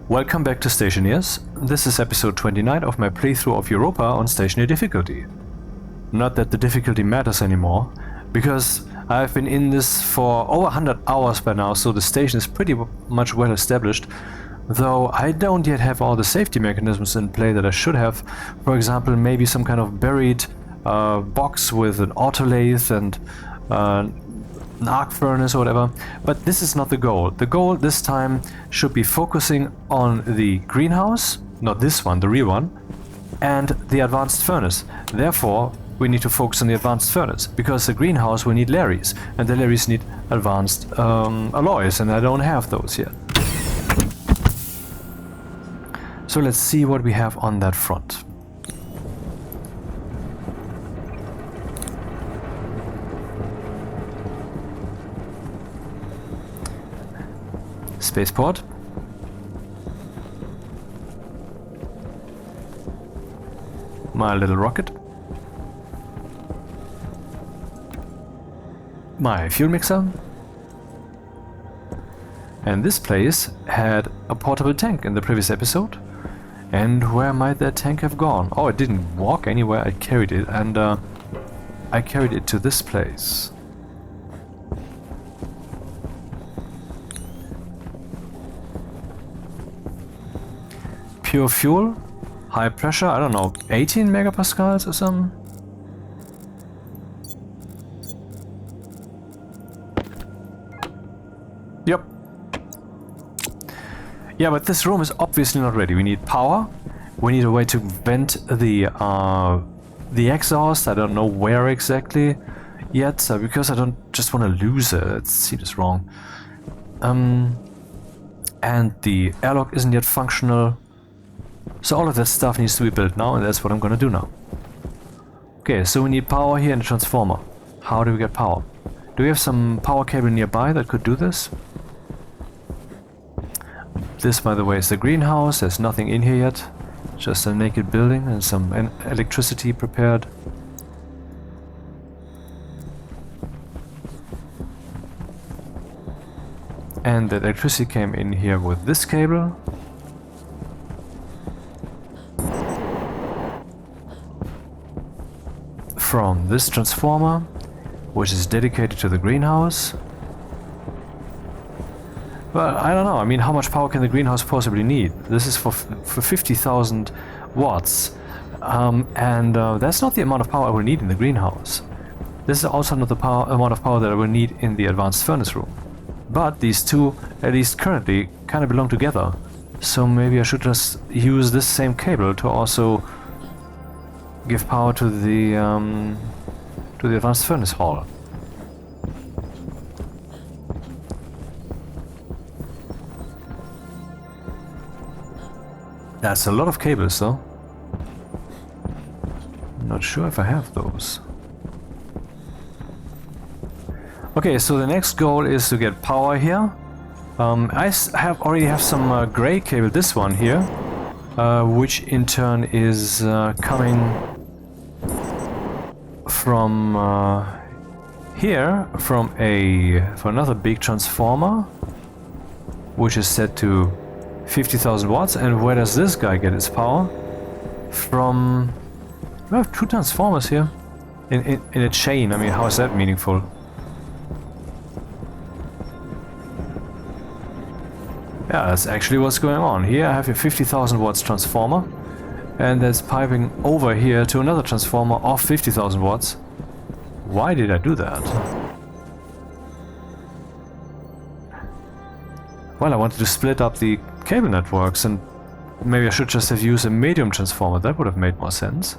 Welcome back to Stationeers. This is episode 29 of my playthrough of Europa on stationary difficulty. Not that the difficulty matters anymore, because I've been in this for over 100 hours by now, so the station is pretty much well established, though I don't yet have all the safety mechanisms in play that I should have. For example, maybe some kind of buried box with an autolathe and an arc furnace or whatever, but this is not the goal. The goal this time should be focusing on the greenhouse, not this one, the real one, and the advanced furnace. Therefore, we need to focus on the advanced furnace, because the greenhouse will need LArREs, and the LArREs need advanced alloys, and I don't have those yet. So let's see what we have on that front. Spaceport. My little rocket. My fuel mixer. And this place had a portable tank in the previous episode. And where might that tank have gone? Oh, it didn't walk anywhere, I carried it, and I carried it to this place. Pure fuel, high pressure, I don't know, 18 megapascals or something? Yep. Yeah, but this room is obviously not ready. We need power, we need a way to vent the exhaust. I don't know where exactly yet, because I don't just want to lose it. It seems wrong. And the airlock isn't yet functional. So all of that stuff needs to be built now, and that's what I'm gonna do now. Okay, so we need power here in the transformer. How do we get power? Do we have some power cable nearby that could do this? This, by the way, is the greenhouse. There's nothing in here yet. Just a naked building and some electricity prepared. And the electricity came in here with this cable. From this transformer, which is dedicated to the greenhouse. Well, I don't know. I mean, how much power can the greenhouse possibly need? This is for 50,000 watts, and that's not the amount of power I will need in the greenhouse. This is also not the amount of power that I will need in the advanced furnace room. But these two, at least currently, kind of belong together. So maybe I should just use this same cable to also give power to the advanced furnace hall. That's a lot of cables, though. Not sure if I have those. Okay, so the next goal is to get power here. I already have some gray cable, this one here, which in turn is coming from here, from another big transformer, which is set to 50,000 watts. And where does this guy get its power? From... we have two transformers here in a chain. I mean, how is that meaningful? Yeah, that's actually what's going on. Here I have a 50,000 watts transformer, and that's piping over here to another transformer of 50,000 watts. Why did I do that? Well, I wanted to split up the cable networks, and maybe I should just have used a medium transformer. That would have made more sense.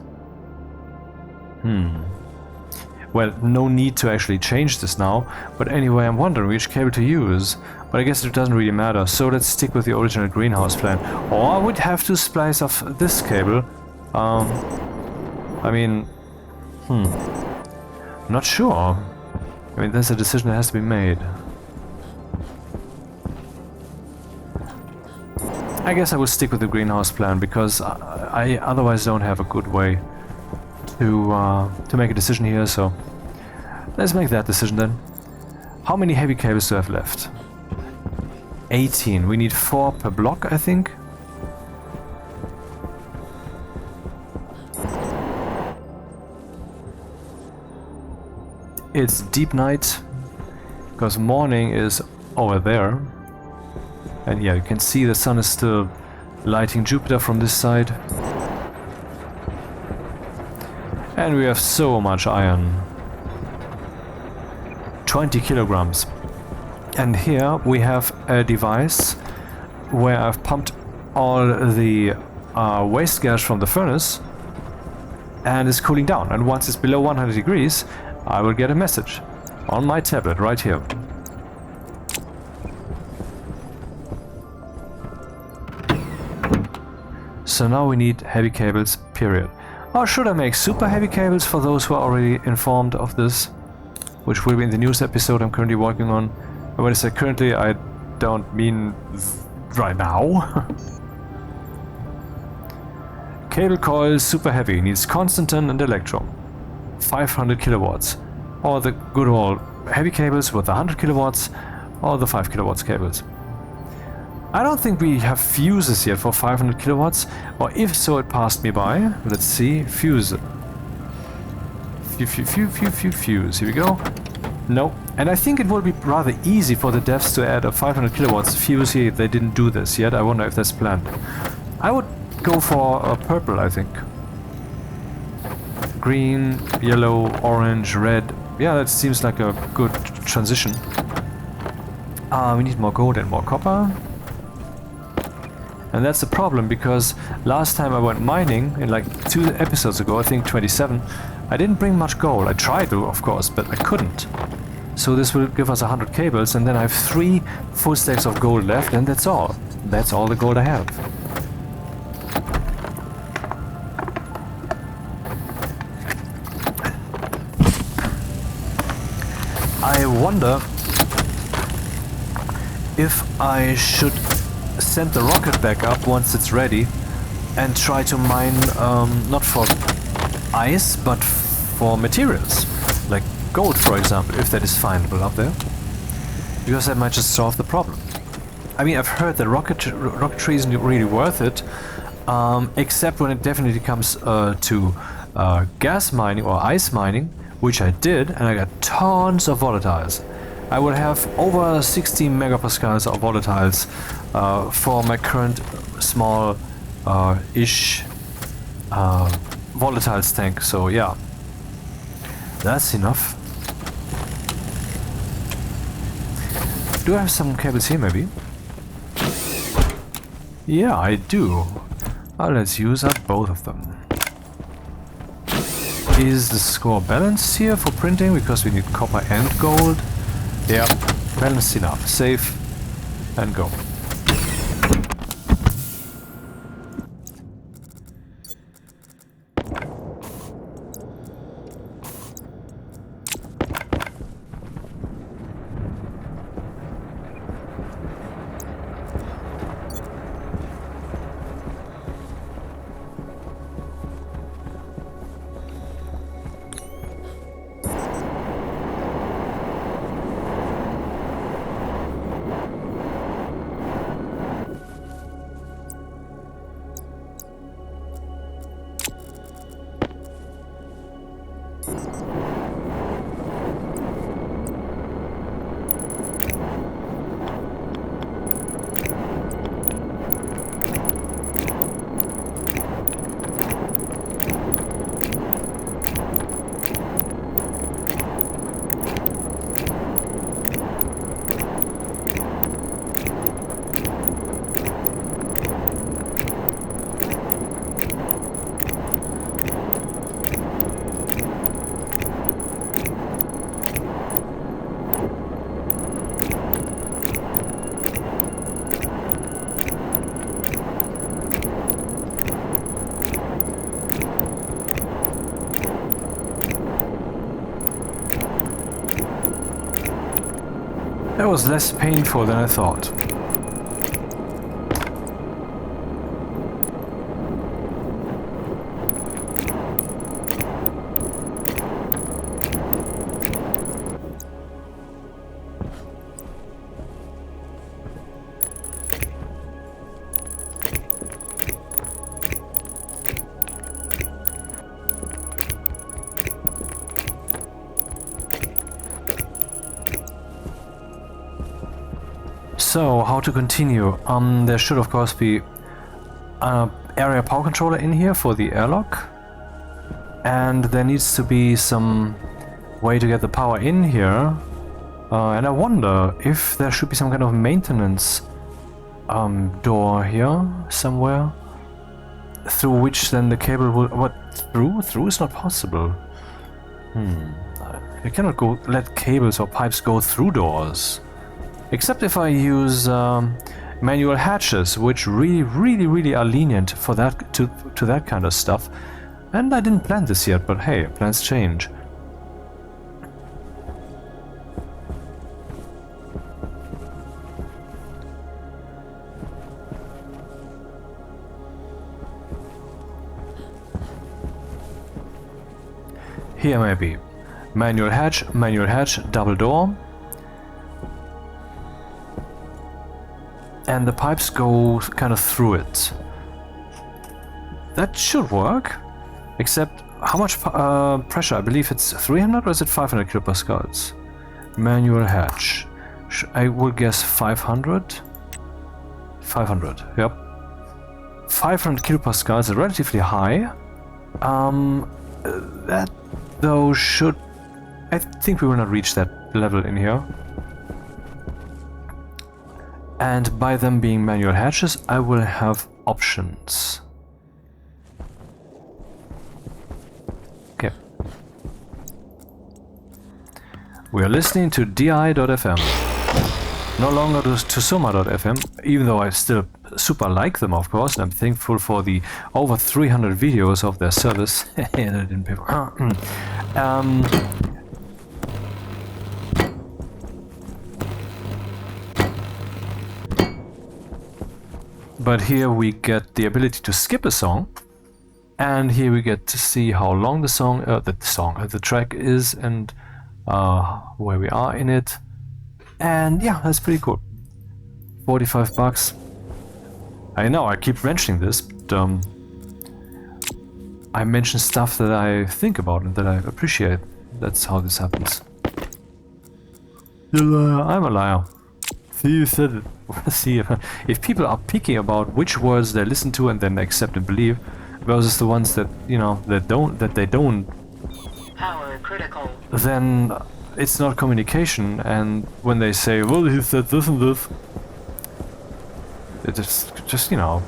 Well, no need to actually change this now, but anyway, I'm wondering which cable to use. But I guess it doesn't really matter, so let's stick with the original greenhouse plan. Or I would have to splice off this cable. I mean... not sure. I mean, that's a decision that has to be made. I guess I will stick with the greenhouse plan, because I otherwise don't have a good way to make a decision here, so... let's make that decision then. How many heavy cables do I have left? 18. We need 4 per block, I think. it's deep night, because morning is over there. And yeah, you can see the sun is still lighting Jupiter from this side. And we have so much iron. 20 kilograms. And here we have a device where I've pumped all the waste gas from the furnace and it's cooling down. And once it's below 100 degrees, I will get a message on my tablet right here. So now we need heavy cables, period. Or should I make super heavy cables for those who are already informed of this? Which will be in the news episode I'm currently working on. And when I say currently, I don't mean right now. Cable coil super heavy, needs constantan and electron. 500 kilowatts. Or the good old heavy cables with 100 kilowatts, or the 5 kilowatts cables. I don't think we have fuses yet for 500 kilowatts, or if so, it passed me by. Let's see, fuse. Fuse, here we go. No, and I think it would be rather easy for the devs to add a 500 kilowatts fuse here if they didn't do this yet. I wonder if that's planned. I would go for a purple, I think. Green, yellow, orange, red. Yeah, that seems like a good transition. We need more gold and more copper. And that's the problem, because last time I went mining, in like 2 episodes ago, I think 27, I didn't bring much gold. I tried to, of course, but I couldn't. So this will give us 100 cables, and then I have 3 full stacks of gold left, and that's all. That's all the gold I have. I wonder if I should send the rocket back up once it's ready and try to mine not for ice but for materials like gold, for example, if that is findable up there, because that might just solve the problem. I mean, I've heard that rocketry isn't really worth it, except when it definitely comes to gas mining or ice mining, which I did, and I got tons of volatiles. I will have over 16 megapascals of volatiles for my current small ish volatiles tank, so yeah, that's enough. Do I have some cables here maybe? Yeah, I do. Let's use up both of them. Is the score balanced here for printing, because we need copper and gold? Yeah, balanced enough. Save and go. That was less painful than I thought. So, how to continue? There should of course be an area power controller in here for the airlock. And there needs to be some way to get the power in here. And I wonder if there should be some kind of maintenance door here somewhere, through which then the cable will... What? Through? Through is not possible. You cannot let cables or pipes go through doors. Except if I use manual hatches, which really are lenient for that to that kind of stuff. And I didn't plan this yet, but hey, plans change. Here maybe. Manual hatch, double door. And the pipes go kind of through it. That should work. Except, how much pressure? I believe it's 300 or is it 500 kilopascals? Manual hatch. I will guess 500. 500, yep. 500 kilopascals is relatively high. That though should... I think we will not reach that level in here. And by them being manual hatches, I will have options. Okay. We are listening to di.fm. No longer to soma.fm, even though I still super like them, of course, and I'm thankful for the over 300 videos of their service. But here we get the ability to skip a song, and here we get to see how long the track is, and where we are in it. And yeah, that's pretty cool. 45 bucks. I know I keep mentioning this, but I mention stuff that I think about and that I appreciate. That's how this happens. You're a liar. I'm a liar. See, you said it. See, if people are picky about which words they listen to and then accept and believe, versus the ones that, you know, that they don't, power critical, then it's not communication. And when they say, well, he said this and this, it's just, you know,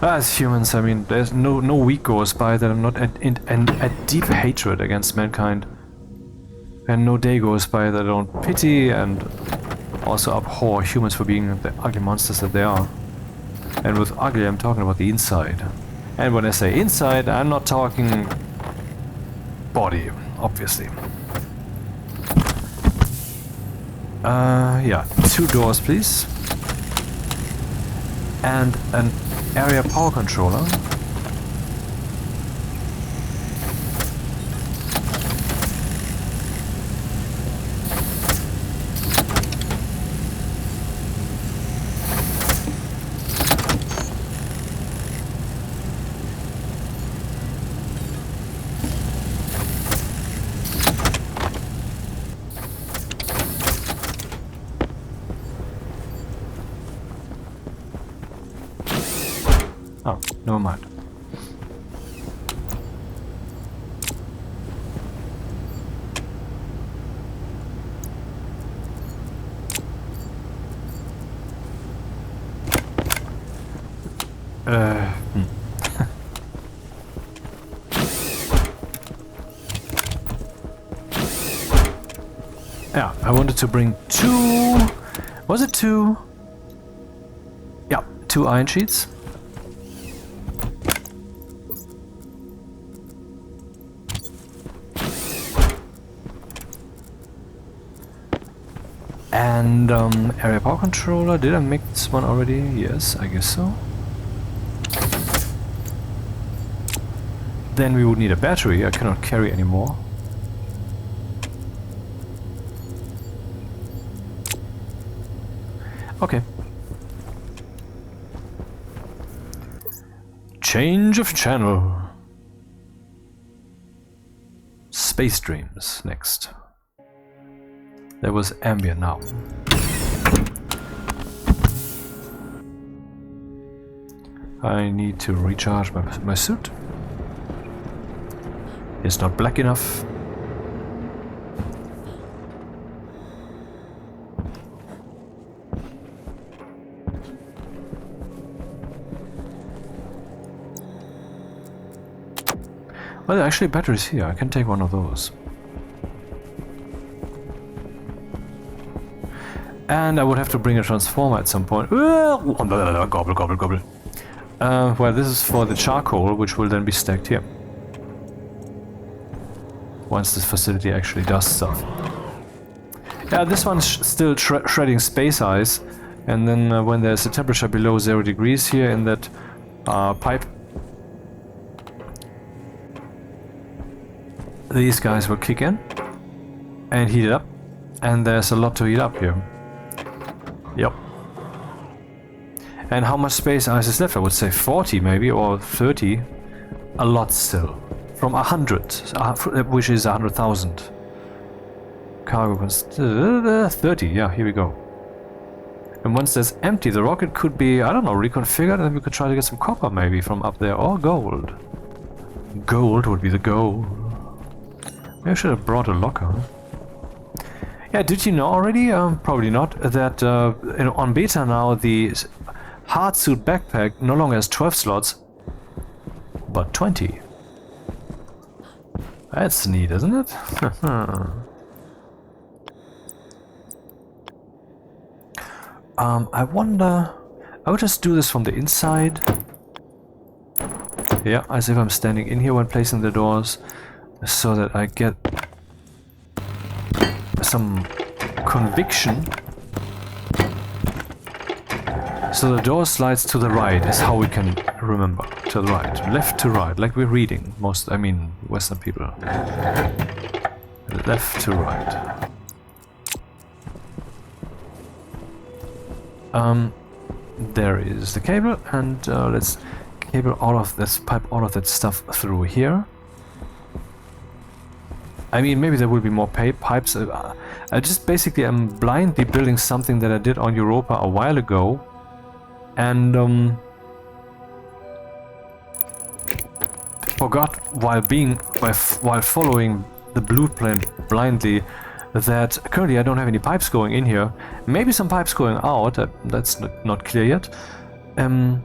as humans, I mean, there's no week goes by that I'm not at deep hatred against mankind, and no day goes by that I don't pity and also abhor humans for being the ugly monsters that they are. And with ugly, I'm talking about the inside. And when I say inside, I'm not talking body, obviously. Yeah, 2 doors, please. And an area power controller. Oh, never mind. Yeah, I wanted to bring 2... Was it 2? Yeah, 2 iron sheets. And area power controller, did I make this one already? Yes, I guess so. Then we would need a battery, I cannot carry anymore. Okay. Change of channel. Space Dreams next. That was ambient now. I need to recharge my suit. It's not black enough. Well, there are actually batteries here. I can take one of those. And I would have to bring a transformer at some point. Gobble, gobble, gobble. Well, this is for the charcoal, which will then be stacked here. Once this facility actually does stuff. Yeah, this one's still shredding space ice. And then when there's a temperature below 0 degrees here in that pipe, these guys will kick in and heat it up. And there's a lot to heat up here. Yep. And how much space ice is left? I would say 40 maybe, or 30. A lot still. From 100, which is 100,000. Cargo 30, yeah, here we go. And once that's empty, the rocket could be, I don't know, reconfigured, and then we could try to get some copper maybe from up there, or gold. Gold would be the goal. Maybe I should have brought a locker. Yeah, did you know already? Probably not. That on beta now the Hardsuit backpack no longer has 12 slots, but 20. That's neat, isn't it? I wonder... I would just do this from the inside. Yeah, as if I'm standing in here when placing the doors, so that I get some conviction. So the door slides to the right is how we can remember. To the right. Left to right, like we're reading. Most, I mean, Western people. Left to right. There is the cable, and let's cable all of this, pipe all of that stuff through here. I mean, maybe there will be more pipes. I just basically am blindly building something that I did on Europa a while ago, and forgot while following the blueprint blindly that currently I don't have any pipes going in here. Maybe some pipes going out. That's not clear yet. And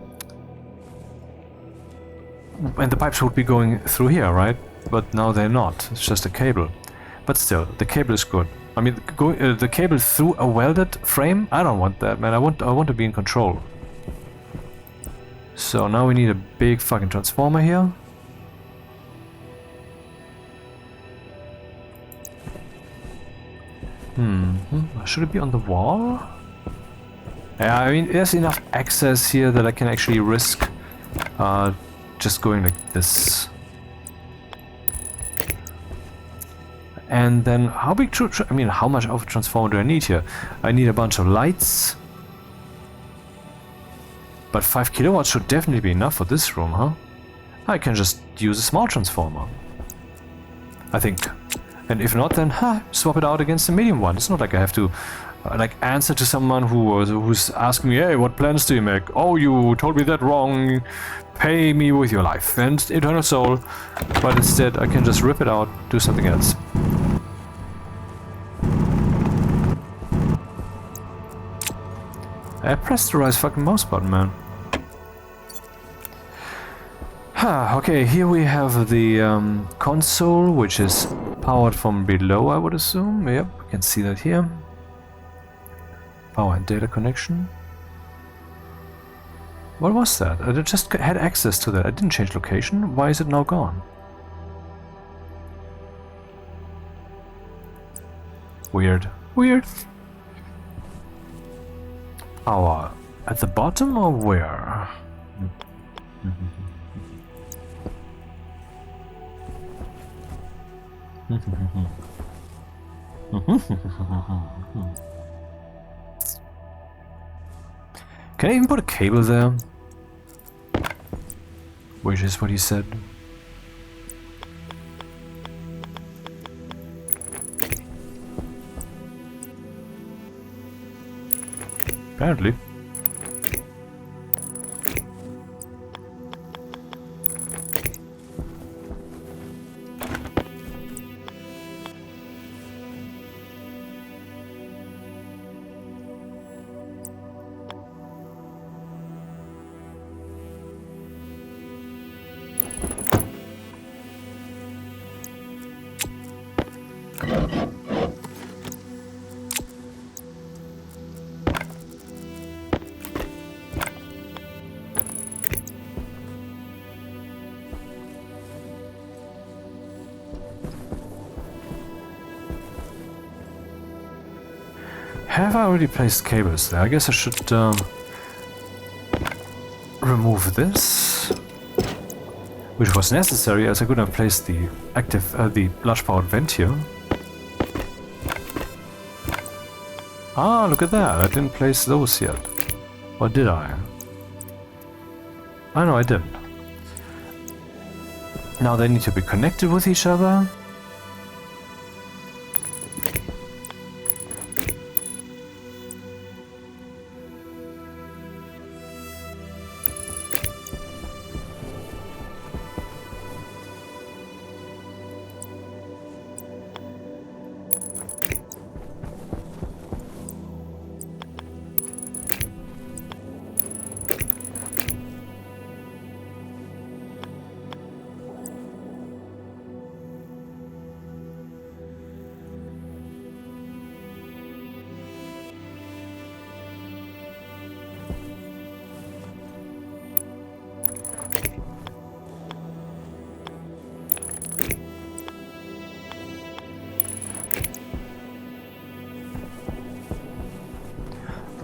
the pipes would be going through here, right? But now they're not. It's just a cable. But still, the cable is good. I mean, the cable through a welded frame? I don't want that, man. I want to be in control. So now we need a big fucking transformer here. Should it be on the wall? Yeah, I mean, there's enough access here that I can actually risk just going like this. And then how big I mean, how much of a transformer do I need here? I need a bunch of lights. But 5 kilowatts should definitely be enough for this room, huh? I can just use a small transformer, I think. And if not, then swap it out against the medium one. It's not like I have to like answer to someone who's asking me, hey, what plans do you make? Oh, you told me that wrong. Pay me with your life and eternal soul. But instead, I can just rip it out, do something else. I pressed the right fucking mouse button, man. Okay, here we have the console, which is powered from below, I would assume. Yep, we can see that here. Power and data connection. What was that? I just had access to that. I didn't change location. Why is it now gone? Weird. Weird. Power. At the bottom or where? Can I even put a cable there? Which is what he said. Apparently. Have I already placed cables there? I guess I should remove this, which was necessary as I couldn't have placed the the large powered vent here. Ah, look at that! I didn't place those yet. Or did I? Oh no, I didn't. Now they need to be connected with each other.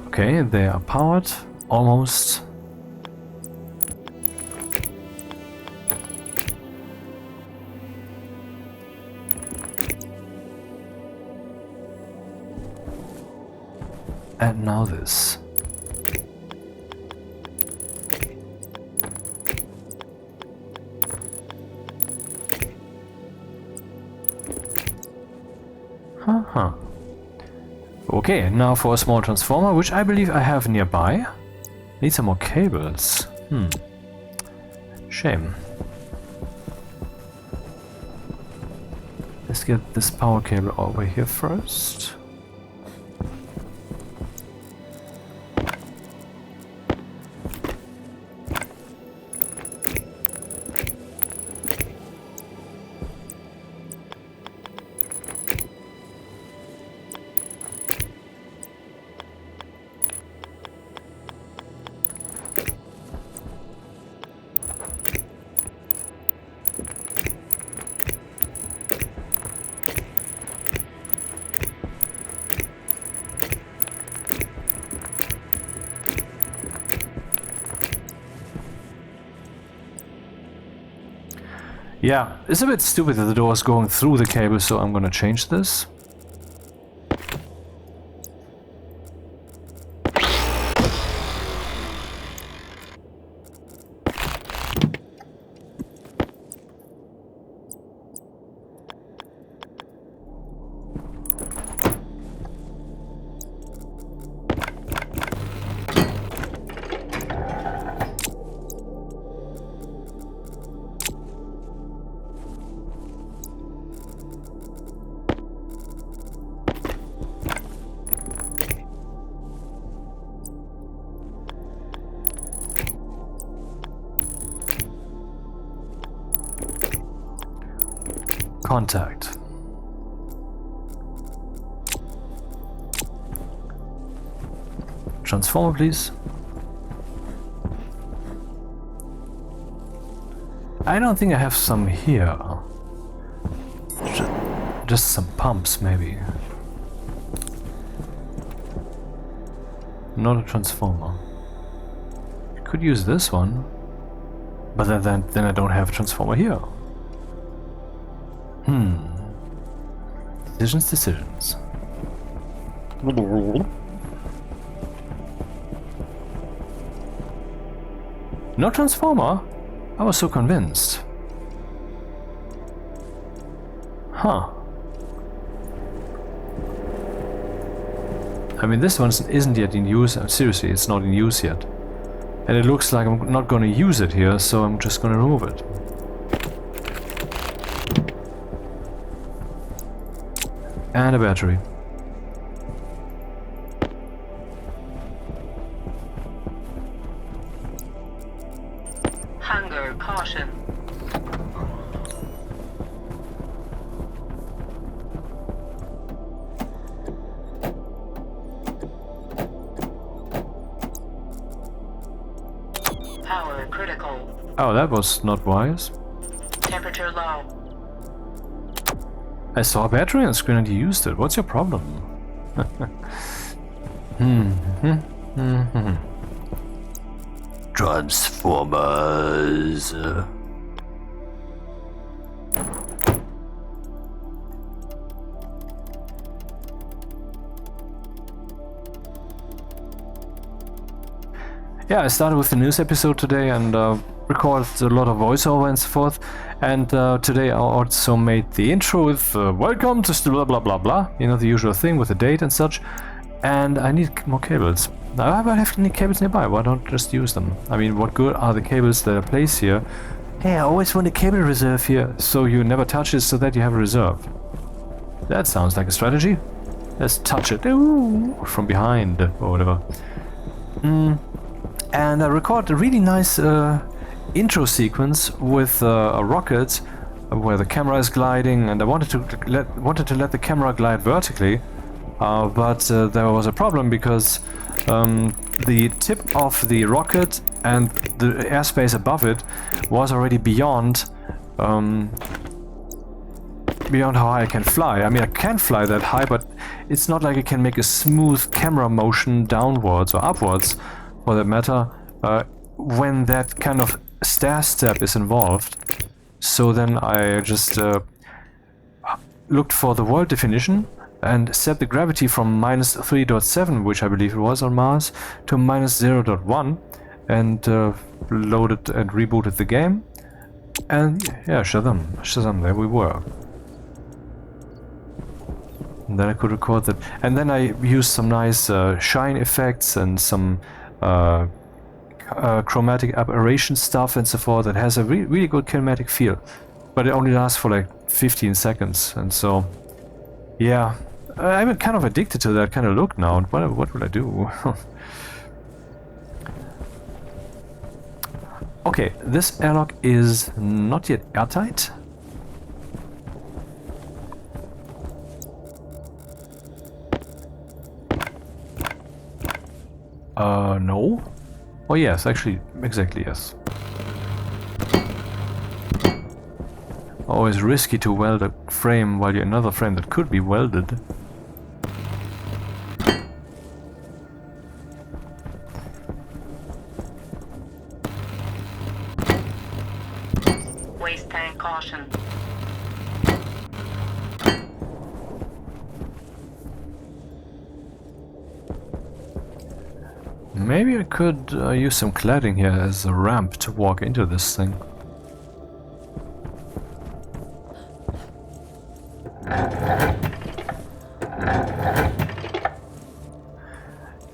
Okay, they are powered, almost. And now this. Huh. Okay, now for a small transformer, which I believe I have nearby. Need some more cables. Shame. Let's get this power cable over here first. Yeah, it's a bit stupid that the door is going through the cable, so I'm gonna change this. Contact. Transformer, please. I don't think I have some here. Just some pumps, maybe. Not a transformer. Could use this one, but then I don't have a transformer here. Decisions. No transformer? I was so convinced. Huh. I mean, this one isn't yet in use. Seriously, it's not in use yet. And it looks like I'm not going to use it here, so I'm just going to remove it. And a battery. Hunger caution. Power critical. Oh, that was not wise. Temperature low. I saw a battery on screen and you used it. What's your problem? Transformers. Yeah, I started with the news episode today and recorded a lot of voiceover and so forth. And today I also made the intro with welcome to blah blah blah blah. You know, the usual thing with the date and such. And I need more cables. Now I have any cables nearby, why don't I just use them? I mean, what good are the cables that are placed here? Hey, I always want a cable reserve here, so you never touch it so that you have a reserve. That sounds like a strategy. Let's touch it. Ooh, from behind, or whatever. And I recorded a really nice intro sequence with a rocket where the camera is gliding, and I wanted to let the camera glide vertically, but there was a problem because the tip of the rocket and the airspace above it was already beyond how high I can fly. I mean, I can fly that high, but it's not like I can make a smooth camera motion downwards or upwards, for that matter, when that kind of stair step is involved. So then I just looked for the world definition and set the gravity from -3.7, which I believe it was on Mars, to -0.1, and loaded and rebooted the game. And yeah, Shazam, there we were. And then I could record that. And then I used some nice shine effects and some chromatic aberration stuff and so forth that has a really good kinematic feel. But it only lasts for like 15 seconds, and so yeah, I'm kind of addicted to that kind of look now. What will I do? Okay, this airlock is not yet airtight. No. Oh yes, actually, exactly yes. Always risky to weld a frame while you're another frame that could be welded. Waste tank caution. Maybe I could use some cladding here as a ramp to walk into this thing.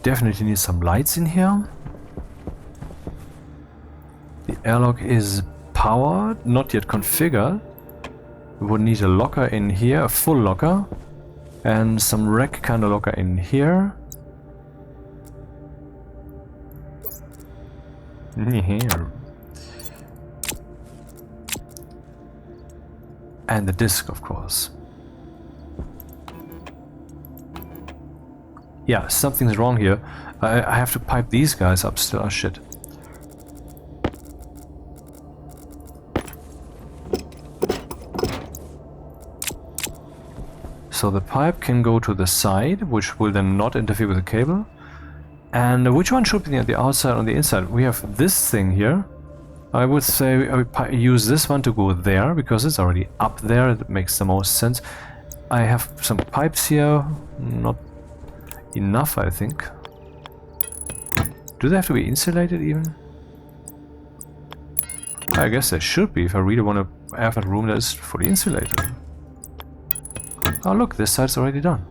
Definitely need some lights in here. The airlock is powered, not yet configured. We would need a locker in here, a full locker, and some rack kind of locker in here. Here. And the disc, of course. Yeah, something's wrong here. I have to pipe these guys up still. Oh shit. So the pipe can go to the side, which will then not interfere with the cable. And which one should be on the outside or on the inside? We have this thing here. I would say I would use this one to go there, because it's already up there. It makes the most sense. I have some pipes here. Not enough, I think. Do they have to be insulated even? I guess they should be if I really want to have a room that is fully insulated. Oh look, this side's already done.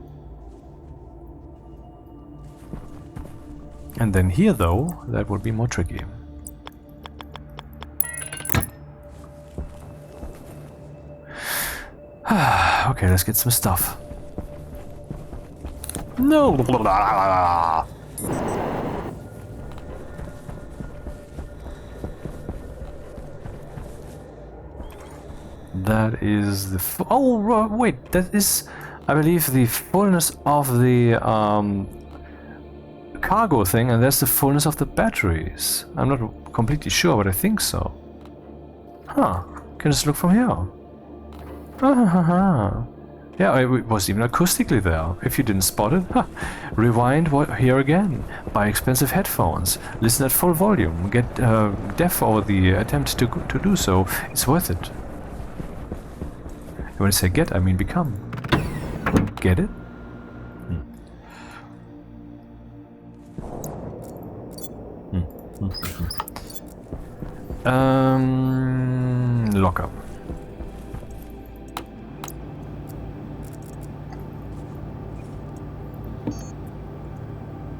And then here though, that would be more tricky. Okay, let's get some stuff. No! That is the... oh, wait, that is, I believe, the fullness of the cargo thing, and that's the fullness of the batteries. I'm not completely sure, but I think so. Huh, can just look from here. Yeah, it was even acoustically there. If you didn't spot it, rewind here again. Buy expensive headphones. Listen at full volume. Get deaf over the attempt to do so. It's worth it. And when I say get, I mean become. Get it? Lock up.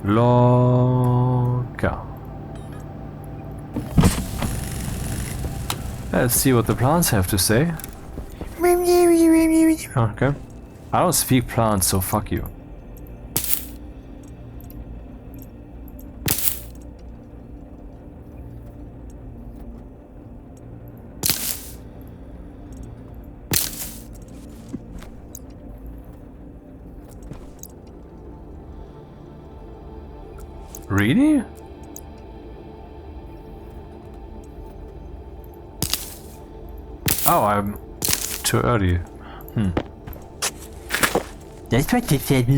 Locker. Let's see what the plants have to say. Okay. I don't speak plants, so fuck you. Really? Oh, I'm too early. That's what they said. I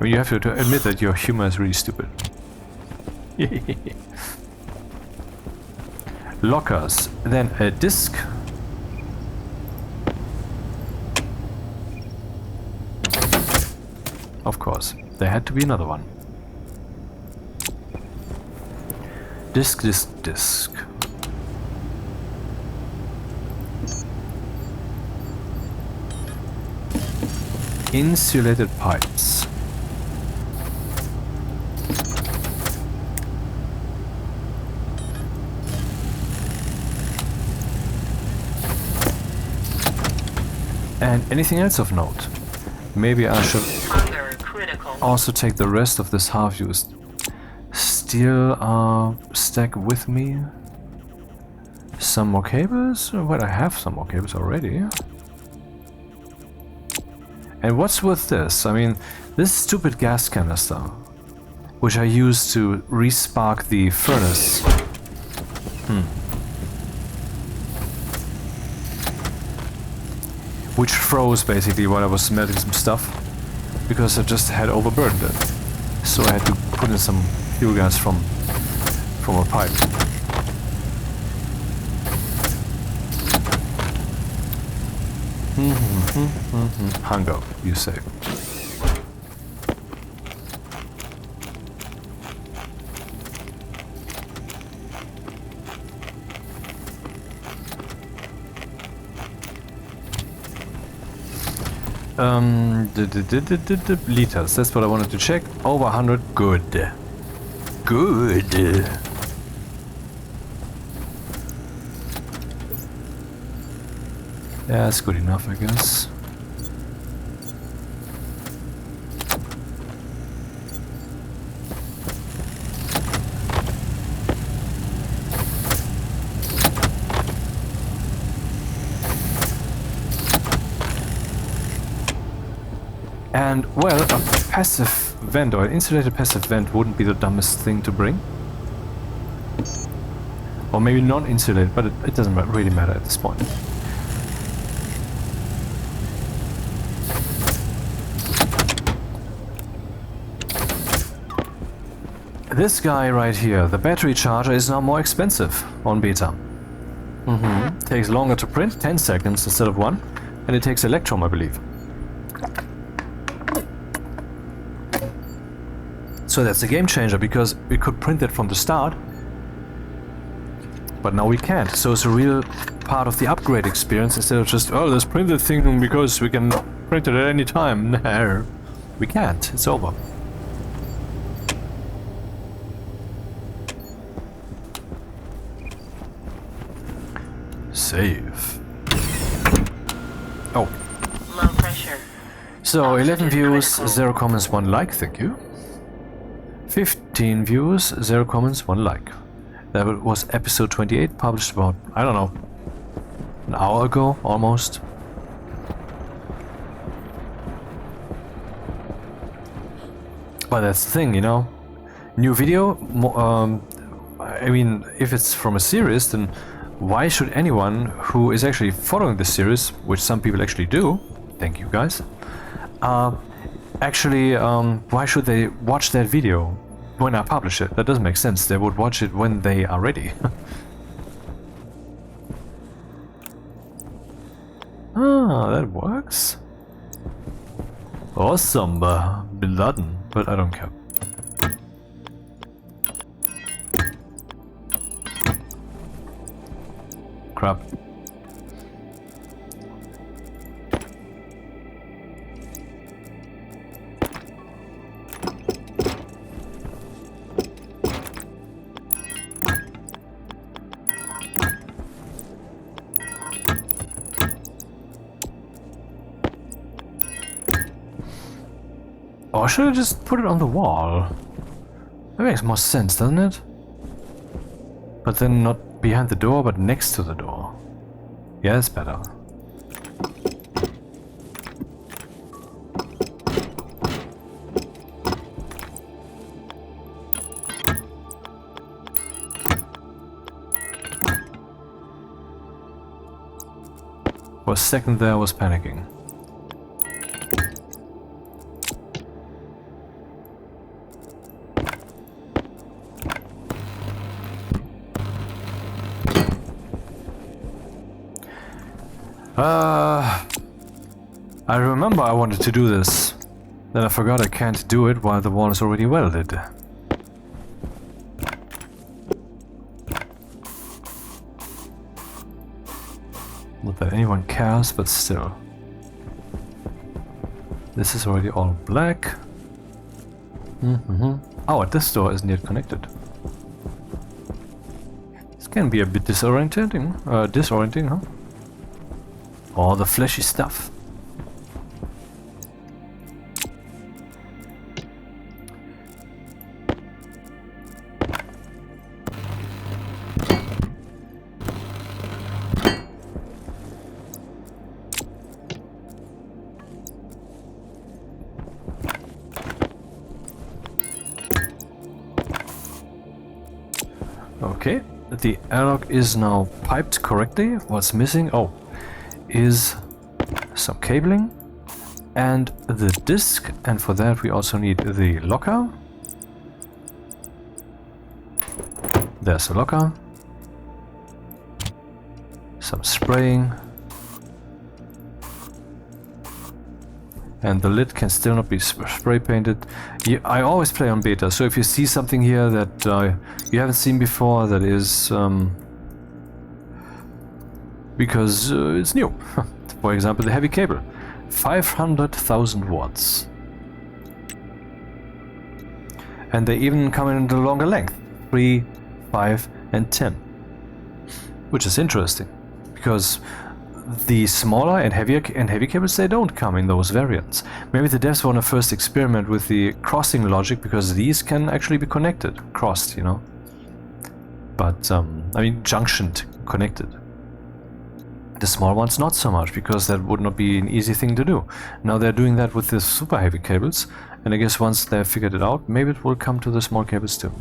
mean, you have to admit that your humor is really stupid. Lockers, then a disc. Of course, there had to be another one. Disc, disc, disc. Insulated pipes. And anything else of note? Maybe I should also take the rest of this half-used steel stack with me. Some more cables? Well, I have some more cables already. And what's with this? I mean, this stupid gas canister, which I used to re-spark the furnace. Which froze basically while I was smelting some stuff, because I just had overburdened it. So I had to put in some fuel gas from a pipe. Hunger, you say. Liters, that's what I wanted to check. Over 100, good. Good. Yeah, that's good enough, I guess. And, well, a passive vent or an insulated passive vent wouldn't be the dumbest thing to bring. Or maybe non-insulated, but it doesn't really matter at this point. This guy right here, the battery charger, is now more expensive on beta. Takes longer to print, 10 seconds instead of 1, and it takes Electrum, I believe. So that's a game changer, because we could print it from the start, but now we can't. So it's a real part of the upgrade experience instead of just, oh, let's print the thing because we can print it at any time. No, we can't. It's over. Save. Oh. Low pressure. So 11 views, 0 comments, 1 like, thank you. 15 views, 0 comments, 1 like. That was episode 28, published about, I don't know, an hour ago, almost. But that's the thing, you know. New video, I mean, if it's from a series, then why should anyone who is actually following this series, which some people actually do, thank you guys, why should they watch that video when I publish it? That doesn't make sense. They would watch it when they are ready. Ah, that works. Awesome, Bin Laden, but I don't care. Crap. Or should I just put it on the wall? That makes more sense, doesn't it? But then not behind the door, but next to the door. Yeah, that's better. For a second there I was panicking. I remember I wanted to do this. Then I forgot I can't do it while the wall is already welded. Not that anyone cares, but still. This is already all black. Oh, this door isn't yet connected. This can be a bit disorienting, huh? All the fleshy stuff. Okay, the airlock is now piped correctly. What's missing? Oh, is some cabling and the disc, and for that we also need the locker. There's a locker. Some spraying. And the lid can still not be spray painted. Yeah, I always play on beta, so if you see something here that you haven't seen before, that is because it's new. For example, the heavy cable, 500,000 watts. And they even come in the longer length, 3, 5 and 10. Which is interesting, because the smaller and heavy cables, they don't come in those variants. Maybe the devs want to first experiment with the crossing logic, because these can actually be connected, crossed, you know. But, I mean, junctioned, connected. The small ones not so much, because that would not be an easy thing to do. Now they're doing that with the super heavy cables, and I guess once they've figured it out, maybe it will come to the small cables too.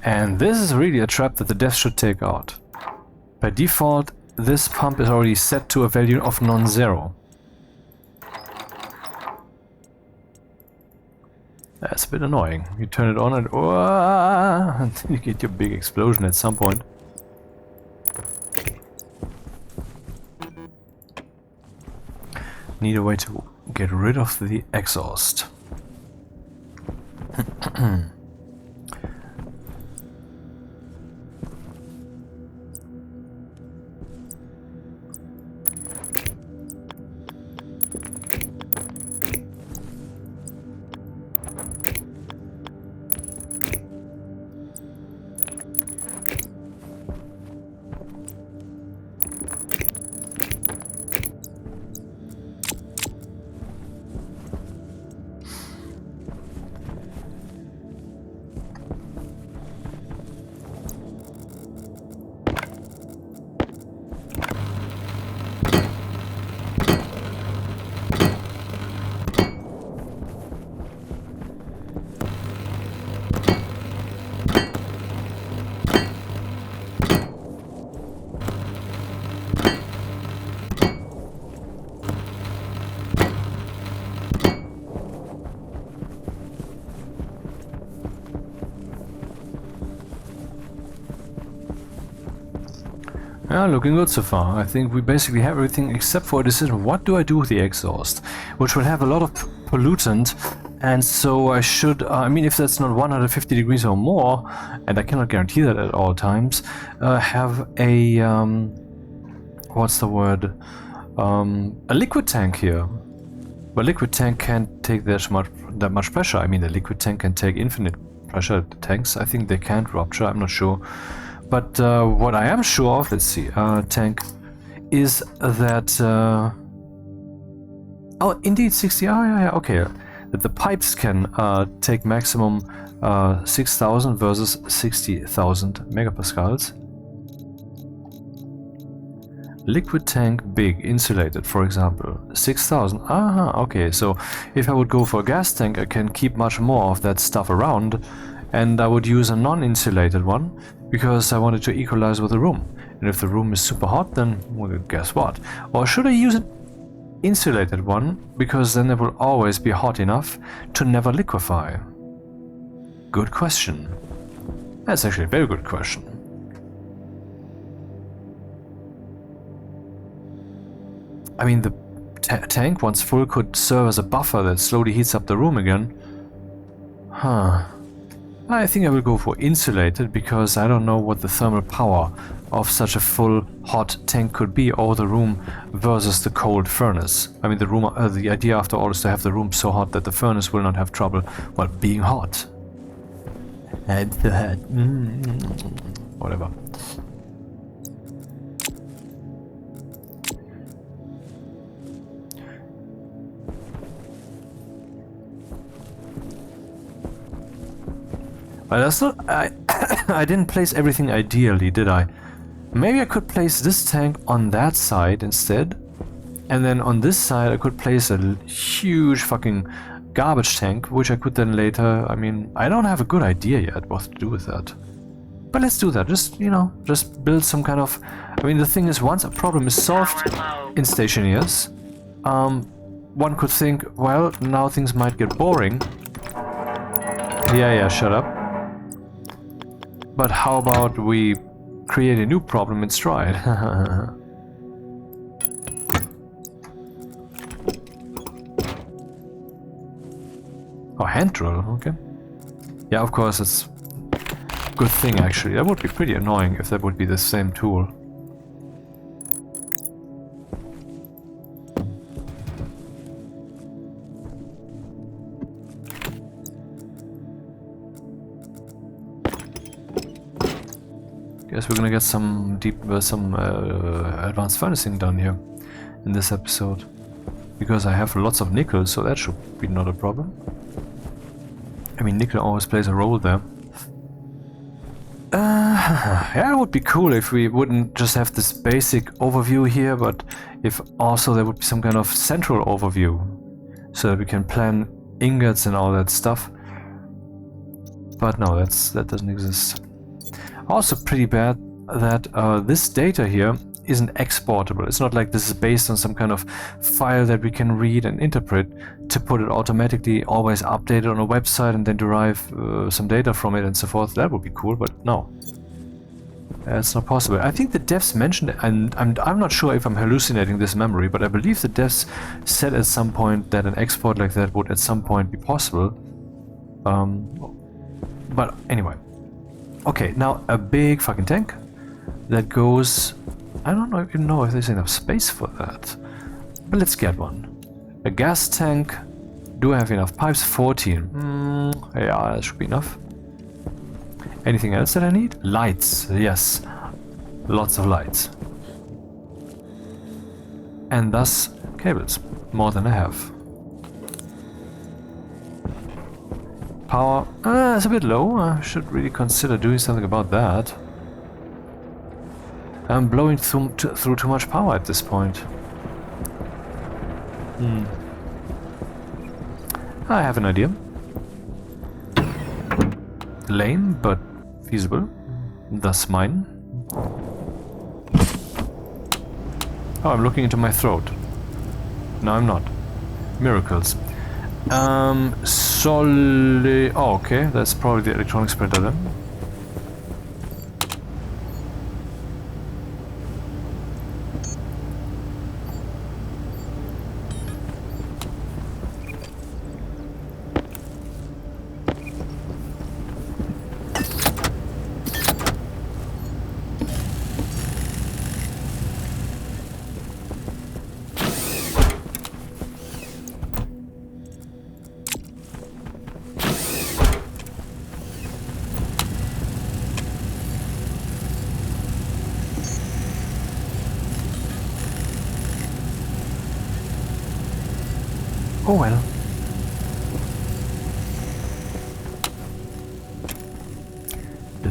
And this is really a trap that the devs should take out. By default, this pump is already set to a value of non-zero. That's a bit annoying. You turn it on and then you get your big explosion at some point. Need a way to get rid of the exhaust. Yeah, looking good so far. I think we basically have everything except for a decision. What do I do with the exhaust? Which will have a lot of pollutant, and so I should, I mean, if that's not 150 degrees or more, and I cannot guarantee that at all times, have a, what's the word? A liquid tank here. But liquid tank can't take that much pressure. I mean, the liquid tank can take infinite pressure. The tanks, I think they can't rupture, I'm not sure. But what I am sure of, let's see, tank, is that... oh, indeed, 60, oh yeah, okay. That the pipes can take maximum 6,000 versus 60,000 megapascals. Liquid tank big, insulated, for example, 6,000. Aha, okay, so if I would go for a gas tank, I can keep much more of that stuff around, and I would use a non-insulated one, because I wanted to equalize with the room. And if the room is super hot, then, well, guess what? Or should I use an insulated one, because then it will always be hot enough to never liquefy? Good question. That's actually a very good question. I mean, the tank, once full, could serve as a buffer that slowly heats up the room again. Huh. I think I will go for insulated, because I don't know what the thermal power of such a full hot tank could be over the room versus the cold furnace. I mean, the idea after all is to have the room so hot that the furnace will not have trouble while being hot. And whatever. But that's not... I didn't place everything ideally, did I? Maybe I could place this tank on that side instead. And then on this side I could place a huge fucking garbage tank, which I could then later... I mean, I don't have a good idea yet what to do with that. But let's do that. Just, you know, just build some kind of... I mean, the thing is, once a problem is solved in Stationeers, one could think, well, now things might get boring. Yeah, shut up. But how about we create a new problem in Stride? Oh, hand drill, okay. Yeah, of course, it's a good thing actually. That would be pretty annoying if that would be the same tool. Guess we're gonna get some advanced furnacing done here in this episode, because I have lots of nickel, so that should be not a problem. I mean, nickel always plays a role there. Yeah, it would be cool if we wouldn't just have this basic overview here, but if also there would be some kind of central overview, so that we can plan ingots and all that stuff. But no, that doesn't exist. Also pretty bad that this data here isn't exportable. It's not like this is based on some kind of file that we can read and interpret to put it automatically always updated on a website and then derive some data from it and so forth. That would be cool, but no. That's not possible. I think the devs mentioned it, and I'm not sure if I'm hallucinating this memory, but I believe the devs said at some point that an export like that would at some point be possible. But anyway. Okay, now a big fucking tank that goes... I don't even know if there's enough space for that. But let's get one. A gas tank. Do I have enough pipes? 14. Yeah, that should be enough. Anything else that I need? Lights, yes. Lots of lights. And thus, cables. More than I have. Power, it's a bit low. I should really consider doing something about that. I'm blowing through too much power at this point. I have an idea. Lame, but feasible. Thus mine. Oh, I'm looking into my throat. No, I'm not. Miracles. Oh, okay, that's probably the electronics printer then. Oh well.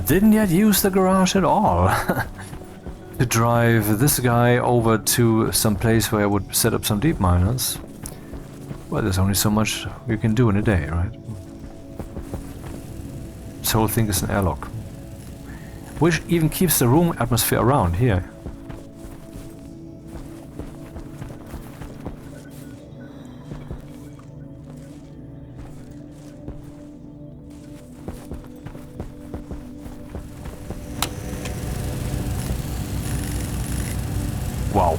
Didn't yet use the garage at all. To drive this guy over to some place where I would set up some deep miners. Well, there's only so much you can do in a day, right? This whole thing is an airlock. Which even keeps the room atmosphere around here. Wow.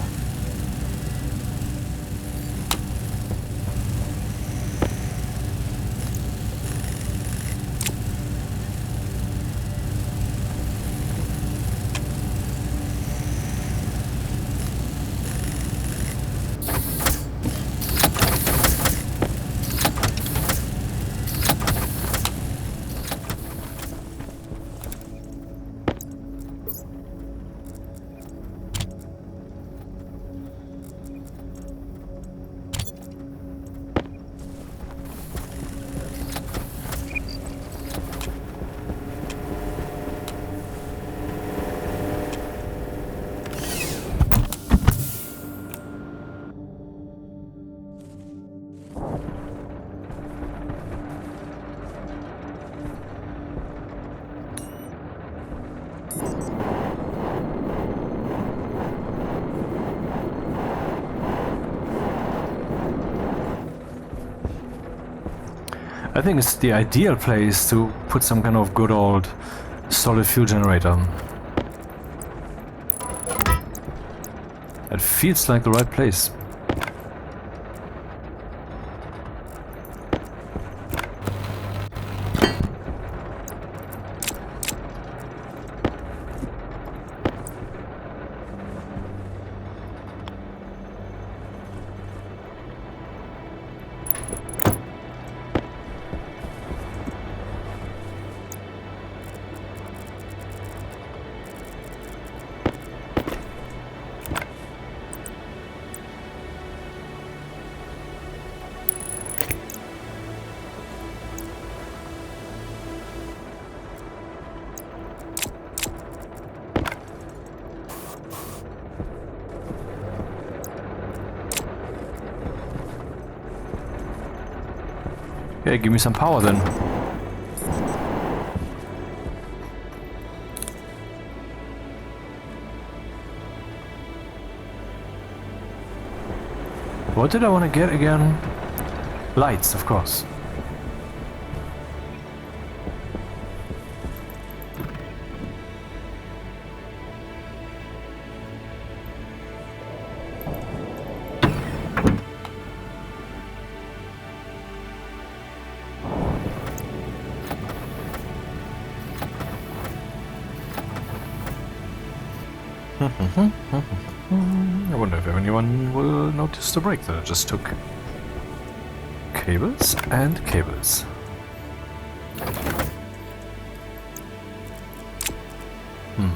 I think it's the ideal place to put some kind of good old solid fuel generator. It feels like the right place. Yeah, give me some power then. What did I want to get again? Lights, of course. I wonder if anyone will notice the break that I just took. Cables and cables. Hmm.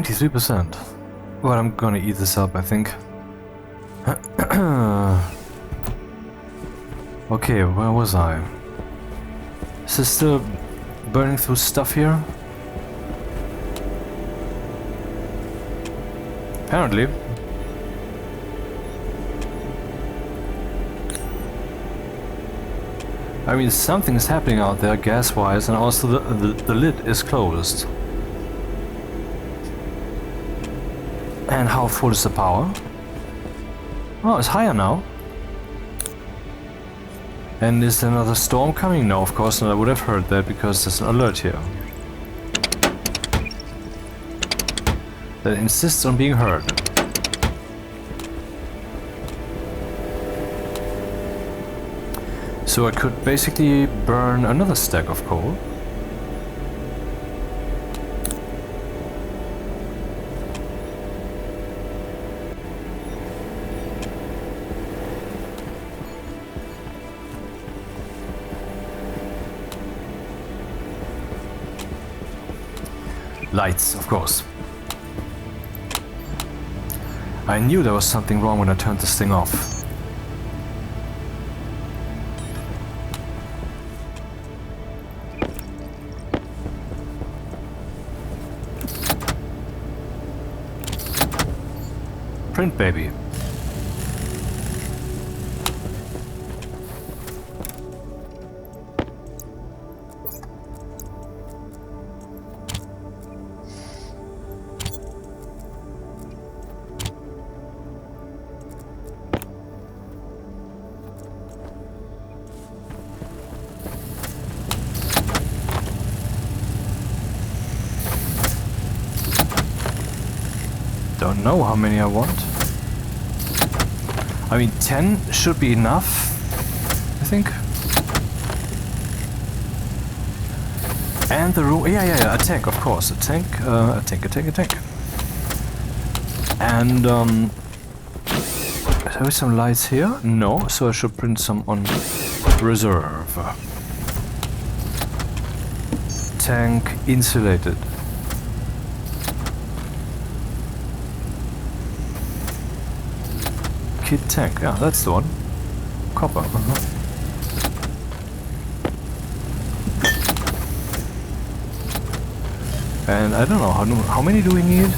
%. Well, I'm gonna eat this up, I think. Okay, where was I? Is this still burning through stuff here? Apparently. I mean, something is happening out there gas-wise, and also the lid is closed. And how full is the power? Oh, it's higher now. And is there another storm coming? No, of course not. I would have heard that because there's an alert here that insists on being heard. So I could basically burn another stack of coal. Lights, of course. I knew there was something wrong when I turned this thing off. Print, baby. Don't know how many I want. I mean, 10 should be enough, I think. And the room, yeah, a tank, of course, a tank. And there is some lights here? No, so I should print some on reserve. Tank insulated. Kit tank, yeah, that's the one. Copper, And I don't know, how many do we need?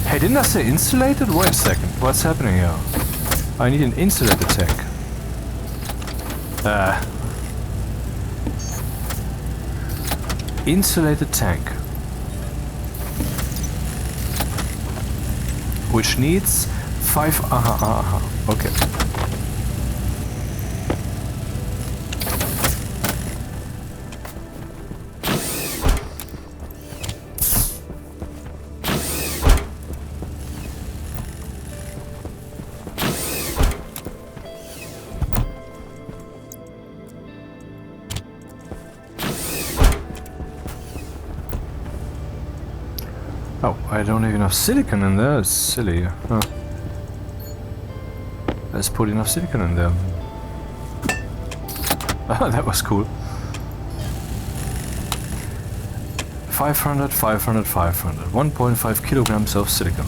Hey, didn't I say insulated? Wait a second, what's happening here? I need an insulated tank. Insulated tank. Which needs 5... okay. Oh, I don't have enough silicon in there. It's silly. Huh. Let's put enough silicon in there. Oh, that was cool. 500, 500, 500. 1.5 kilograms of silicon.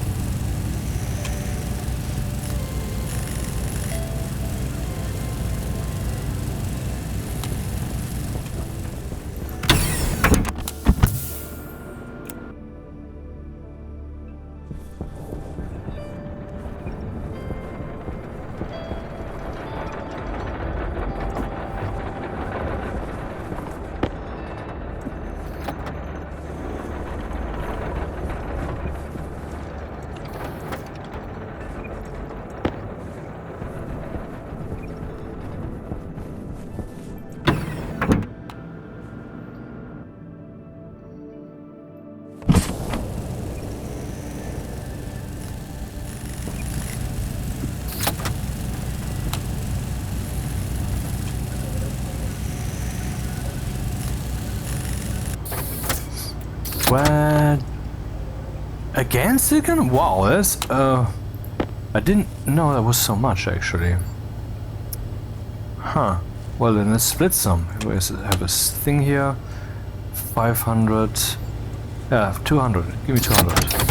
What? Again silicon? Wow, that's I didn't know that was so much actually. Huh. Well then let's split some. We have a thing here. 500. Yeah, 200. Give me 200.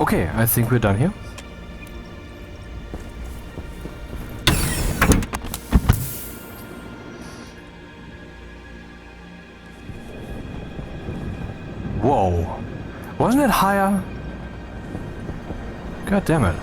Okay, I think we're done here. Whoa. Wasn't it higher? God damn it.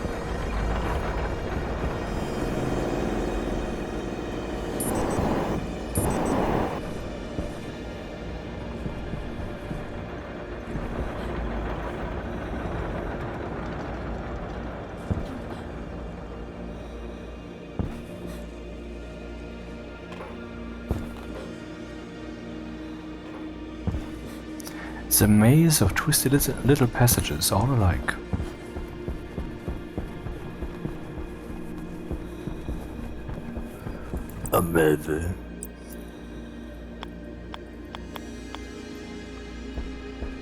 It's a maze of twisted little passages, all alike. Amazing.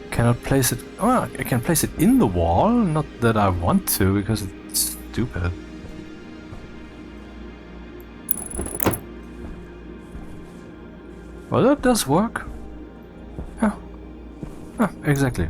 Cannot place it. Oh, I can place it in the wall. Not that I want to, because it's stupid. Well, that does work. Yeah. Ah, exactly.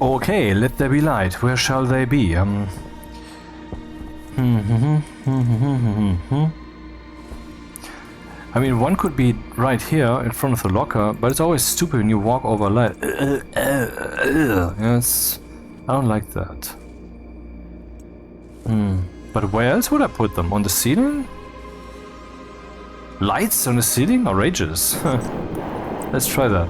Okay, let there be light. Where shall they be? I mean, one could be right here in front of the locker, but it's always stupid when you walk over light. Yes, I don't like that. But where else would I put them? On the ceiling? Lights on the ceiling? Outrageous. Let's try that.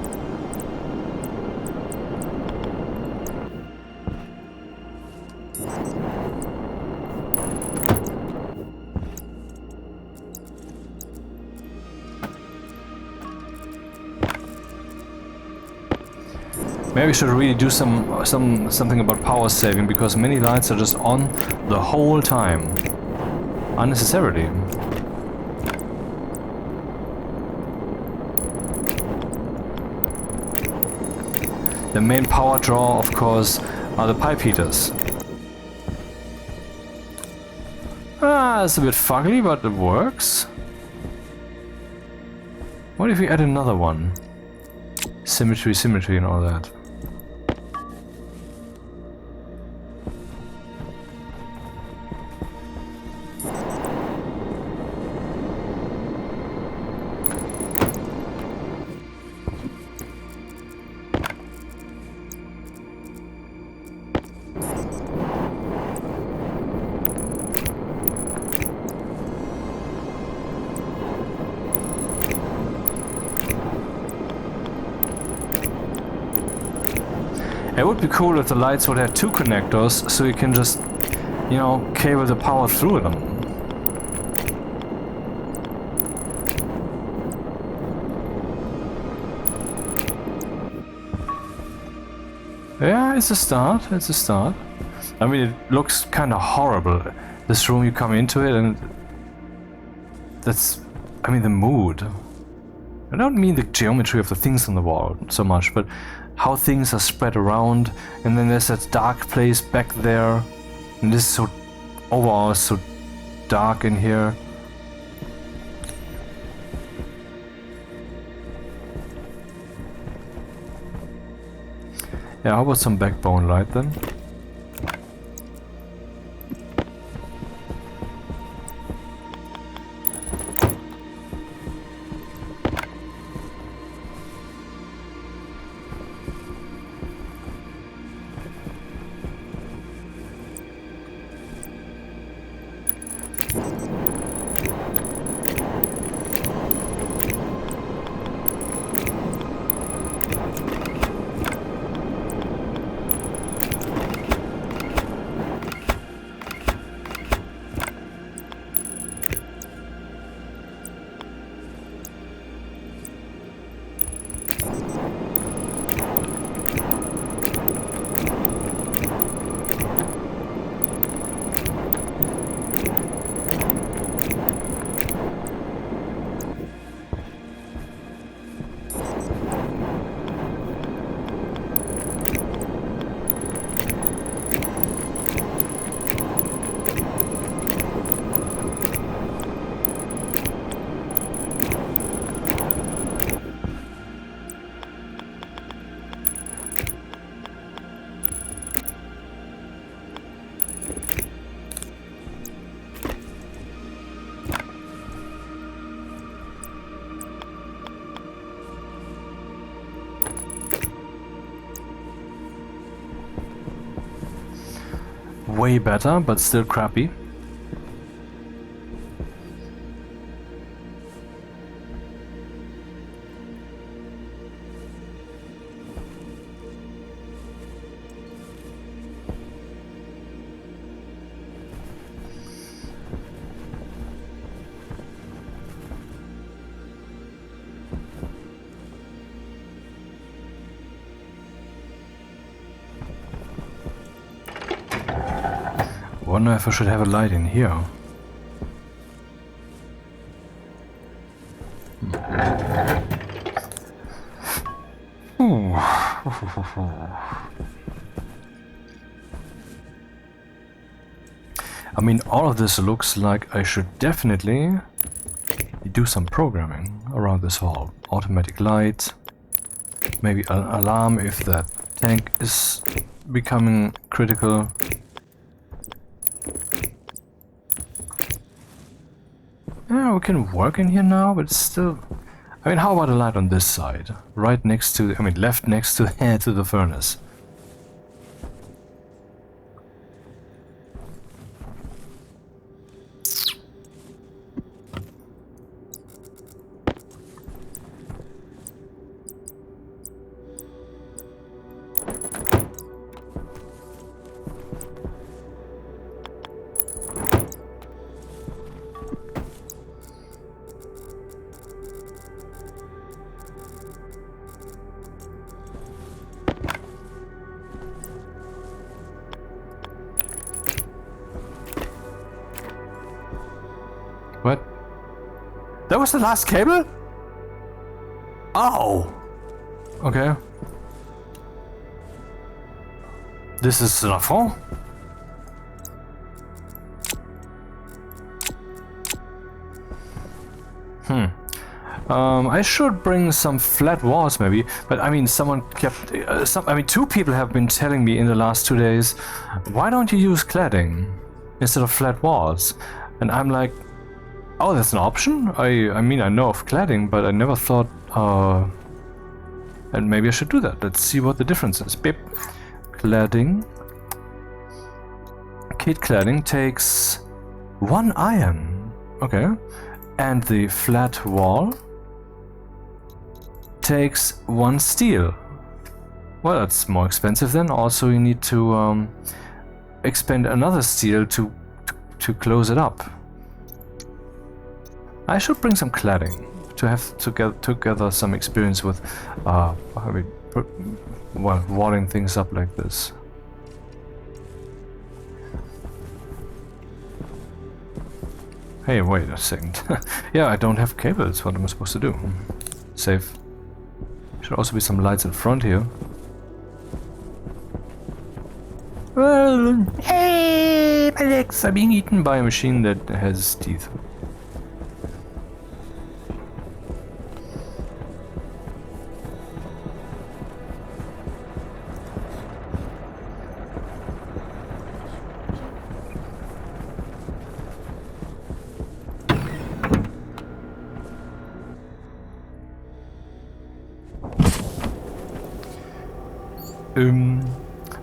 Maybe we should really do something about power saving, because many lights are just on the whole time. Unnecessarily. The main power draw, of course, are the pipe heaters. Ah, it's a bit fugly, but it works. What if we add another one? Symmetry and all that. It would be cool if the lights would have two connectors, so you can just, you know, cable the power through them. Yeah, it's a start, it's a start. I mean, it looks kind of horrible. This room, you come into it and that's, I mean, the mood. I don't mean the geometry of the things on the wall so much, but how things are spread around, and then there's that dark place back there, and this is so overall so dark in here. Yeah, how about some backbone light then? way better, but still crappy. Wonder if I should have a light in here. I mean, all of this looks like I should definitely do some programming around this hall. Automatic light, maybe an alarm if that tank is becoming critical. Yeah, we can work in here now, but it's still... I mean, how about a light on this side? Right next to... I mean, left next to, to the furnace. What? That was the last cable? Oh! Okay. This is an affront? I should bring some flat walls maybe, but I mean someone kept... two people have been telling me in the last 2 days, why don't you use cladding instead of flat walls? And I'm like, oh, that's an option? I mean, I know of cladding, but I never thought, and maybe I should do that. Let's see what the difference is. Beep. Cladding. Kit cladding takes 1 iron. Okay. And the flat wall takes 1 steel. Well, that's more expensive then. Also, you need to expend another steel to close it up. I should bring some cladding to have to get together some experience with walling things up like this. Hey, wait a second. Yeah, I don't have cables. What am I supposed to do? Save. Should also be some lights in front here. Well, hey, my legs are being eaten by a machine that has teeth.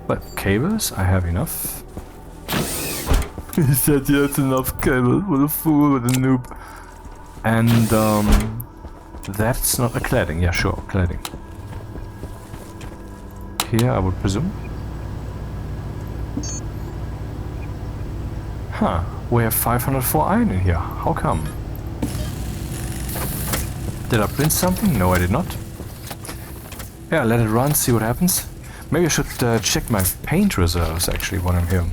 But cables, I have enough. He said he has enough cables. What a fool, what a noob. And that's not a cladding. Yeah, sure, cladding. Here, I would presume. Huh, we have 504 iron in here. How come? Did I print something? No, I did not. Yeah, let it run, see what happens. Maybe I should check my paint reserves actually when I'm here.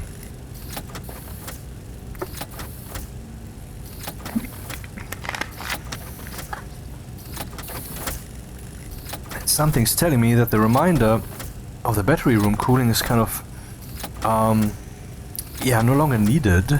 Something's telling me that the reminder of the battery room cooling is kind of, yeah, no longer needed.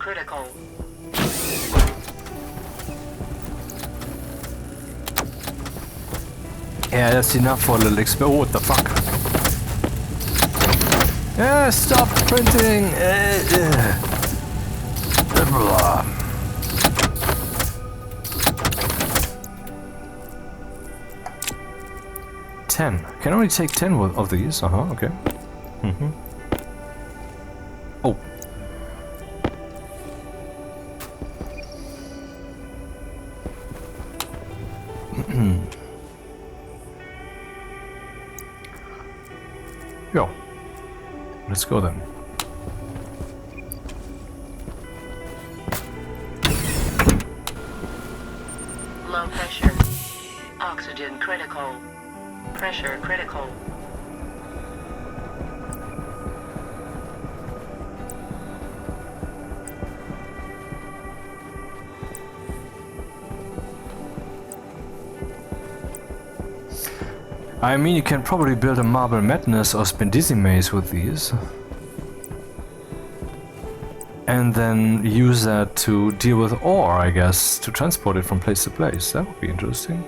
critical. Yeah, that's enough for a little experiment. What the fuck? Yeah, stop printing! Blah. Can only take 10 of these. Okay. Oh. Yo. Let's go then. Low pressure. Oxygen critical. Pressure critical. I mean, you can probably build a marble madness or spindizzy maze with these. And then use that to deal with ore, I guess, to transport it from place to place. That would be interesting.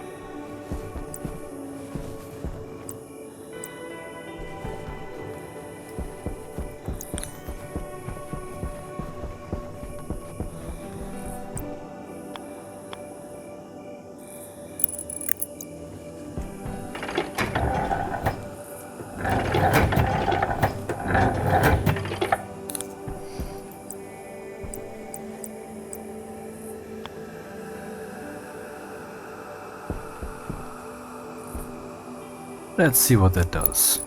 Let's see what that does.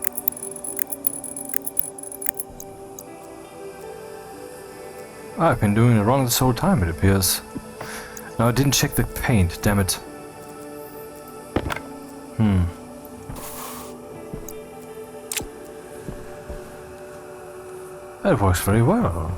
I've been doing it wrong this whole time, it appears. No, I didn't check the paint, damn it. That works very well.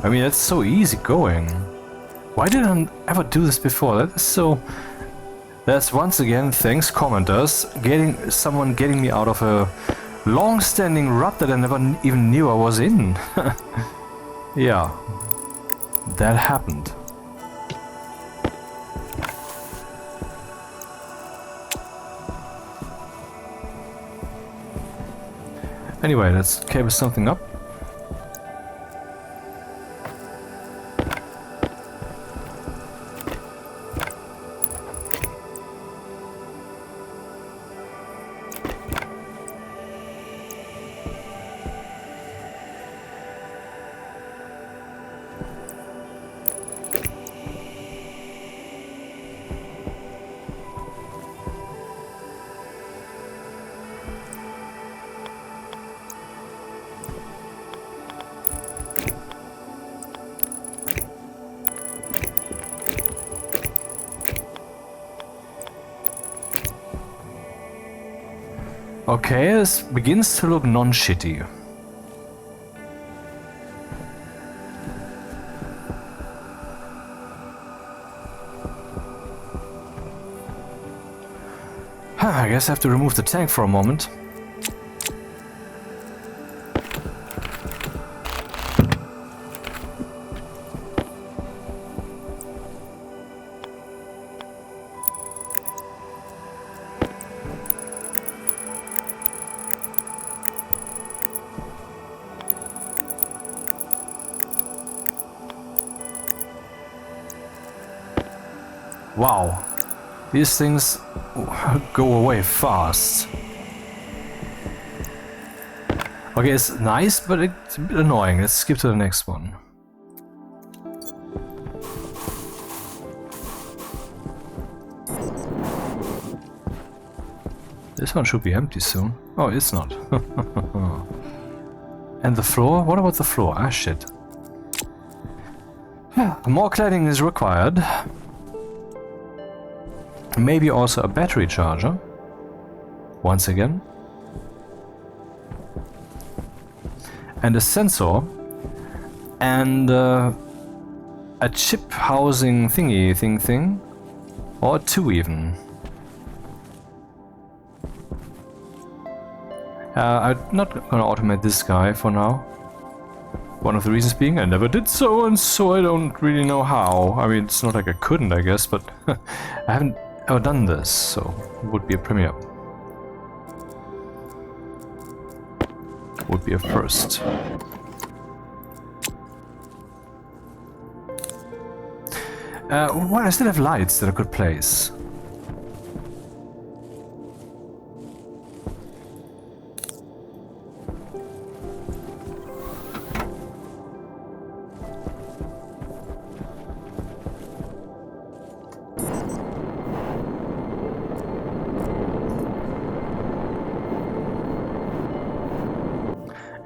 I mean, that's so easy going. Why didn't I ever do this before? That is so... That's once again, thanks commenters, someone getting me out of a long-standing rut that I never even knew I was in. Yeah, that happened. Anyway, let's cable something up. Okay, this begins to look non-shitty. I guess I have to remove the tank for a moment. Wow, these things go away fast. Okay, it's nice, but it's a bit annoying. Let's skip to the next one. This one should be empty soon. Oh, it's not. And the floor? What about the floor? Ah, shit. More cladding is required. Maybe also a battery charger. Once again. and a sensor and a chip housing thingy thing, or two even. I'm not gonna automate this guy for now. One of the reasons being I never did so, and so I don't really know how. I mean, it's not like I couldn't, I guess, but I haven't ever done this, so it would be a premiere. Would be a first. Well, I still have lights that I could place.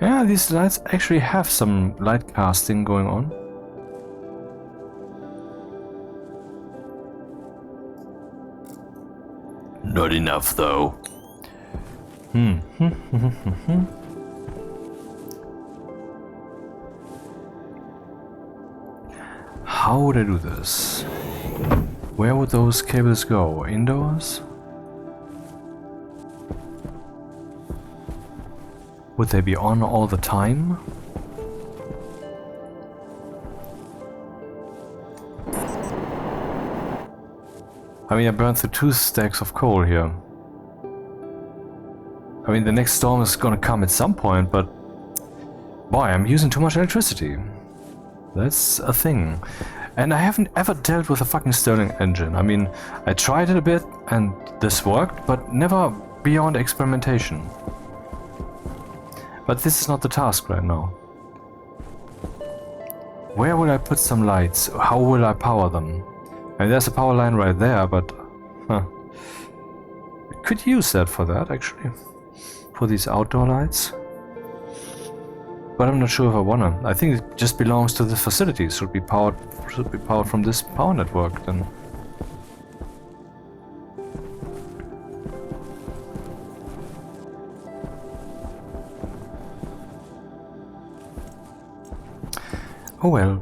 Yeah, these lights actually have some light casting going on. Not enough, though. How would I do this? Where would those cables go? Indoors? Would they be on all the time? I mean, I burned through 2 stacks of coal here. I mean, the next storm is gonna come at some point, but boy, I'm using too much electricity. That's a thing. And I haven't ever dealt with a fucking Stirling engine. I mean, I tried it a bit and this worked, but never beyond experimentation. But this is not the task right now. Where will I put some lights? How will I power them? I mean, there's a power line right there, but I could use that for that, actually. For these outdoor lights. But I'm not sure if I wanna. I think it just belongs to the facility. Should be powered from this power network then. Oh well.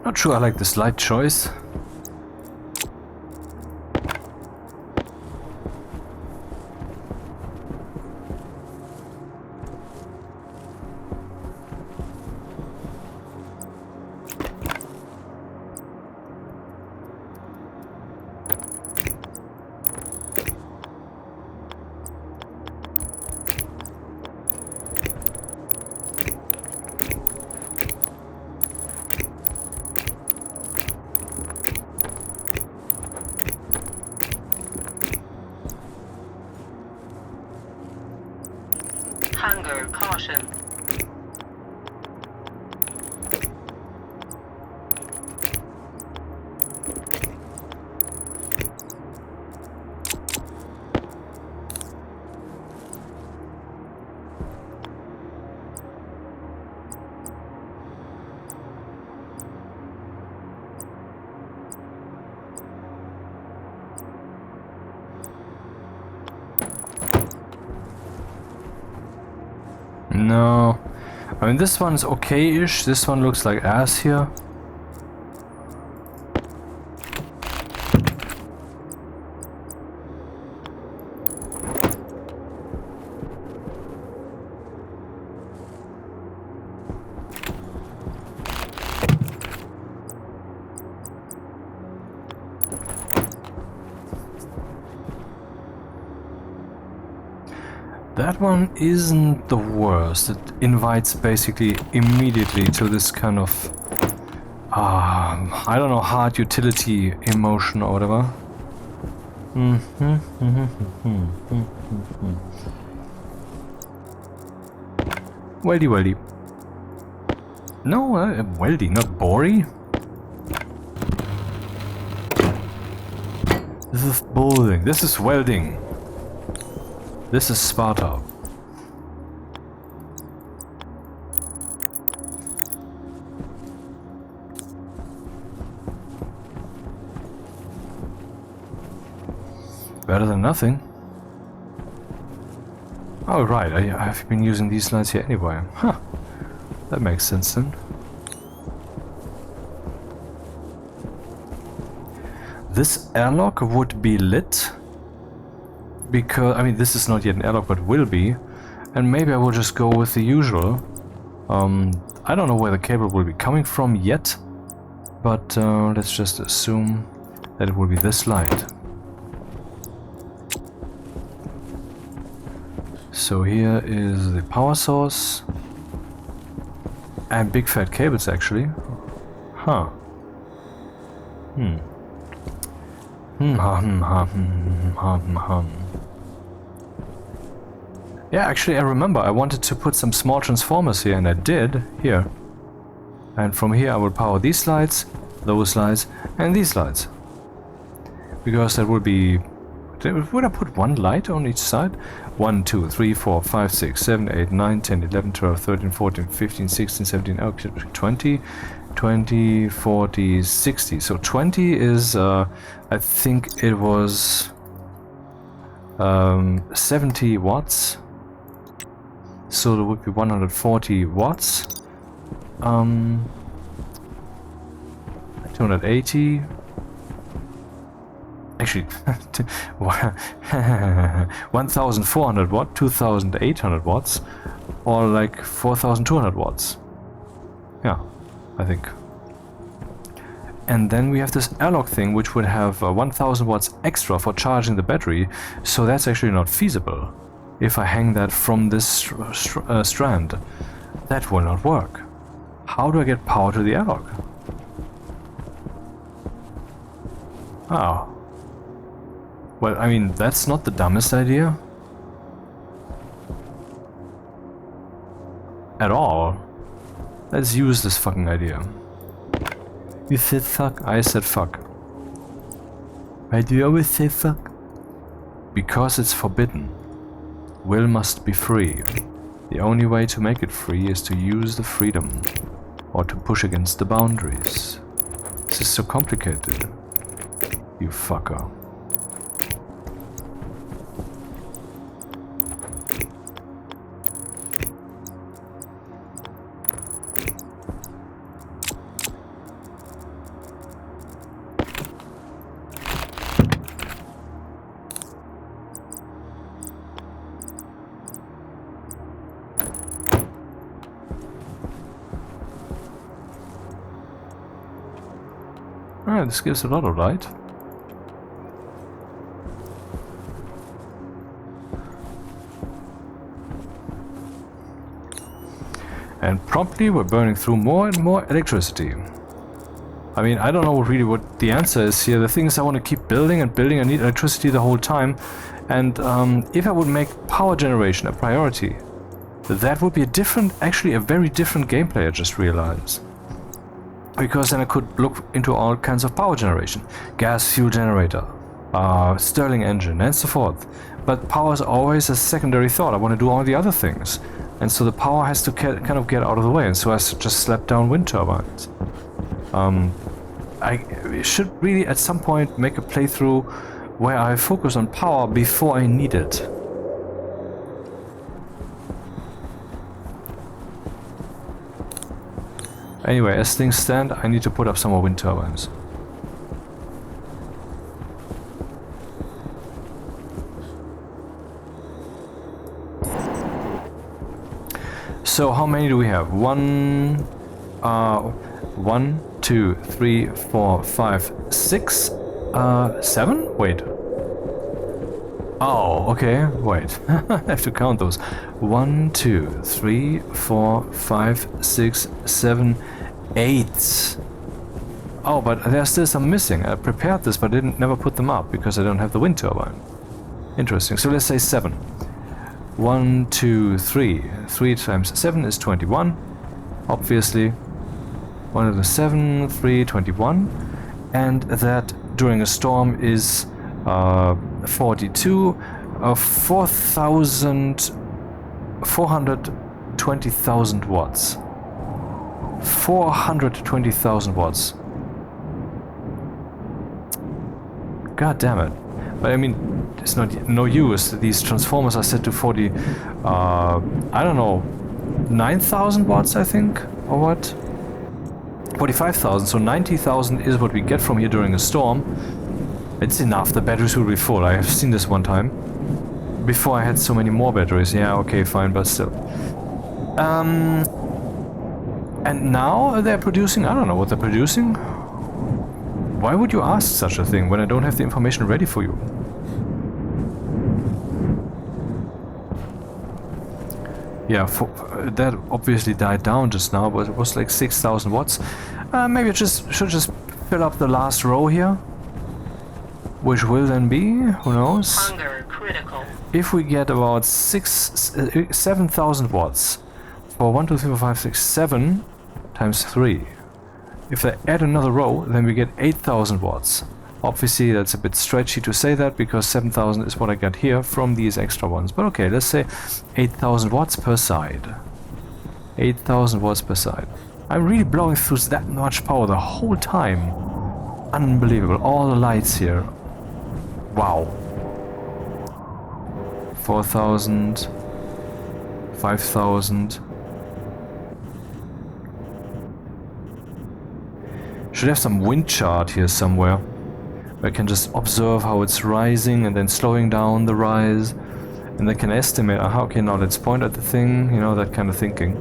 Not sure I like this light choice. Hunger, caution. No. I mean, this one's okay-ish. This one looks like ass here. That one isn't the worst. It invites basically immediately to this kind of, I don't know, hard utility emotion or whatever. Weldy, weldy. No, weldy, not bory. This is building. This is welding. This is Sparta. Better than nothing. Oh right, I've been using these lights here anyway. Huh. That makes sense then. This airlock would be lit. Because, I mean, this is not yet an airlock, but will be. And maybe I will just go with the usual. I don't know where the cable will be coming from yet. But let's just assume that it will be this light. So here is the power source. And big fat cables actually. Huh. Yeah, actually I remember I wanted to put some small transformers here, and I did, here. And from here I will power these lights, those lights, and these lights. Because that would be... Would I put one light on each side? 1, 2, 3, 4, 5, 6, 7, 8, 9, 10, 11, 12, 13, 14, 15, 16, 17, okay, 20, 20, 40, 60. So 20 is, I think it was 70 watts. So there would be 140 watts. 280. Actually, 1400 watt, 2800 watts, or like 4200 watts. Yeah, I think. And then we have this airlock thing, which would have 1000 watts extra for charging the battery, so that's actually not feasible. If I hang that from this strand, that will not work. How do I get power to the airlock? Oh. Well, I mean, that's not the dumbest idea. At all. Let's use this fucking idea. You said fuck, I said fuck. Why do you always say fuck? Because it's forbidden. Will must be free. The only way to make it free is to use the freedom. Or to push against the boundaries. This is so complicated. You fucker. Alright, this gives a lot of light. And promptly we're burning through more and more electricity. I mean, I don't know really what the answer is here. The thing is, I want to keep building and building. I need electricity the whole time. And if I would make power generation a priority, that would be a different, actually a very different gameplay, I just realized. Because then I could look into all kinds of power generation. Gas fuel generator, Stirling engine, and so forth. But power is always a secondary thought. I want to do all the other things. And so the power has to kind of get out of the way. And so I just slapped down wind turbines. I should really at some point make a playthrough where I focus on power before I need it. Anyway, as things stand, I need to put up some more wind turbines. So how many do we have? 1, 2, 3, 4, 5, 6, 7? Wait. Oh, okay, wait. I have to count those. 1, 2, 3, 4, 5, 6, 7, 8. Oh, but there's still some missing. I prepared this, but I never put them up because I don't have the wind turbine. Interesting. So let's say 7. 1, 2, 3. 3 times 7 is 21. Obviously. 1 of the 7, 3, 21. And that during a storm is 42. 420,000 watts. 420,000 watts. God damn it. But I mean, it's no use. These transformers are set to 40, I don't know, 9,000 watts, I think, or what? 45,000, so 90,000 is what we get from here during a storm. It's enough, the batteries will be full. I have seen this one time. Before I had so many more batteries. Yeah, okay, fine, but still. And now they're producing, I don't know what they're producing. Why would you ask such a thing when I don't have the information ready for you? Yeah, that obviously died down just now, but it was like 6,000 watts. Maybe I should just fill up the last row here. Which will then be, who knows? Hunger critical. If we get about 7,000 watts for 1, 2, 3, 4, 5, 6, 7 times 3. If they add another row, then we get 8,000 watts. Obviously, that's a bit stretchy to say that because 7,000 is what I got here from these extra ones. But okay, let's say 8,000 watts per side. 8,000 watts per side. I'm really blowing through that much power the whole time. Unbelievable. All the lights here. Wow. 4,000. 5,000. Should have some wind chart here somewhere. I can just observe how it's rising and then slowing down the rise. And then can estimate, aha, okay, now let's point at the thing, you know, that kind of thinking.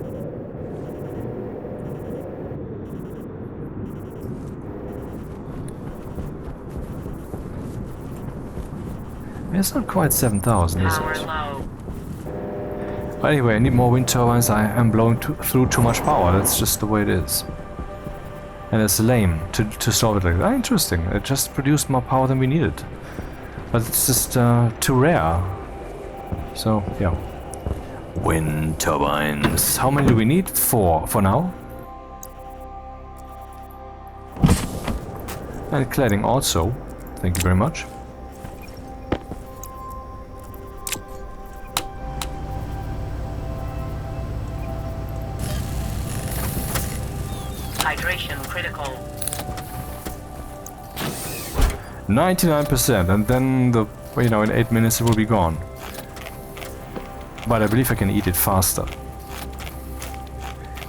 It's not quite 7,000, is Power it? low. But anyway, I need more wind turbines. I am blowing through too much power. That's just the way it is. And it's lame to solve it like that. Interesting. It just produced more power than we needed. But it's just too rare. So, yeah. Wind turbines. How many do we need? 4 for now. And cladding also. Thank you very much. Hydration critical. 99%, and then in 8 minutes it will be gone. But I believe I can eat it faster.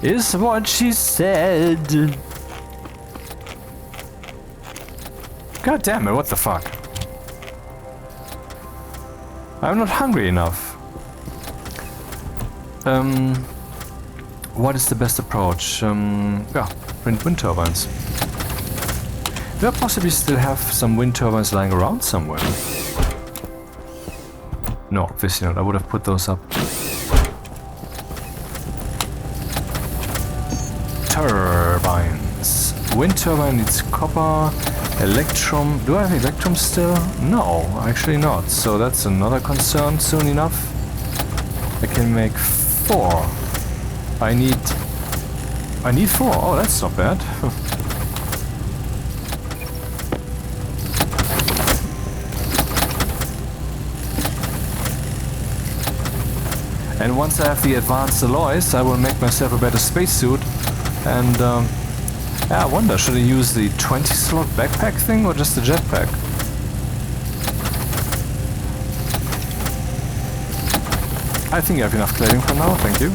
Is what she said. God damn it, what the fuck? I'm not hungry enough. What is the best approach? Yeah, print wind turbines. Do I possibly still have some wind turbines lying around somewhere? No, obviously not. I would have put those up. Turbines. Wind turbine needs copper, electrum. Do I have electrum still? No, actually not. So that's another concern soon enough. I can make 4. I need 4. Oh, that's not bad. And once I have the advanced alloys, I will make myself a better spacesuit. And yeah, I wonder, should I use the 20-slot backpack thing or just the jetpack? I think I have enough cladding for now, thank you.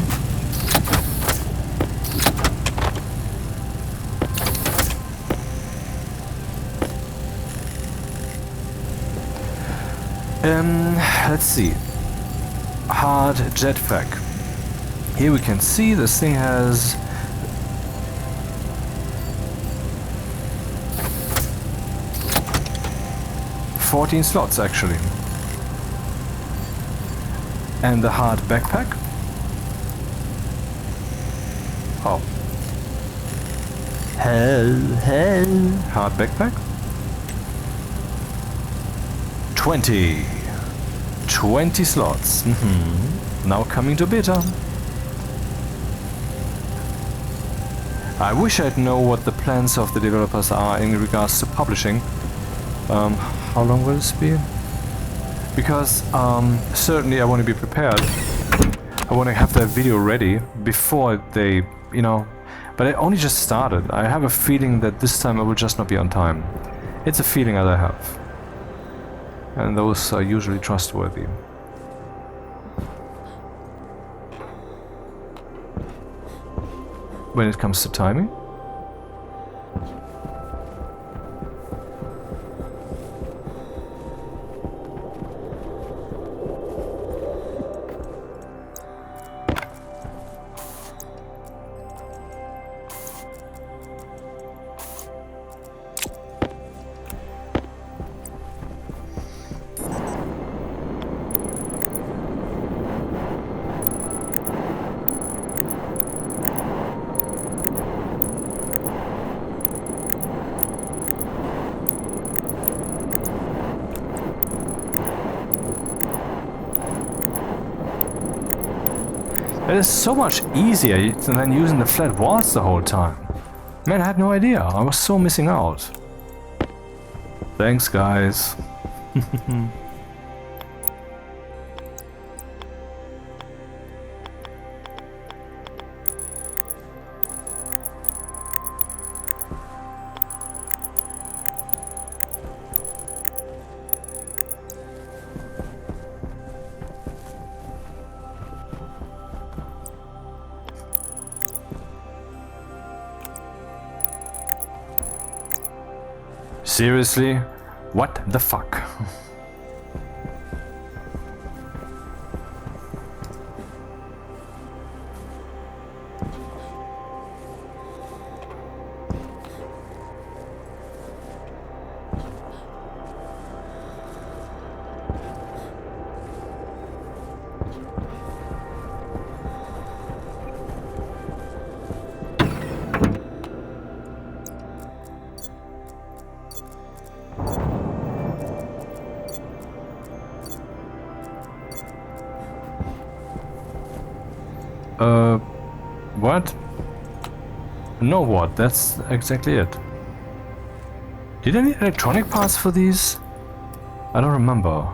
Let's see. Hard Jetpack. Here we can see this thing has $14 slots actually. And the hard backpack. Oh. Hell. Hard backpack. 20 slots. Now coming to beta. I wish I'd know what the plans of the developers are in regards to publishing. How long will this be? Because certainly I want to be prepared. I want to have that video ready before they, you know, but I only just started. I have a feeling that this time I will just not be on time. It's a feeling that I have. And those are usually trustworthy. When it comes to timing. It is so much easier than using the flat walls the whole time. Man, I had no idea. I was so missing out. Thanks, guys. Seriously? What the fuck? What? No, what? That's exactly it. Did I need electronic parts for these? I don't remember.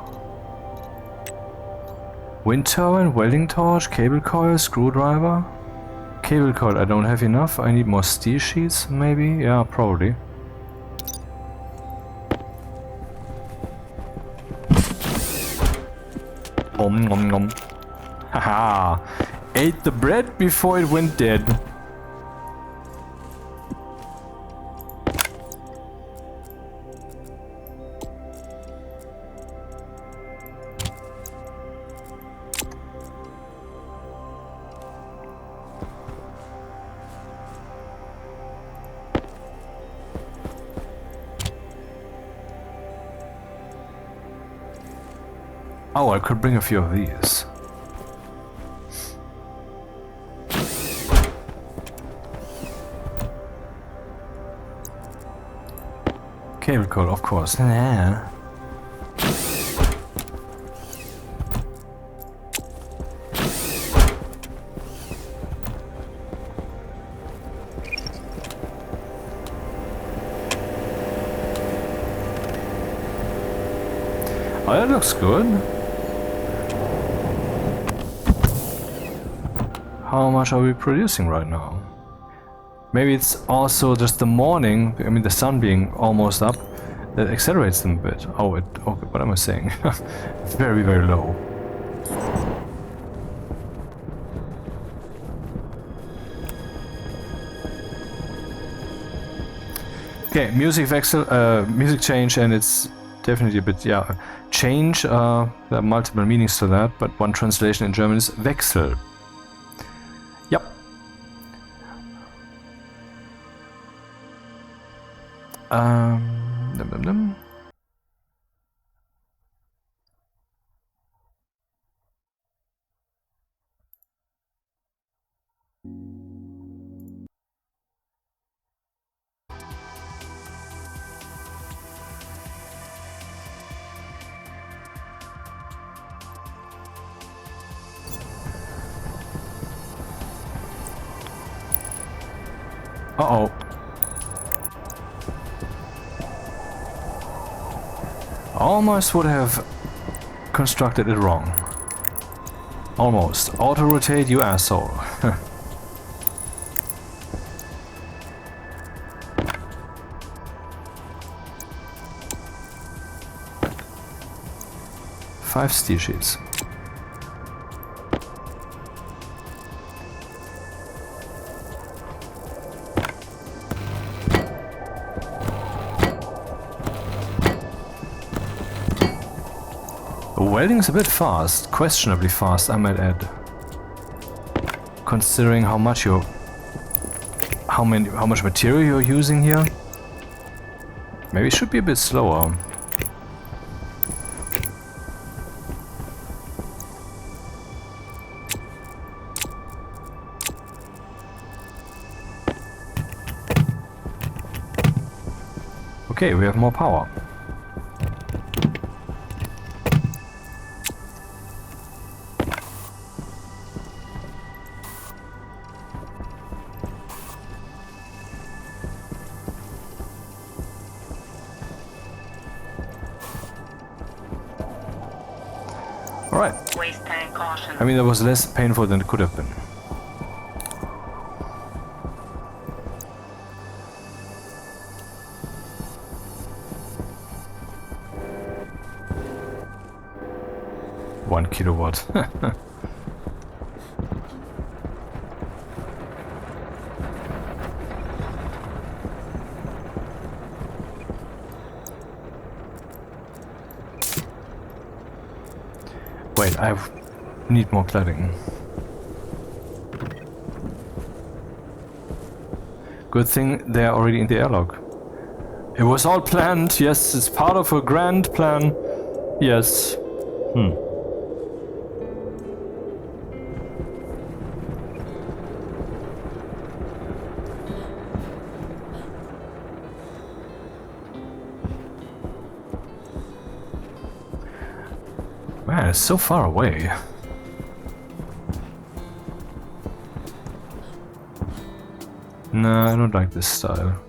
Wind turbine, welding torch, cable coil, screwdriver. Cable coil, I don't have enough. I need more steel sheets, maybe? Yeah, probably. Om nom nom. Haha. Ate the bread before it went dead. Oh, I could bring a few of these. Cable coil, of course. Yeah. Oh, that looks good. How much are we producing right now? Maybe it's also just the morning, I mean the sun being almost up, that accelerates them a bit. Oh, okay, what am I saying? Very, very low. Okay, music change, and it's definitely a bit, yeah. Change, there are multiple meanings to that, but one translation in German is Wechsel. Yep. Dum dum dum. Uh-oh. Almost would have constructed it wrong. Almost. Auto-rotate, you asshole. Five steel sheets. Welding's a bit fast, questionably fast, I might add. Considering how much how much material you're using here. Maybe it should be a bit slower. Okay, we have more power. Alright. Waste tank caution. I mean, that was less painful than it could have been. One kilowatt. Wait, I need more cladding. Good thing they're already in the airlock. It was all planned, yes, it's part of a grand plan. Yes. Man, it's so far away. Nah, I don't like this style.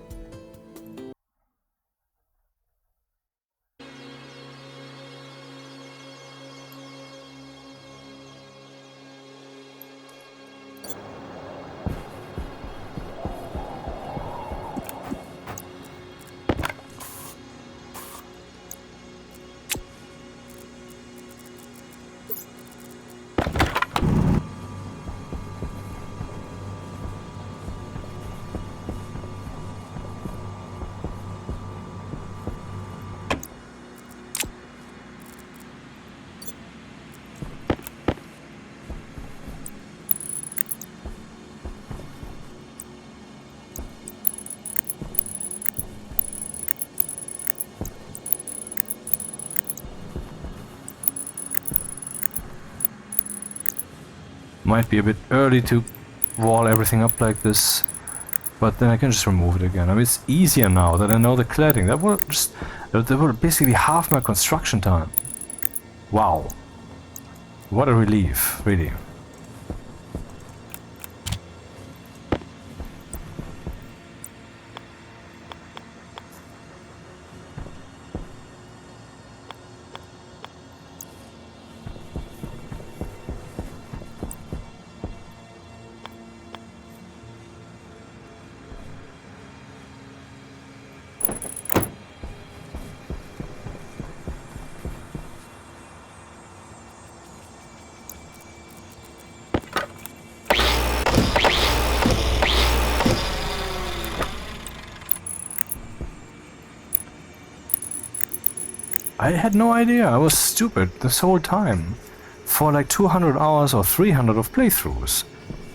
Might be a bit early to wall everything up like this, but then I can just remove it again. I mean, it's easier now that I know the cladding. That will basically half my construction time. Wow. What a relief, really. I had no idea. I was stupid this whole time. For like 200 hours or 300 of playthroughs.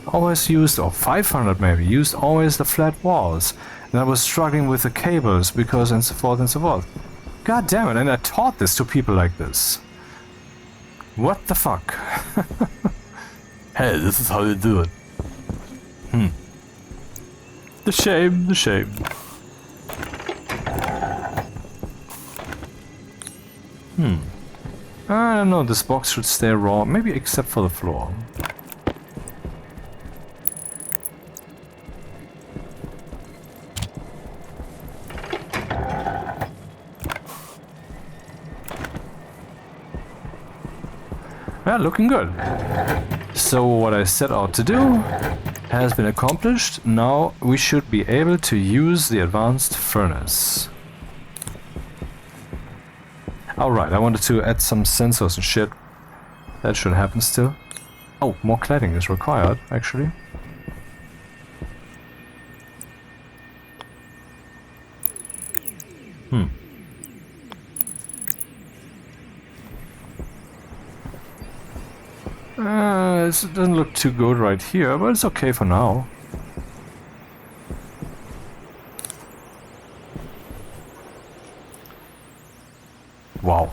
Always used, or 500 maybe, used always the flat walls. And I was struggling with the cables because and so forth and so forth. God damn it, and I taught this to people like this. What the fuck? Hey, this is how you do it. The shame, the shame. I don't know, this box should stay raw, maybe except for the floor. Yeah, looking good. So what I set out to do has been accomplished. Now we should be able to use the advanced furnace. Alright, I wanted to add some sensors and shit. That should happen still. Oh, more cladding is required, actually. It doesn't look too good right here, but it's okay for now. Wow.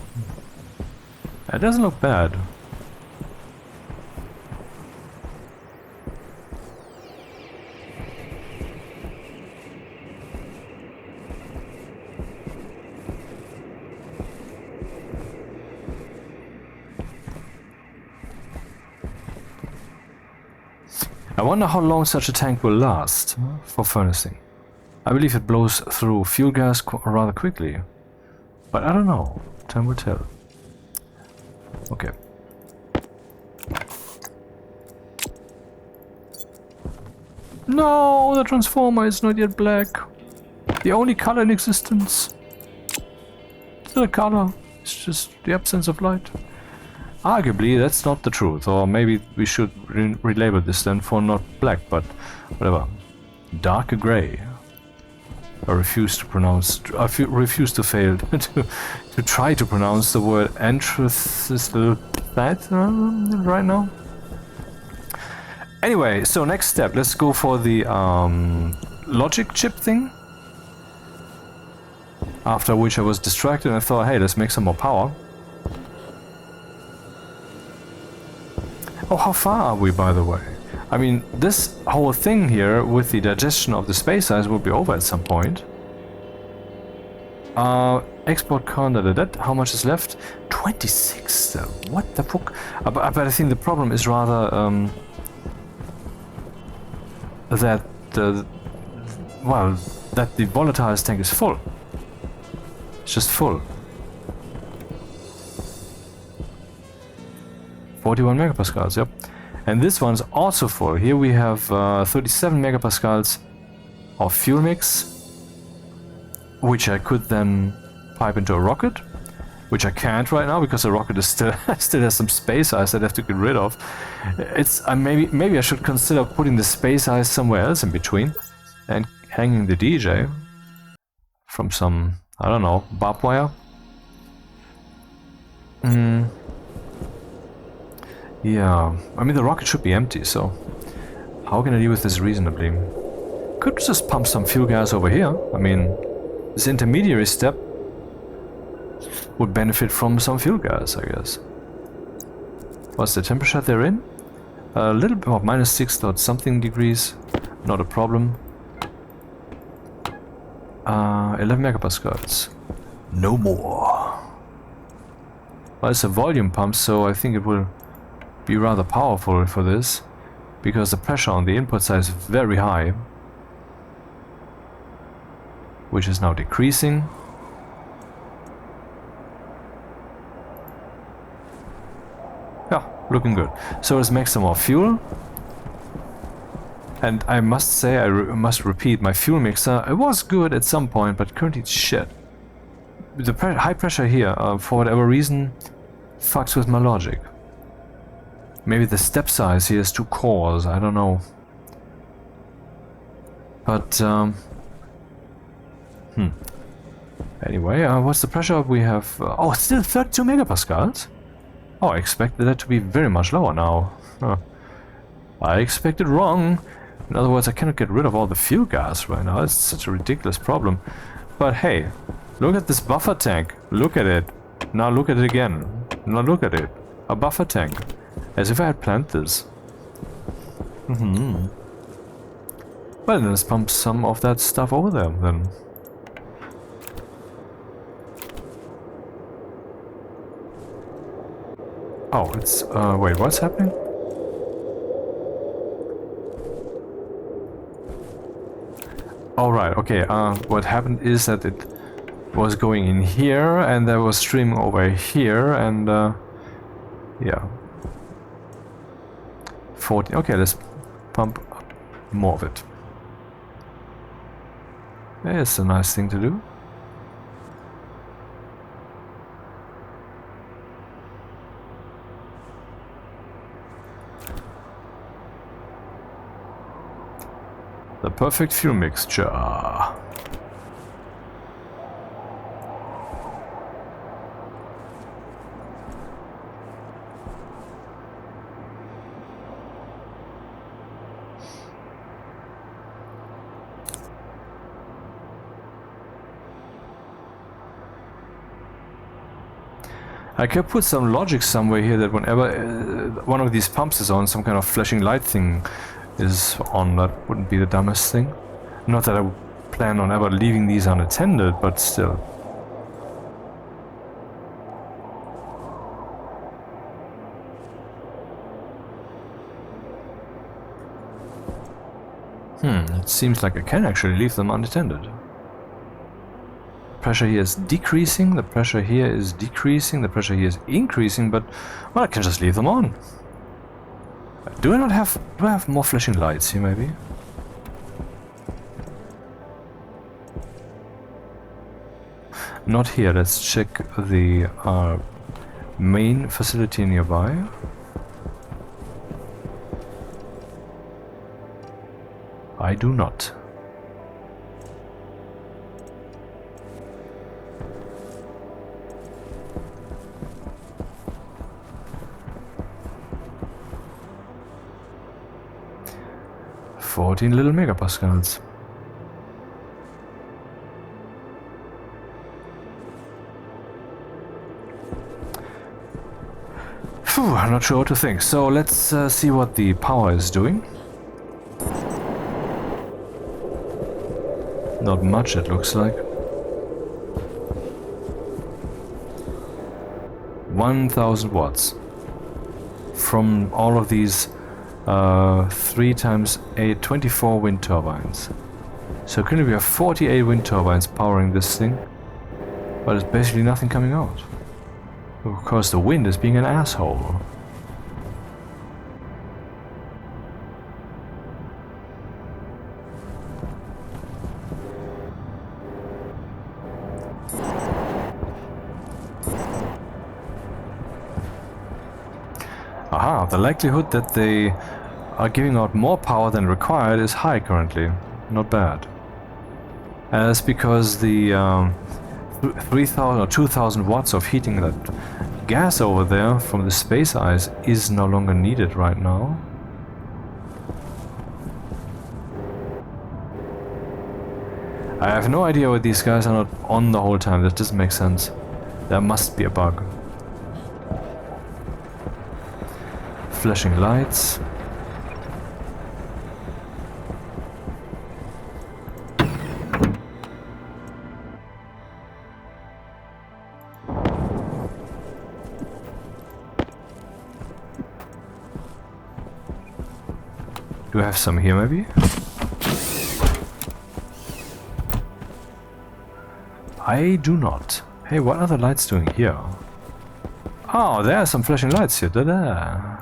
It doesn't look bad. I wonder how long such a tank will last for furnacing. I believe it blows through fuel gas rather quickly. But I don't know. Time will tell. Okay. No, the transformer is not yet black. The only color in existence. It's not a color. It's just the absence of light. Arguably, that's not the truth, or maybe we should relabel this then for not black, but whatever. Darker gray. I refuse to pronounce. I refuse to fail to try to pronounce the word that right now. Anyway, so next step, let's go for the logic chip thing. After which I was distracted and I thought, hey, let's make some more power. Oh, how far are we, by the way? I mean, this whole thing here with the digestion of the space ice will be over at some point. Export count, how much is left? 26 still. What the fuck? But I think the problem is rather that the volatile tank is full. It's just full. 41 megapascals, yep. And this one's also full. Here we have 37 megapascals of fuel mix, which I could then pipe into a rocket, which I can't right now because the rocket is still has some space ice that I have to get rid of. It's maybe I should consider putting the space ice somewhere else in between and hanging the DJ from some, I don't know, barbed wire. Yeah, I mean the rocket should be empty, so how can I deal with this reasonably? Could just pump some fuel gas over here. I mean, this intermediary step would benefit from some fuel gas, I guess. What's the temperature they're in? A little bit more, -6 degrees, not a problem. 11 megapascals. No more. Well, it's a volume pump, so I think it will be rather powerful for this, because the pressure on the input side is very high, which is now decreasing. Yeah, looking good. So let's make some more fuel. And I must say, I must repeat, my fuel mixer, it was good at some point, but currently it's shit. The high pressure here, for whatever reason, fucks with my logic. Maybe the step size here is too coarse, I don't know. But, Anyway, what's the pressure we have? Oh, it's still 32 megapascals? Oh, I expected that to be very much lower now. Huh. I expected wrong. In other words, I cannot get rid of all the fuel gas right now. It's such a ridiculous problem. But hey, look at this buffer tank. Look at it. Now look at it again. Now look at it. A buffer tank. As if I had planned this. Well, then let's pump some of that stuff over there then. Oh, it's, wait, what's happening? Oh, right, okay, what happened is that it was going in here, and there was streaming over here, and, yeah. 14, okay, let's pump up more of it. It's a nice thing to do. The perfect fuel mixture. I could put some logic somewhere here that whenever one of these pumps is on, some kind of flashing light thing is on. That wouldn't be the dumbest thing. Not that I would plan on ever leaving these unattended, but still. It seems like I can actually leave them unattended. Pressure here is decreasing, the pressure here is decreasing, the pressure here is increasing, but well, I can just leave them on. Do I have more flashing lights here maybe? Not here, let's check the main facility nearby. I do not. Little megapascals. Phew, I'm not sure what to think. So let's see what the power is doing. Not much, it looks like. 1000 watts from all of these 3 times 8, 24 wind turbines. So currently we have 48 wind turbines powering this thing, but it's basically nothing coming out. Of course the wind is being an asshole. Aha, the likelihood that they are giving out more power than required is high currently. Not bad. And that's because the 3000 or 2000 watts of heating that gas over there from the space ice is no longer needed right now. I have no idea why these guys are not on the whole time. That doesn't make sense. There must be a bug. Flashing lights. Do I have some here maybe? I do not. Hey, what are the lights doing here? Oh, there are some flashing lights here. Da-da.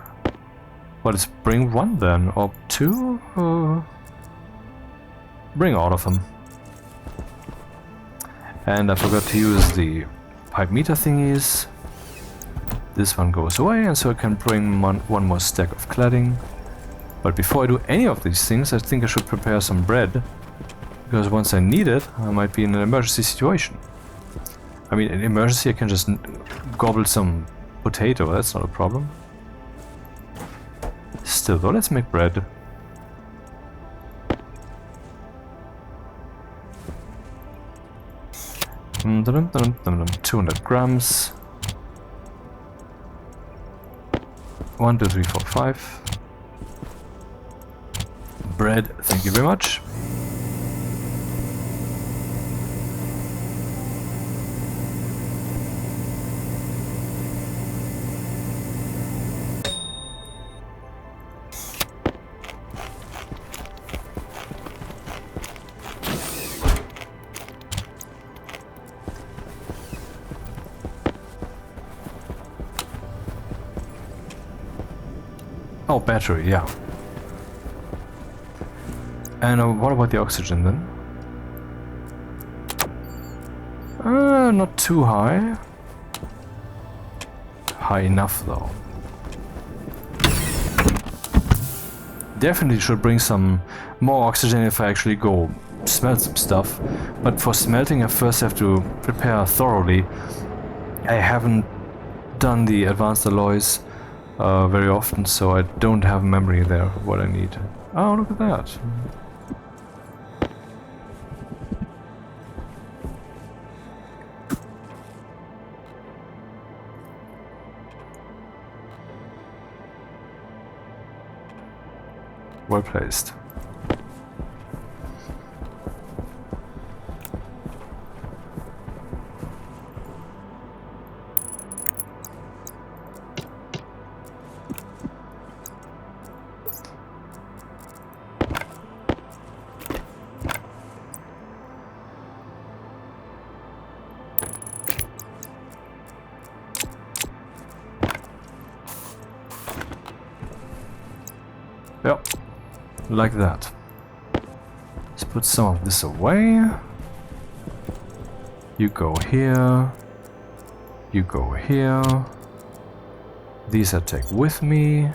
Well, let's bring one then, or two? Bring all of them. And I forgot to use the pipe meter thingies. This one goes away, and so I can bring one more stack of cladding. But before I do any of these things, I think I should prepare some bread. Because once I need it, I might be in an emergency situation. I mean, in emergency I can just gobble some potato, that's not a problem. Still though, let's make bread. Mm, 200 grams. 1, 2, 3, 4, 5. Bread, thank you very much. Oh, battery, yeah. And what about the oxygen then? Not too high. High enough though. Definitely should bring some more oxygen if I actually go smelt some stuff. But for smelting I first have to prepare thoroughly. I haven't done the advanced alloys very often, so I don't have memory there of what I need. Oh, look at that. Well placed. Yep. Like that. Let's put some of this away. You go here. You go here. These I take with me.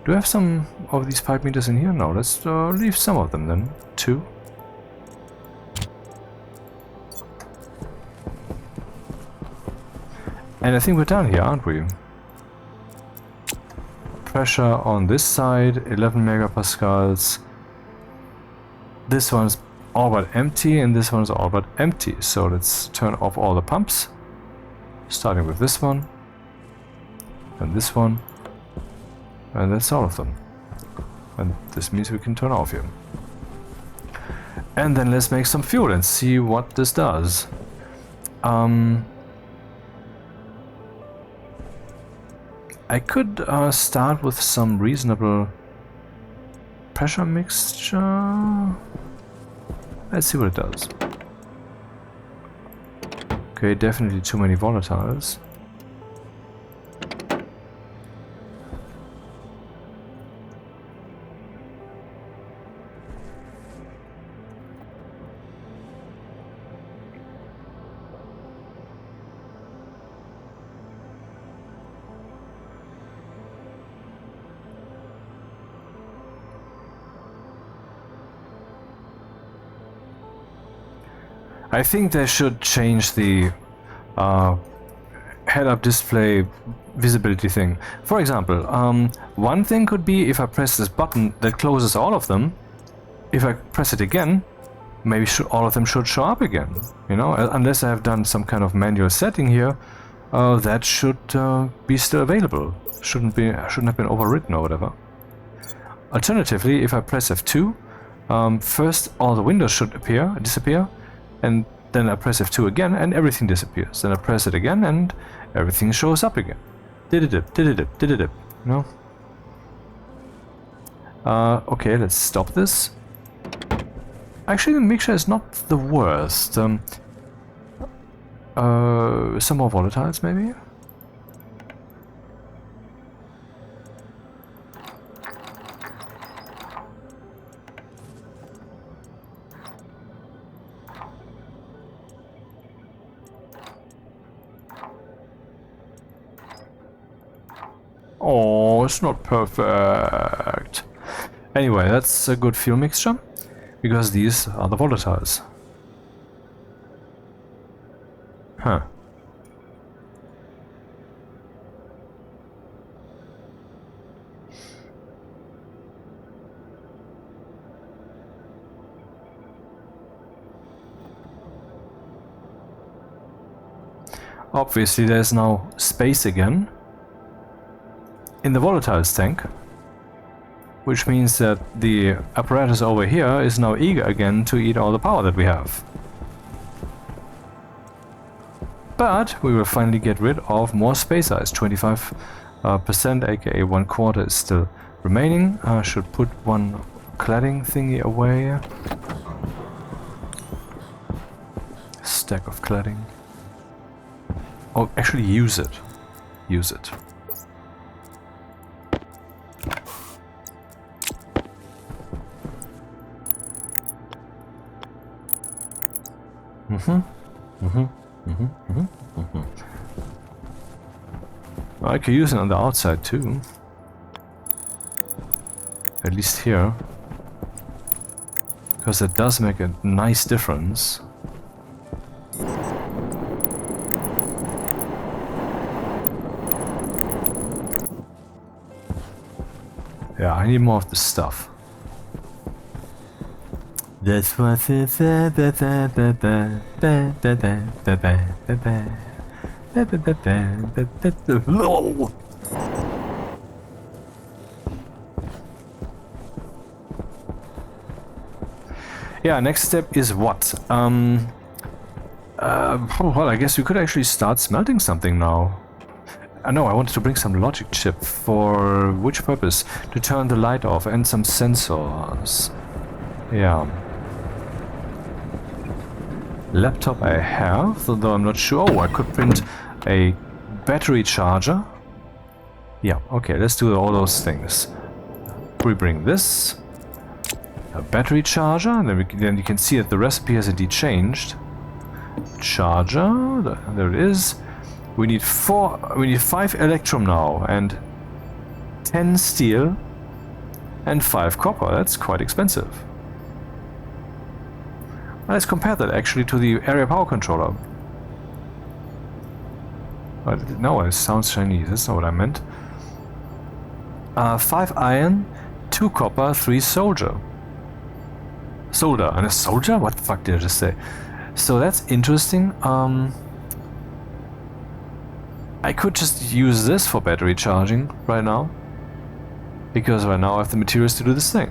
Do I have some of these 5 meters in here? No, let's leave some of them then. 2. And I think we're done here, aren't we? Pressure on this side, 11 megapascals. This one's all but empty and this one's all but empty. So let's turn off all the pumps. Starting with this one. And this one. And that's all of them. And this means we can turn off here. And then let's make some fuel and see what this does. I could start with some reasonable pressure mixture. Let's see what it does. Okay, definitely too many volatiles. I think they should change the head-up display visibility thing. For example, one thing could be if I press this button that closes all of them, if I press it again, maybe all of them should show up again. You know, unless I have done some kind of manual setting here, that should be still available. Shouldn't have been overwritten or whatever. Alternatively, if I press F2, first all the windows should disappear. And then I press F2 again and everything disappears. Then I press it again and everything shows up again. Did-a-dip, did-a-dip, did-a-dip, you know? Okay, let's stop this. Actually, the mixture is not the worst. Some more volatiles, maybe? Oh, it's not perfect. Anyway, that's a good fuel mixture, because these are the volatiles. Huh. Obviously there's now space again in the volatiles tank, which means that the apparatus over here is now eager again to eat all the power that we have. But we will finally get rid of more space ice. 25%, aka 1/4 is still remaining. I should put one cladding thingy away. Stack of cladding. Oh, actually use it. Use it. I could use it on the outside too. At least here. Because it does make a nice difference. Yeah, I need more of this stuff. That's what it Yeah, next step is what? Well, I guess we could actually start smelting something now. No, I wanted to bring some logic chip. For which purpose? To turn the light off and some sensors. Yeah. Laptop I have, though I'm not sure. Oh, I could print a battery charger. Yeah, okay, let's do all those things. We bring this. A battery charger, and then you can see that the recipe has indeed changed. Charger, there it is. We need 5 electrum now, and 10 steel, and 5 copper. That's quite expensive. Let's compare that actually to the area power controller. No, it sounds Chinese. That's not what I meant. 5 iron, 2 copper, 3 solder. Solder. And a soldier? What the fuck did I just say? So that's interesting. I could just use this for battery charging right now. Because right now I have the materials to do this thing.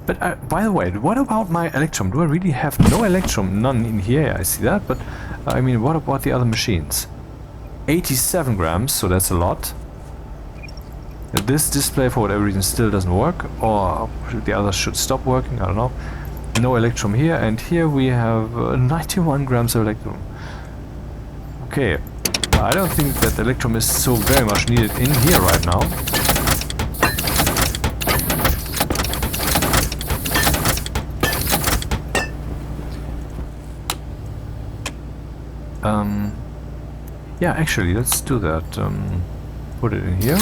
But by the way, what about my electrum? Do I really have no electrum? None in here, I see that. But I mean, what about the other machines? 87 grams, so that's a lot. This display, for whatever reason, still doesn't work. Or the others should stop working, I don't know. No electrum here, and here we have 91 grams of electrum. Okay, I don't think that electrum is so very much needed in here right now. Yeah, actually, let's do that. Put it in here.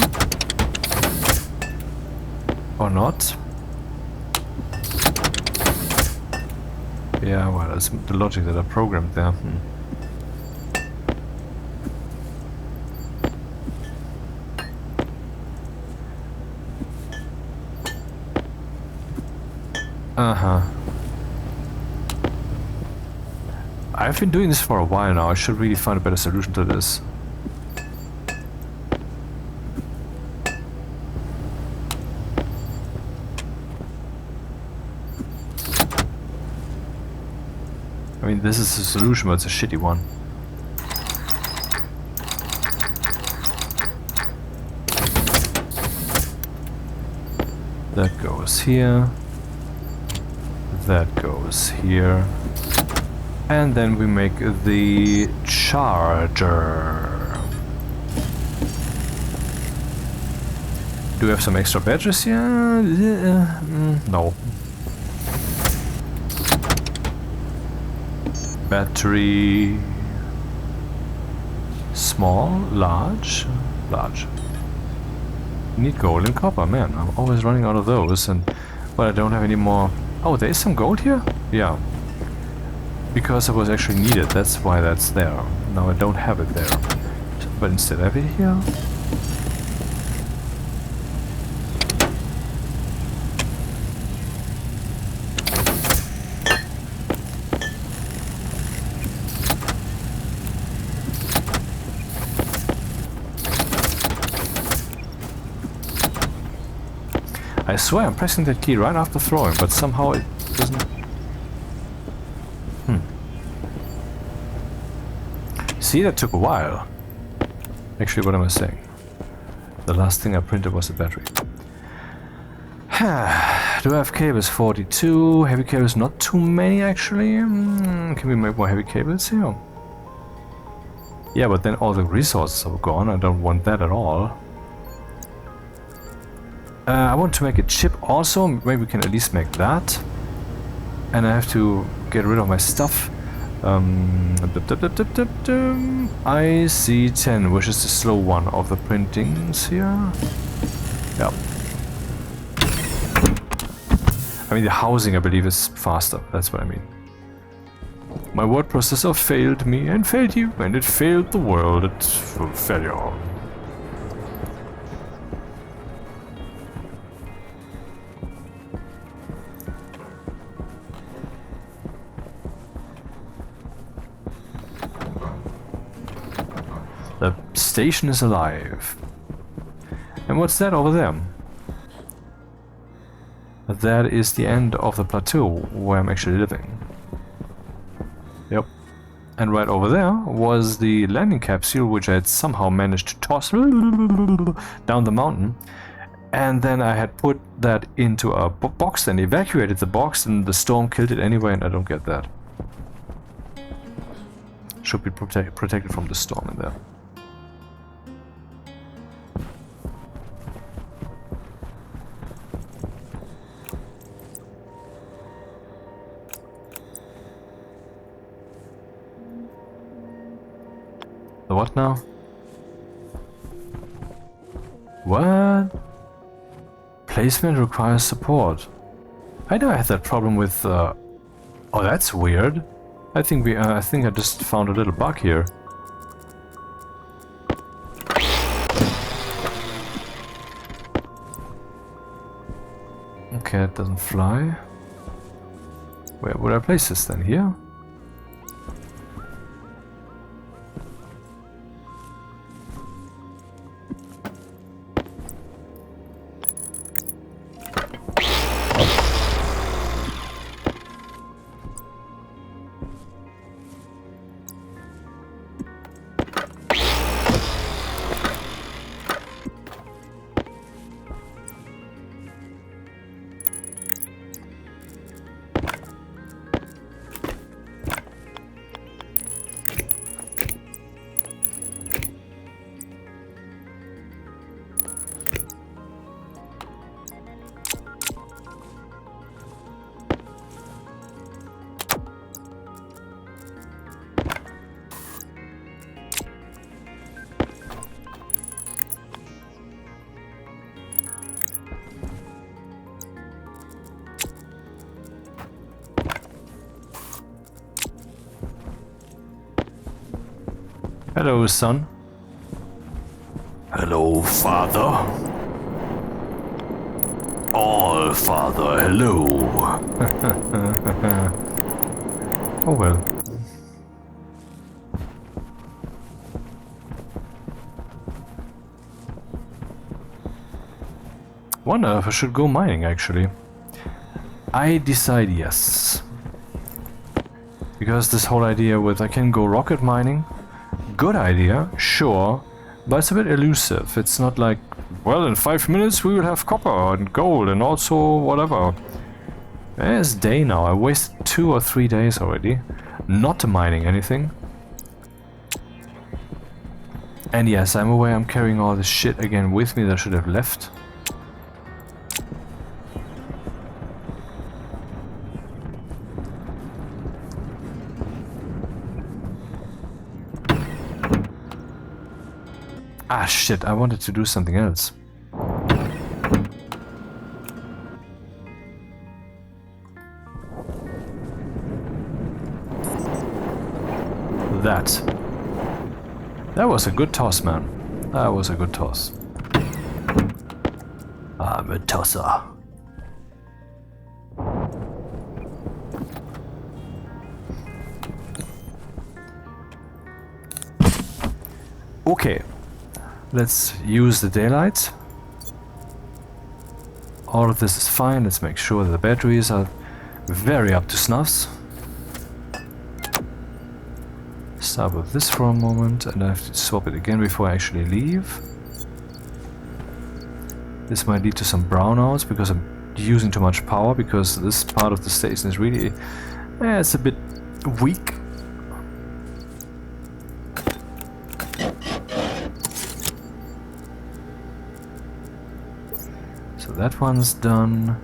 Or not. Yeah, well, that's the logic that I programmed there. Uh-huh. I've been doing this for a while now. I should really find a better solution to this. I mean, this is a solution, but it's a shitty one. That goes here. That goes here. And then we make the charger. Do we have some extra batteries here? No. Battery. Small, large, large. Need gold and copper, man. I'm always running out of those, and well, I don't have any more. Oh, there is some gold here? Yeah. because it was actually needed. That's why that's there. Now I don't have it there. But instead I have it here. I swear I'm pressing that key right after throwing, but somehow it doesn't... See, that took a while. Actually, what am I saying? The last thing I printed was a battery. Do I have cables? 42. Heavy cables, not too many actually. Can we make more heavy cables here? Yeah, but then all the resources are gone. I don't want that at all. I want to make a chip also. Maybe we can at least make that. And I have to get rid of my stuff. IC10, which is the slow one of the printings here. Yeah. I mean, the housing, I believe, is faster. That's what I mean. My word processor failed me and failed you, and it failed the world. It's failure. The station is alive. And what's that over there? That is the end of the plateau where I'm actually living. Yep. And right over there was the landing capsule, which I had somehow managed to toss down the mountain. And then I had put that into a box and evacuated the box, and the storm killed it anyway, and I don't get that. Should be protected from the storm in there. The what now? What? Placement requires support. I know I had that problem with oh, that's weird. I think I just found a little bug here. Okay, it doesn't fly. Where would I place this then? Here? Hello, son. Hello, father. All father, hello. Oh well. Wonder if I should go mining actually. I decide yes. Because this whole idea with I can go rocket mining, good idea, sure, but it's a bit elusive. It's not like, well, in 5 minutes we will have copper and gold and also whatever. It's day now. I wasted 2 or 3 days already not mining anything. And yes, I'm aware I'm carrying all this shit again with me that I should have left. Ah shit, I wanted to do something else. that. That was a good toss, man. That was a good toss. I'm a tosser. Okay, let's use the daylight. All of this is fine. Let's make sure that the batteries are very up to snuffs. Start with this for a moment, and I have to swap it again before I actually leave. This might lead to some brownouts because I'm using too much power, because this part of the station is really... it's a bit weak. So that one's done.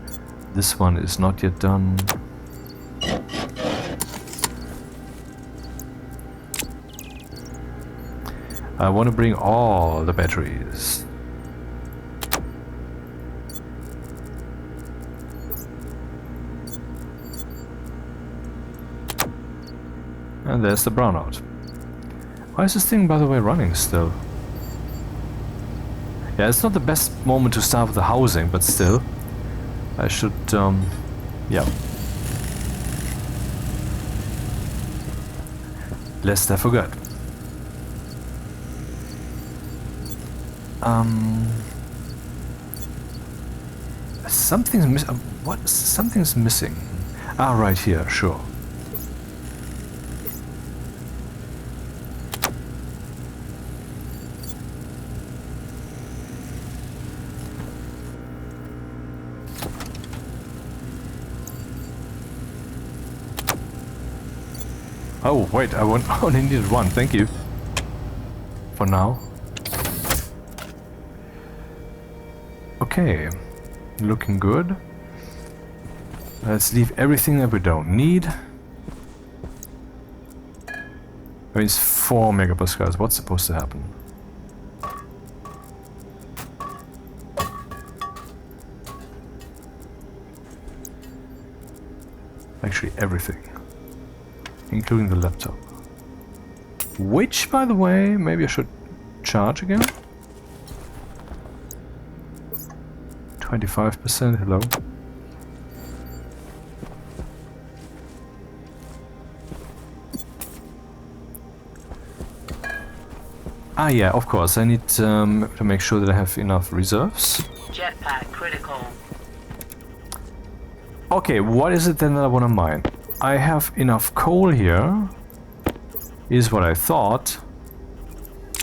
This one is not yet done. I want to bring all the batteries. And there's the brownout. Why is this thing, by the way, running still? Yeah, it's not the best moment to start with the housing, but still. I should, yeah. Lest I forget. Something's missing. What? Something's missing. Ah, right here, sure. Oh, wait, I only needed one, thank you. For now. Okay, looking good. Let's leave everything that we don't need. I mean, it's 4 megapascals, what's supposed to happen? Actually, everything. Including the laptop. Which, by the way, maybe I should charge again? 25%, hello. Ah yeah, of course, I need to make sure that I have enough reserves. Jetpack critical. Okay, what is it then that I want to mine? I have enough coal here, is what I thought.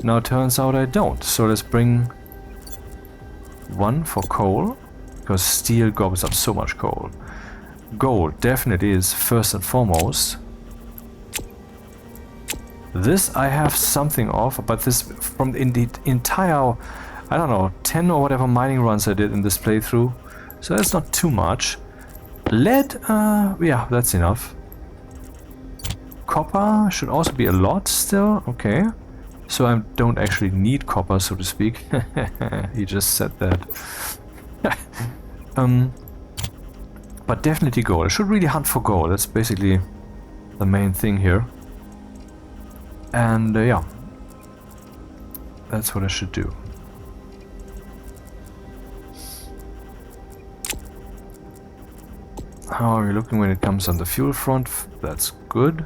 Now it turns out I don't, so let's bring one for coal, because steel gobbles up so much coal. Gold definitely is first and foremost. This I have something of, but this from the entire, I don't know, 10 or whatever mining runs I did in this playthrough, so that's not too much. Lead, yeah, that's enough. Copper should also be a lot still, okay. So I don't actually need copper, so to speak. He just said that. But definitely gold. I should really hunt for gold, that's basically the main thing here. And yeah, that's what I should do. How are we looking when it comes on the fuel front? That's good.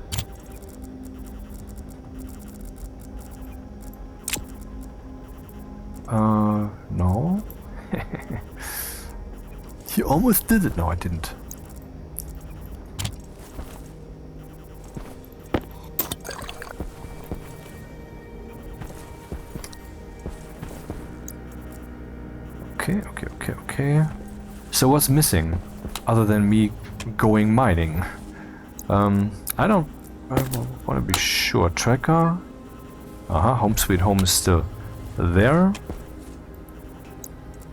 No. You almost did it. No, I didn't. Okay. So what's missing? Other than me going mining. I want to be sure. Tracker. Home sweet home is still there.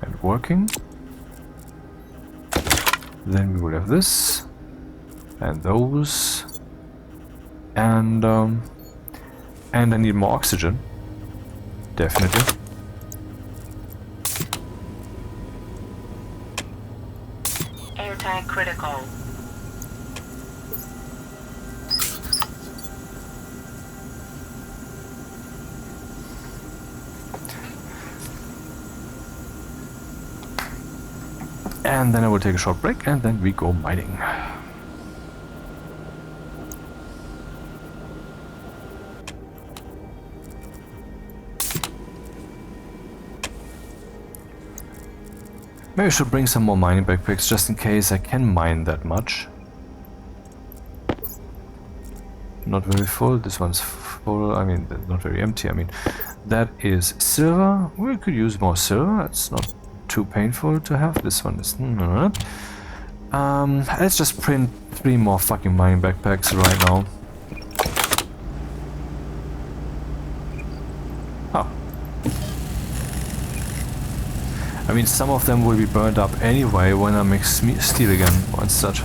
And working. Then we will have this. And those. And I need more oxygen. Definitely. Airtag critical. And then I will take a short break and then we go mining. Maybe I should bring some more mining backpacks just in case I can mine that much. Not very full, this one's full, I mean, not very empty, I mean, that is silver. We could use more silver, it's not too painful to have. This one is not. Let's just print 3 more fucking mining backpacks right now. Oh. I mean, some of them will be burned up anyway when I make steel again or such.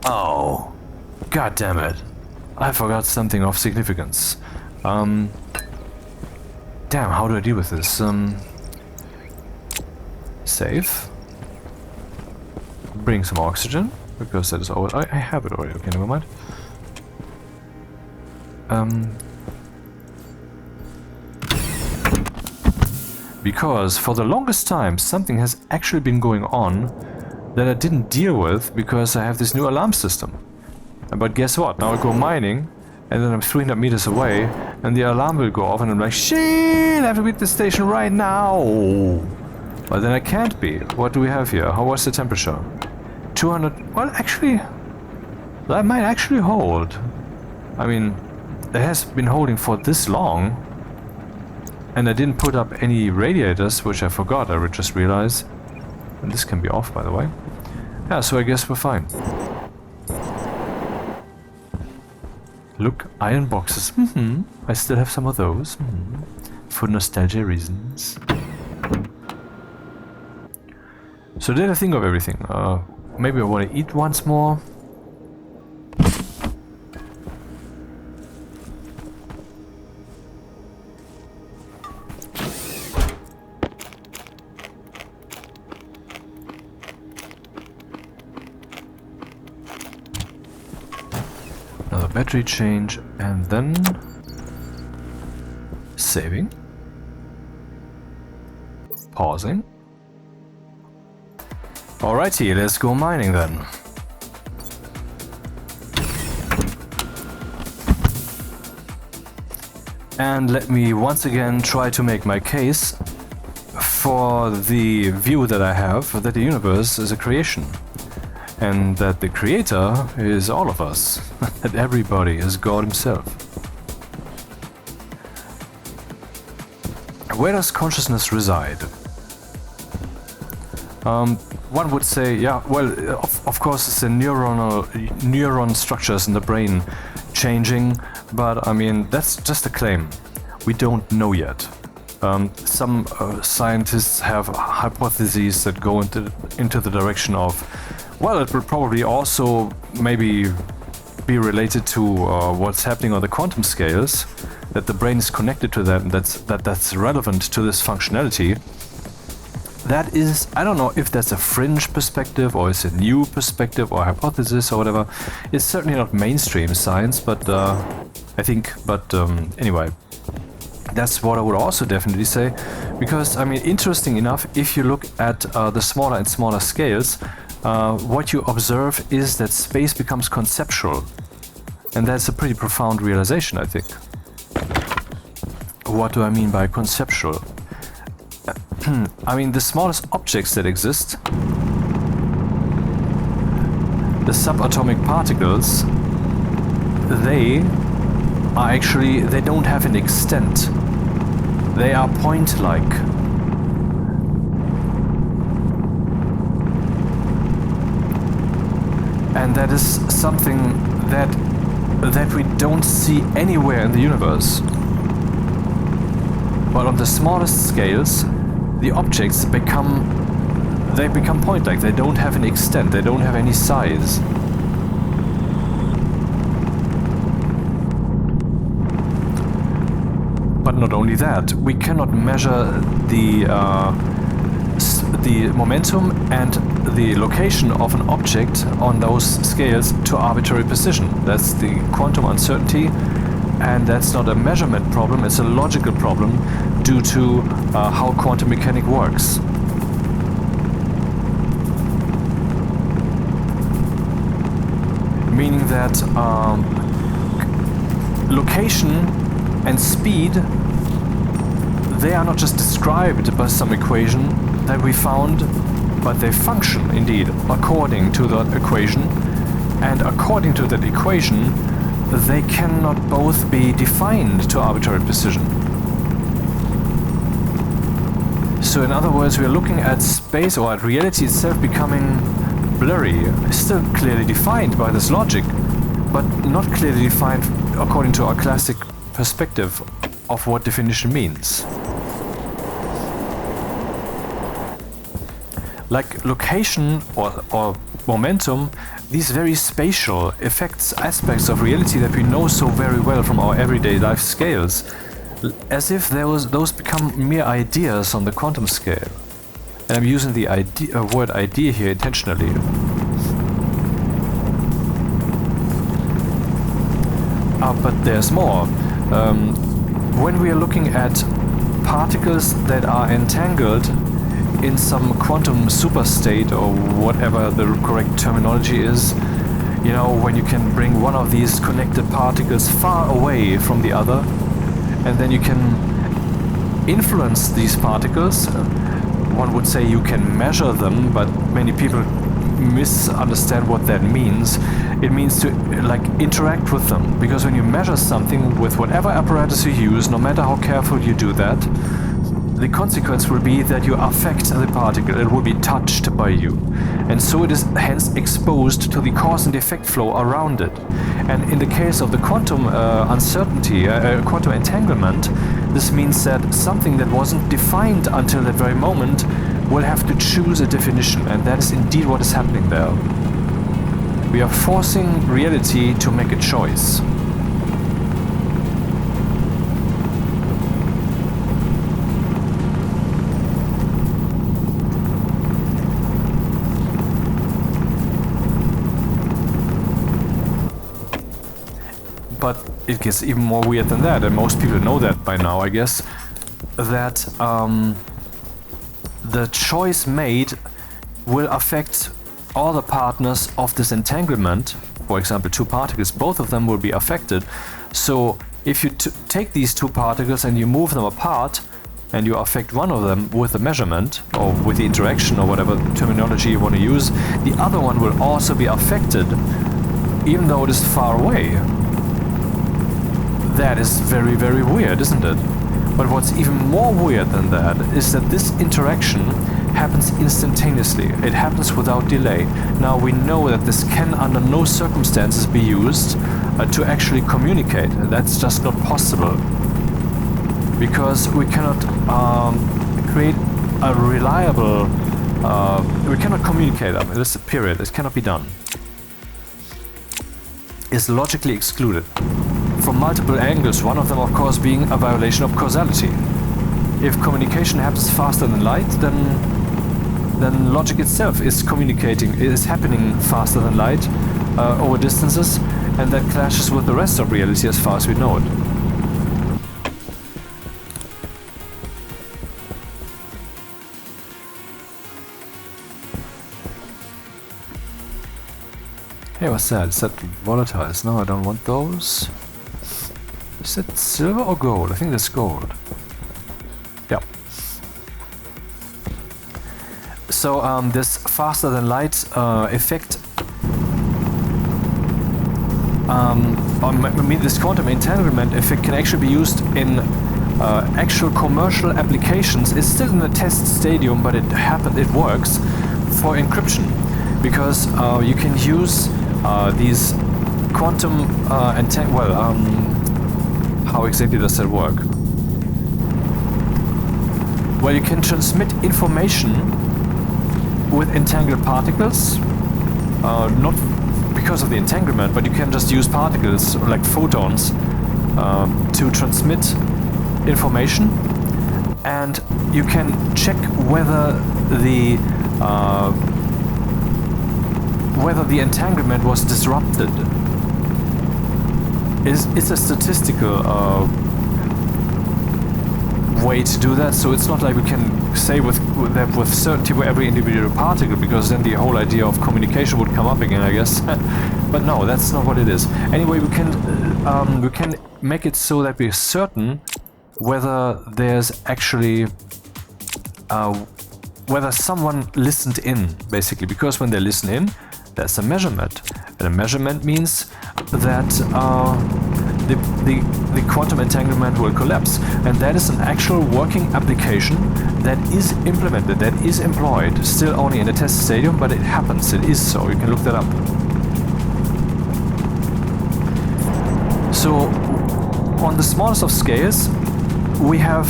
Oh, god damn it. I forgot something of significance. Damn, how do I deal with this? Save. Bring some oxygen, because that is always... I have it already, okay, never mind. Because for the longest time something has actually been going on that I didn't deal with because I have this new alarm system. But guess what? Now I go mining and then I'm 300 meters away and the alarm will go off and I'm like, shit, I have to be at the station right now. But then I can't be. What do we have here? How was the temperature? 200... Well, actually, that might actually hold. I mean, it has been holding for this long. And I didn't put up any radiators, which I forgot, I just realized. And this can be off, by the way. Yeah, so I guess we're fine. Look, iron boxes. I still have some of those. For nostalgia reasons. So did I think of everything? Maybe I want to eat once more. Another battery change and then saving. Pausing. Alrighty, let's go mining then. And let me once again try to make my case for the view that I have that the universe is a creation. And that the creator is all of us. That everybody is God himself. Where does consciousness reside? One would say, yeah, well, of course it's the neuron structures in the brain changing, but I mean, that's just a claim. We don't know yet. Some scientists have hypotheses that go into the direction of, well, it will probably also maybe be related to what's happening on the quantum scales, that the brain is connected to that, and that's relevant to this functionality. That is, I don't know if that's a fringe perspective or it's a new perspective or hypothesis or whatever. It's certainly not mainstream science, but anyway, that's what I would also definitely say. Because, I mean, interesting enough, if you look at the smaller and smaller scales, what you observe is that space becomes conceptual. And that's a pretty profound realization, I think. What do I mean by conceptual? I mean, the smallest objects that exist, the subatomic particles, they don't have an extent. They are point-like. And that is something that we don't see anywhere in the universe. But on the smallest scales, the objects become point-like. They don't have an extent. They don't have any size. But not only that, we cannot measure the the momentum and the location of an object on those scales to arbitrary precision. That's the quantum uncertainty, and that's not a measurement problem, it's a logical problem due to how quantum mechanics works. Meaning that location and speed, they are not just described by some equation that we found, but they function indeed according to that equation, and according to that equation they cannot both be defined to arbitrary precision. So in other words, we are looking at space or at reality itself becoming blurry, still clearly defined by this logic, but not clearly defined according to our classic perspective of what definition means. Like location or momentum, these very spatial effects, aspects of reality that we know so very well from our everyday life scales, as if those become mere ideas on the quantum scale. And I'm using the word idea here intentionally. But there's more. When we are looking at particles that are entangled in some quantum superstate, or whatever the correct terminology is, you know, when you can bring one of these connected particles far away from the other, and then you can influence these particles. One would say you can measure them, but many people misunderstand what that means. It means to like interact with them, because when you measure something with whatever apparatus you use, no matter how careful you do that, the consequence will be that you affect the particle. It will be touched by you, and so it is hence exposed to the cause and effect flow around it. And in the case of the quantum uncertainty, quantum entanglement, this means that something that wasn't defined until that very moment will have to choose a definition, and that is indeed what is happening there. We are forcing reality to make a choice. But it gets even more weird than that, and most people know that by now, I guess, that the choice made will affect all the partners of this entanglement. For example, two particles, both of them will be affected. So if you take these two particles and you move them apart, and you affect one of them with a measurement, or with the interaction, or whatever terminology you want to use, the other one will also be affected, even though it is far away. That is very, very weird, isn't it? But what's even more weird than that is that this interaction happens instantaneously. It happens without delay. Now we know that this can under no circumstances be used to actually communicate. That's just not possible. Because we cannot create a reliable... we cannot communicate them. This is a period. It cannot be done. It's logically excluded. From multiple angles, one of them of course being a violation of causality. If communication happens faster than light, then logic itself is happening faster than light over distances, and that clashes with the rest of reality as far as we know it. Hey, what's that? Is that volatiles? No, I don't want those. Is that silver or gold? I think that's gold. Yeah. So this faster than light effect, this quantum entanglement effect can actually be used in actual commercial applications. It's still in the test stadium, but it works for encryption, because you can use these quantum how exactly does that work? Well, you can transmit information with entangled particles, not because of the entanglement, but you can just use particles like photons to transmit information, and you can check whether the entanglement was disrupted. It's a statistical way to do that, so it's not like we can say with certainty where every individual particle, because then the whole idea of communication would come up again, I guess. But no, that's not what it is. Anyway, we can make it so that we're certain whether there's actually whether someone listened in, basically, because when they listen in, there's a measurement, and a measurement means that the quantum entanglement will collapse, and that is an actual working application that is implemented, that is employed, still only in a test stadium, but it happens, it is so, you can look that up. So on the smallest of scales, we have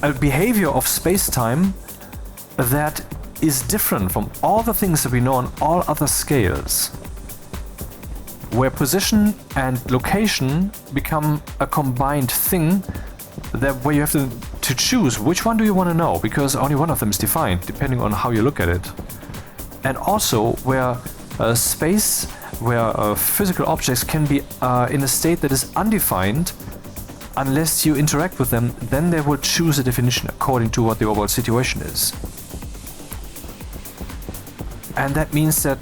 a behavior of space-time that is different from all the things that we know on all other scales, where position and location become a combined thing, where you have to choose which one do you want to know, because only one of them is defined, depending on how you look at it. And also where space, where physical objects can be in a state that is undefined unless you interact with them, then they will choose a definition according to what the overall situation is. And that means that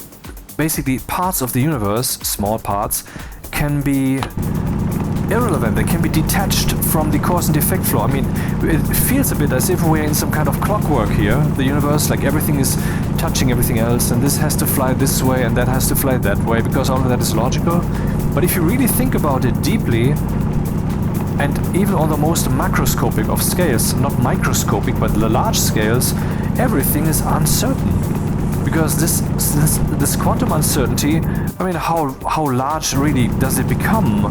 basically parts of the universe, small parts, can be irrelevant, they can be detached from the cause and effect flow. I mean, it feels a bit as if we're in some kind of clockwork here, the universe, like everything is touching everything else, and this has to fly this way and that has to fly that way, because all of that is logical. But if you really think about it deeply, and even on the most macroscopic of scales, not microscopic, but the large scales, everything is uncertain. Because this quantum uncertainty, I mean, how large really does it become?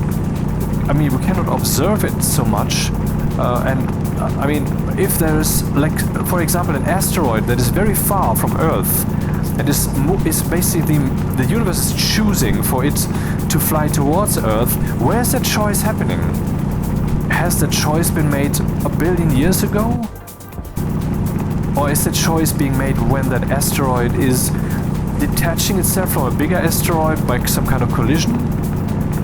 I mean, we cannot observe it so much. I mean, if there's, like, for example, an asteroid that is very far from Earth, and is basically, the universe is choosing for it to fly towards Earth, where's that choice happening? Has that choice been made a billion years ago? Or is the choice being made when that asteroid is detaching itself from a bigger asteroid by some kind of collision?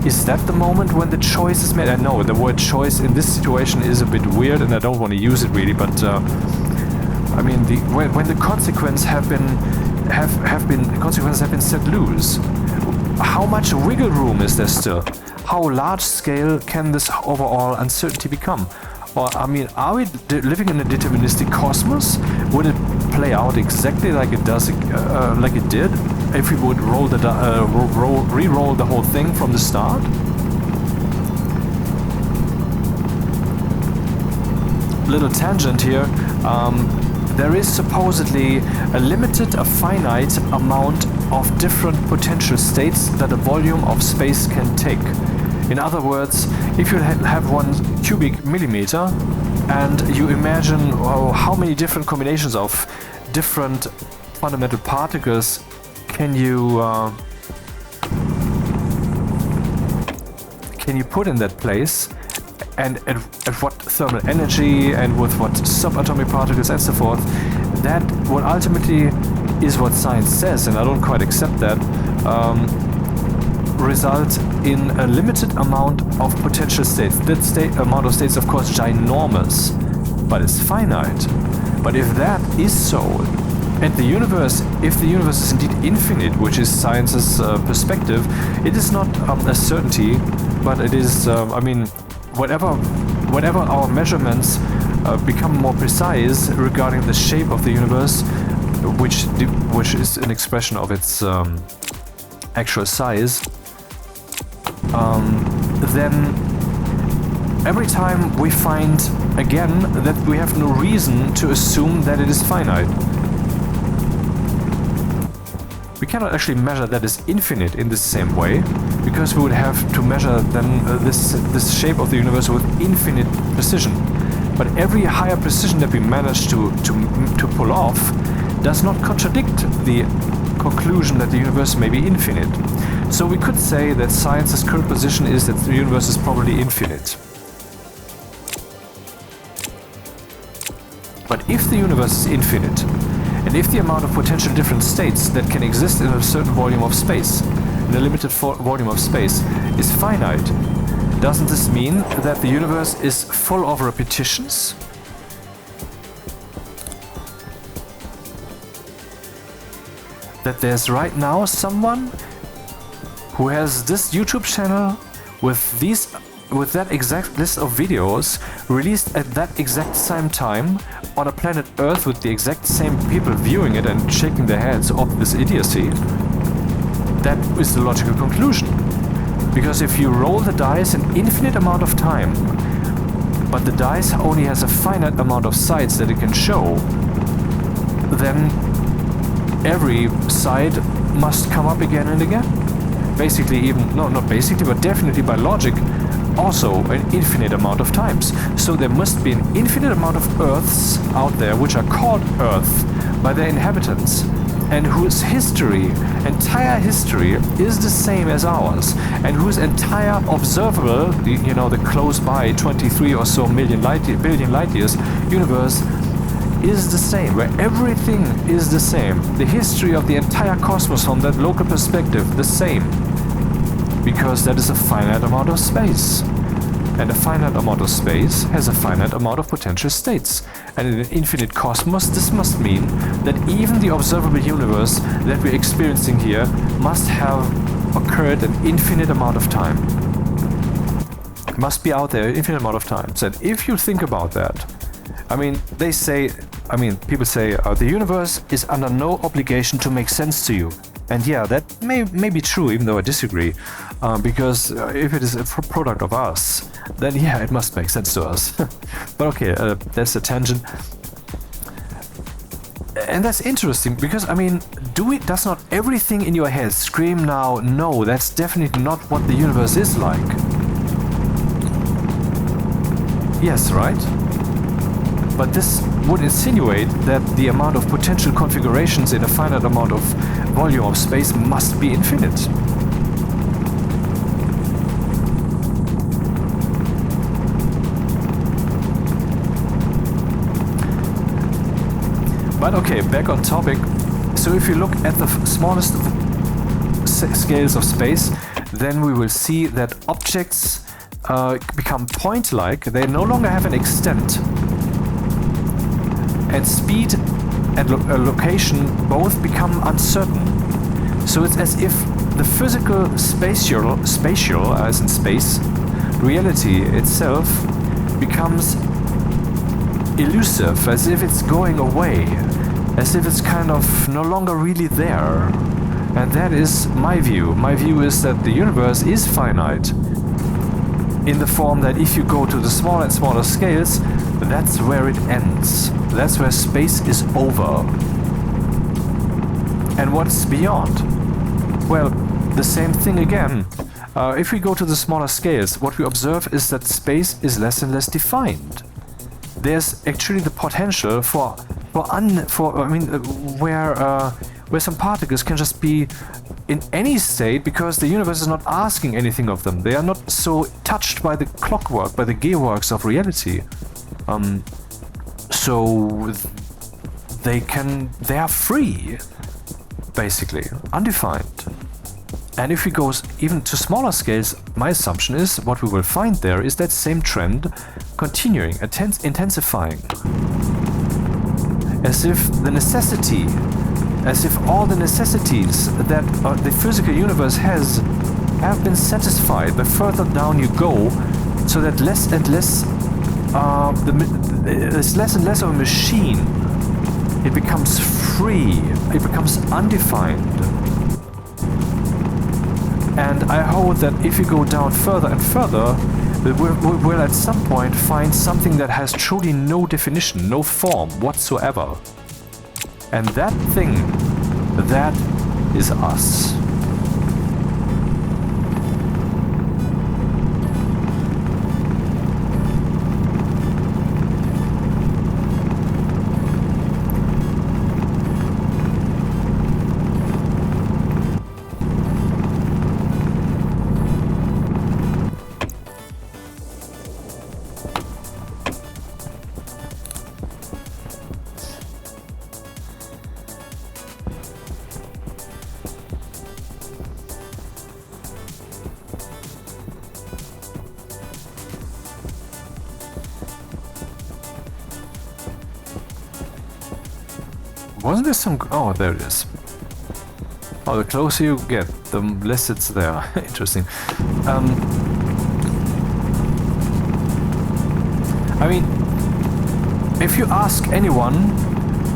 Is that the moment when the choice is made? I know the word choice in this situation is a bit weird and I don't want to use it really, but I mean, when the consequences have been set loose, how much wiggle room is there still? How large scale can this overall uncertainty become? Or, I mean, are we living in a deterministic cosmos? Would it play out exactly like it does, like it did, if we would re-roll the whole thing from the start? Little tangent here. There is supposedly a finite amount of different potential states that a volume of space can take. In other words, if you have 1 cubic millimeter and you imagine how many different combinations of different fundamental particles can you put in that place, and at what thermal energy and with what subatomic particles and so forth, that what ultimately is what science says, and I don't quite accept that, result in a limited amount of potential states. That amount of states, of course, ginormous, but it's finite. But if that is so, and if the universe is indeed infinite, which is science's perspective, it is not a certainty, but it is, I mean, whatever our measurements become more precise regarding the shape of the universe, which is an expression of its actual size, then every time we find again that we have no reason to assume that it is finite. We cannot actually measure that as infinite in the same way, because we would have to measure then this shape of the universe with infinite precision. But every higher precision that we manage to pull off does not contradict the conclusion that the universe may be infinite. So we could say that science's current position is that the universe is probably infinite. But if the universe is infinite, and if the amount of potential different states that can exist in a certain volume of space, in a limited volume of space, is finite, doesn't this mean that the universe is full of repetitions? That there's right now someone who has this YouTube channel with that exact list of videos released at that exact same time on a planet Earth with the exact same people viewing it and shaking their heads off this idiocy. That is the logical conclusion. Because if you roll the dice an infinite amount of time, but the dice only has a finite amount of sides that it can show, then every side must come up again and again. Basically, even, no, not basically, but definitely by logic, also an infinite amount of times. So there must be an infinite amount of Earths out there which are called Earth by their inhabitants, and whose entire history is the same as ours, and whose entire observable, the close by 23 or so billion light years universe is the same, where everything is the same. The history of the entire cosmos from that local perspective, the same. Because that is a finite amount of space. And a finite amount of space has a finite amount of potential states. And in an infinite cosmos, this must mean that even the observable universe that we're experiencing here must have occurred an infinite amount of time. It must be out there an infinite amount of times. And if you think about that, people say the universe is under no obligation to make sense to you. And yeah, that may be true, even though I disagree, because if it is a product of us, then yeah, it must make sense to us. But okay, that's a tangent. And that's interesting, because, does not everything in your head scream now, no, that's definitely not what the universe is like? Yes, right? But this would insinuate that the amount of potential configurations in a finite amount of volume of space must be infinite. But okay, back on topic. So if you look at the smallest of the scales of space, then we will see that objects become point-like. They no longer have an extent. And speed and location both become uncertain. So it's as if the physical spatial, as in space, reality itself becomes elusive, as if it's going away, as if it's kind of no longer really there. And that is my view. My view is that the universe is finite, in the form that if you go to the smaller and smaller scales, that's where it ends. That's where space is over. And what's beyond? Well, the same thing again. If we go to the smaller scales, what we observe is that space is less and less defined. There's actually the potential where some particles can just be in any state, because the universe is not asking anything of them. They are not so touched by the clockwork, by the gearworks of reality. So they are free, basically, undefined. And if we go even to smaller scales, my assumption is what we will find there is that same trend continuing, intensifying. As if all the necessities that the physical universe has have been satisfied the further down you go, so that less and less there's less and less of a machine. It becomes free. It becomes undefined. And I hope that if you go down further and further, we will at some point find something that has truly no definition, no form whatsoever. And that thing, that is us. Wasn't there some... Oh, there it is. Oh, the closer you get, the less it's there. Interesting. I mean, if you ask anyone,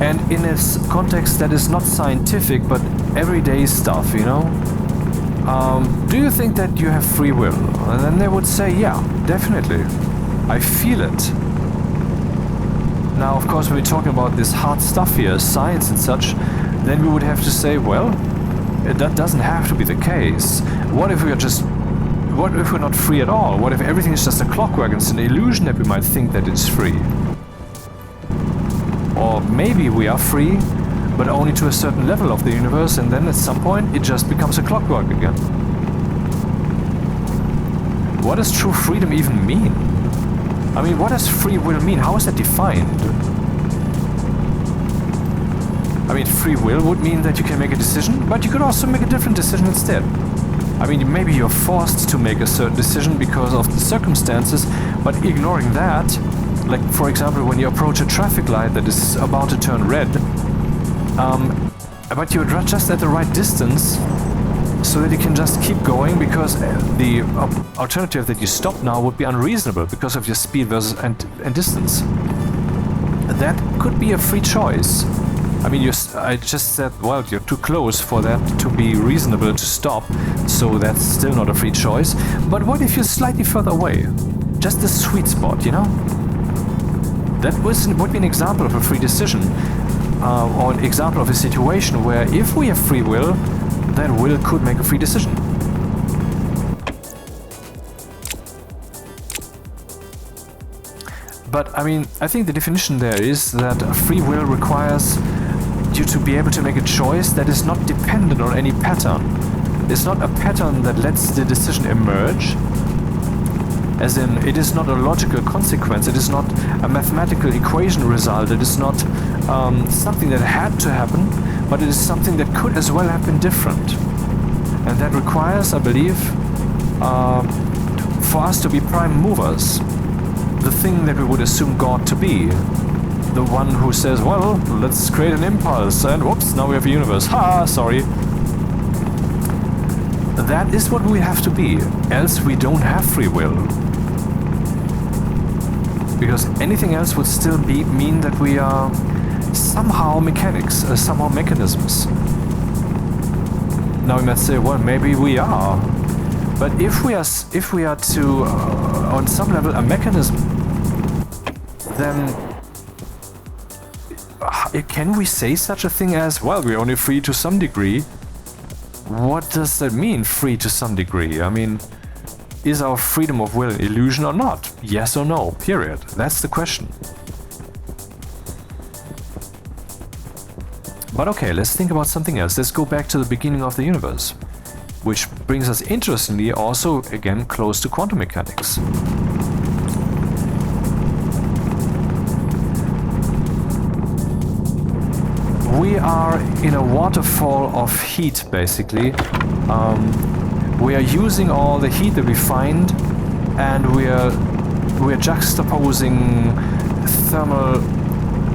and in a context that is not scientific, but everyday stuff, you know, do you think that you have free will? And then they would say, yeah, definitely. I feel it. Now, of course, when we're talking about this hard stuff here, science and such, then we would have to say, well, that doesn't have to be the case. What if we're not free at all? What if everything is just a clockwork and it's an illusion that we might think that it's free? Or maybe we are free, but only to a certain level of the universe, and then at some point it just becomes a clockwork again. What does true freedom even mean? I mean, what does free will mean? How is that defined? I mean, free will would mean that you can make a decision, but you could also make a different decision instead. I mean, maybe you're forced to make a certain decision because of the circumstances, but ignoring that, like for example when you approach a traffic light that is about to turn red, but you're just at the right distance so that you can just keep going, because the alternative that you stop now would be unreasonable because of your speed versus and distance. That could be a free choice. I mean, I just said, well, you're too close for that to be reasonable to stop, so that's still not a free choice. But what if you're slightly further away? Just the sweet spot, you know? That would be an example of a free decision, or an example of a situation where if we have free will, that will could make a free decision. But, I mean, I think the definition there is that free will requires you to be able to make a choice that is not dependent on any pattern. It's not a pattern that lets the decision emerge, as in, it is not a logical consequence, it is not a mathematical equation result, it is not something that had to happen, but it is something that could as well have been different. And that requires, I believe, for us to be prime movers. The thing that we would assume God to be. The one who says, well, let's create an impulse, and whoops, now we have a universe. Ha, sorry. That is what we have to be, else we don't have free will. Because anything else would still mean that we are somehow mechanics, somehow mechanisms. Now we might say, well, maybe we are. But if we are to, on some level, a mechanism, then can we say such a thing as, well, we're only free to some degree? What does that mean, free to some degree? I mean, is our freedom of will an illusion or not? Yes or no, period. That's the question. But okay, let's think about something else. Let's go back to the beginning of the universe, which brings us interestingly also again close to quantum mechanics. We are in a waterfall of heat, basically. We are using all the heat that we find, and we are juxtaposing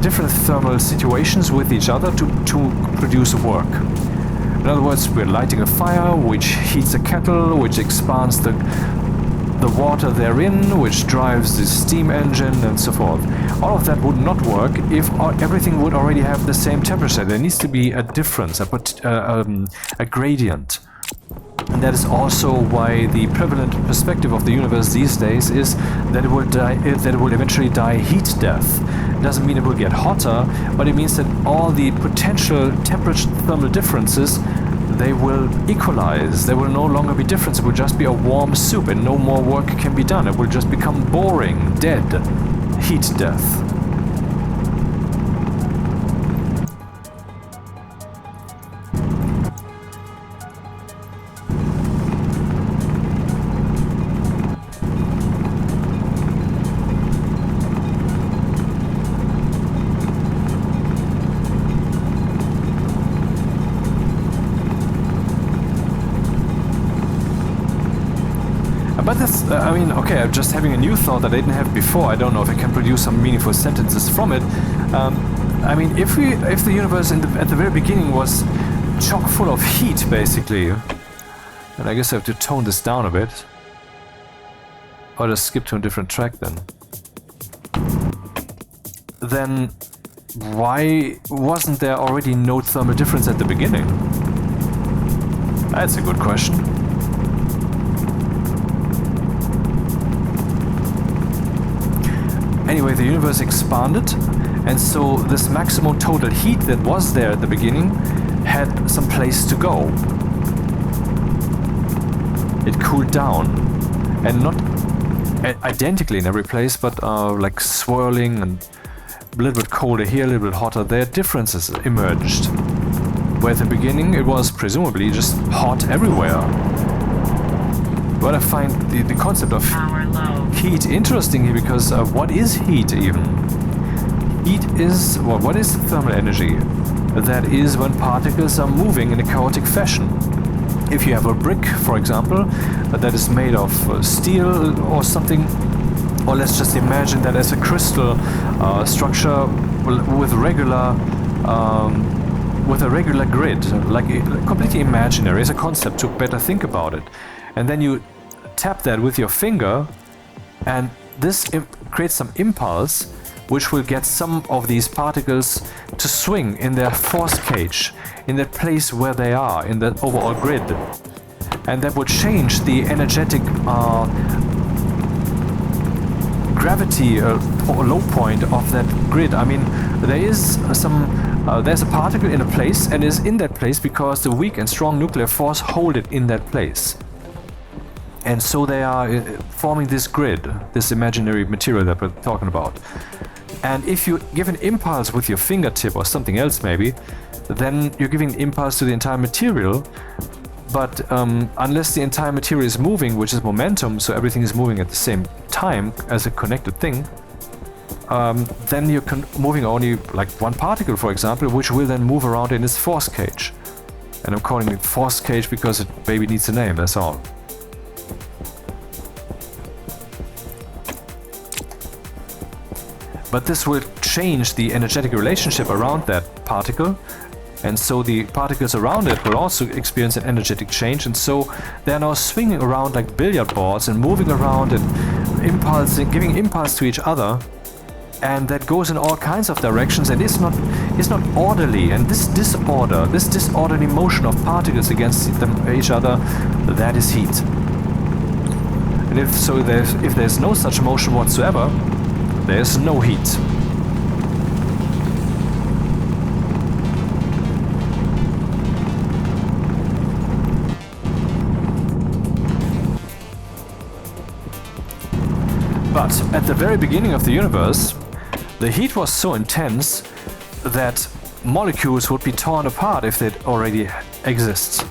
different thermal situations with each other to produce work. In other words, we're lighting a fire, which heats a kettle, which expands the water therein, which drives the steam engine, and so forth. All of that would not work if everything would already have the same temperature. There needs to be a difference, a gradient. And that is also why the prevalent perspective of the universe these days is that it will eventually die heat death. It doesn't mean it will get hotter, but it means that all the potential temperature thermal differences, they will equalize. There will no longer be difference. It will just be a warm soup and no more work can be done. It will just become boring, dead, heat death. But that's, I mean, okay, I'm just having a new thought that I didn't have before. I don't know if I can produce some meaningful sentences from it. I mean, if the universe at the very beginning was chock full of heat, basically, and I guess I have to tone this down a bit, or just skip to a different track then why wasn't there already no thermal difference at the beginning? That's a good question. Anyway, the universe expanded, and so this maximum total heat that was there at the beginning had some place to go. It cooled down, and not identically in every place, but like swirling and a little bit colder here, a little bit hotter there. Differences emerged, where at the beginning it was presumably just hot everywhere. But I find the concept of heat interesting here, because what is heat even? Heat is, well, what is thermal energy? That is when particles are moving in a chaotic fashion. If you have a brick, for example, that is made of steel or something, or let's just imagine that as a crystal structure with a regular grid, like completely imaginary as a concept to better think about it. And then you tap that with your finger, and this creates some impulse, which will get some of these particles to swing in their force cage, in that place where they are, in that overall grid. And that would change the energetic gravity or low point of that grid. I mean, there is there's a particle in a place and is in that place because the weak and strong nuclear force hold it in that place. And so they are forming this grid, this imaginary material that we're talking about. And if you give an impulse with your fingertip or something else maybe, then you're giving an impulse to the entire material. But unless the entire material is moving, which is momentum, so everything is moving at the same time as a connected thing, then you're moving only like one particle, for example, which will then move around in its force cage. And I'm calling it force cage because it maybe needs a name, that's all. But this will change the energetic relationship around that particle, and so the particles around it will also experience an energetic change, and so they're now swinging around like billiard balls and moving around and giving impulse to each other, and that goes in all kinds of directions, and it's not orderly. And this disorderly motion of particles against each other, that is heat. And if there's no such motion whatsoever, there's no heat. But at the very beginning of the universe, the heat was so intense that molecules would be torn apart if they already exist.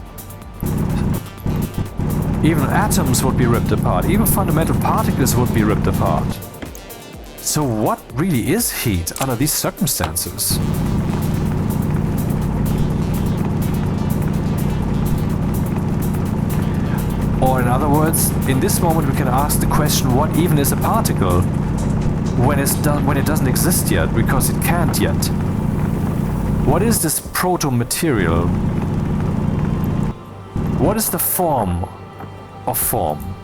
Even atoms would be ripped apart, even fundamental particles would be ripped apart. So what really is heat under these circumstances? Or in other words, in this moment we can ask the question, what even is a particle when it doesn't exist yet, because it can't yet? What is this proto-material? What is the form of form?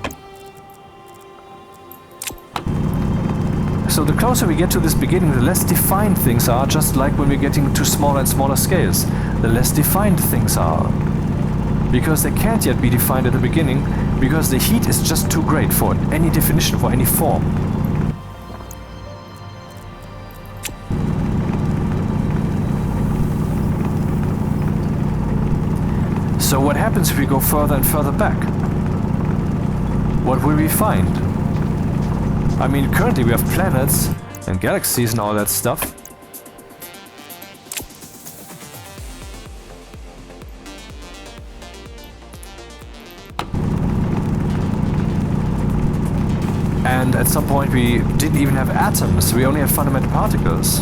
So the closer we get to this beginning, the less defined things are, just like when we're getting to smaller and smaller scales. The less defined things are. Because they can't yet be defined at the beginning, because the heat is just too great for any definition, for any form. So what happens if we go further and further back? What will we find? I mean, currently we have planets and galaxies and all that stuff. And at some point we didn't even have atoms, we only have fundamental particles.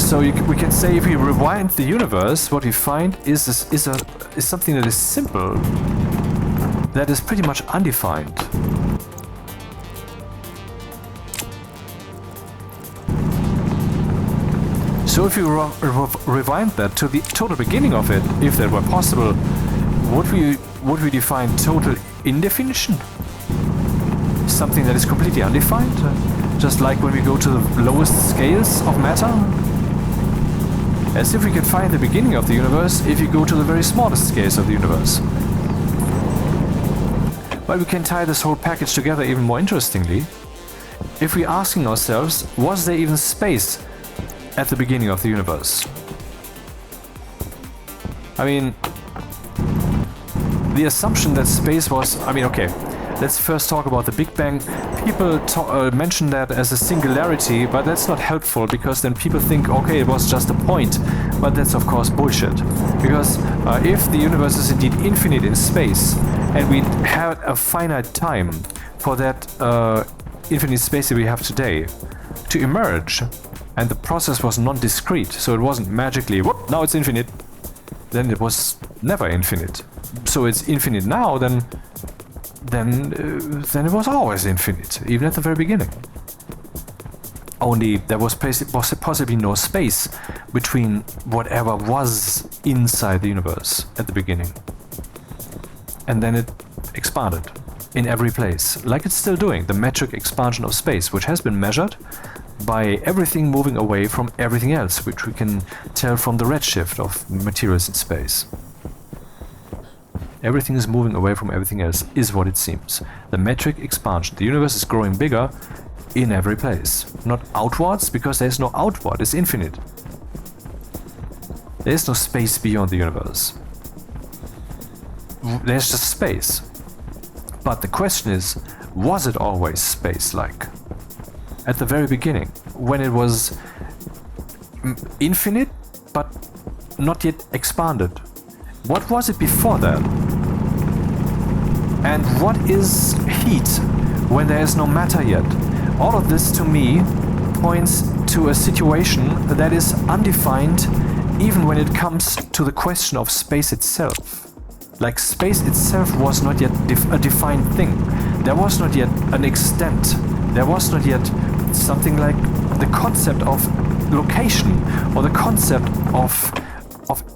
So we can say if we rewind the universe, what we find is something that is simple, that is pretty much undefined. So if you rewind that to the total beginning of it, if that were possible, would we define total indefinition? Something that is completely undefined? Just like when we go to the lowest scales of matter? As if we could find the beginning of the universe if you go to the very smallest scales of the universe. But we can tie this whole package together even more interestingly if we're asking ourselves, was there even space at the beginning of the universe? I mean, the assumption that space was... okay, let's first talk about the Big Bang. People mention that as a singularity, but that's not helpful because then people think, okay, it was just a point. But that's of course bullshit. Because if the universe is indeed infinite in space, and we had a finite time for that infinite space that we have today to emerge, and the process was non-discrete, so it wasn't magically, whoop, now it's infinite, then it was never infinite. So it's infinite now, then it was always infinite, even at the very beginning. Only there was possibly no space between whatever was inside the universe at the beginning. And then it expanded in every place, like it's still doing, the metric expansion of space, which has been measured by everything moving away from everything else, which we can tell from the redshift of materials in space. Everything is moving away from everything else, is what it seems. The metric expansion. The universe is growing bigger in every place. Not outwards, because there is no outward, it's infinite. There is no space beyond the universe. There's just space. But the question is, was it always space-like? At the very beginning, when it was infinite, but not yet expanded. What was it before that? And what is heat when there is no matter yet? All of this to me points to a situation that is undefined even when it comes to the question of space itself. Like space itself was not yet a defined thing. There was not yet an extent. There was not yet something like the concept of location or the concept of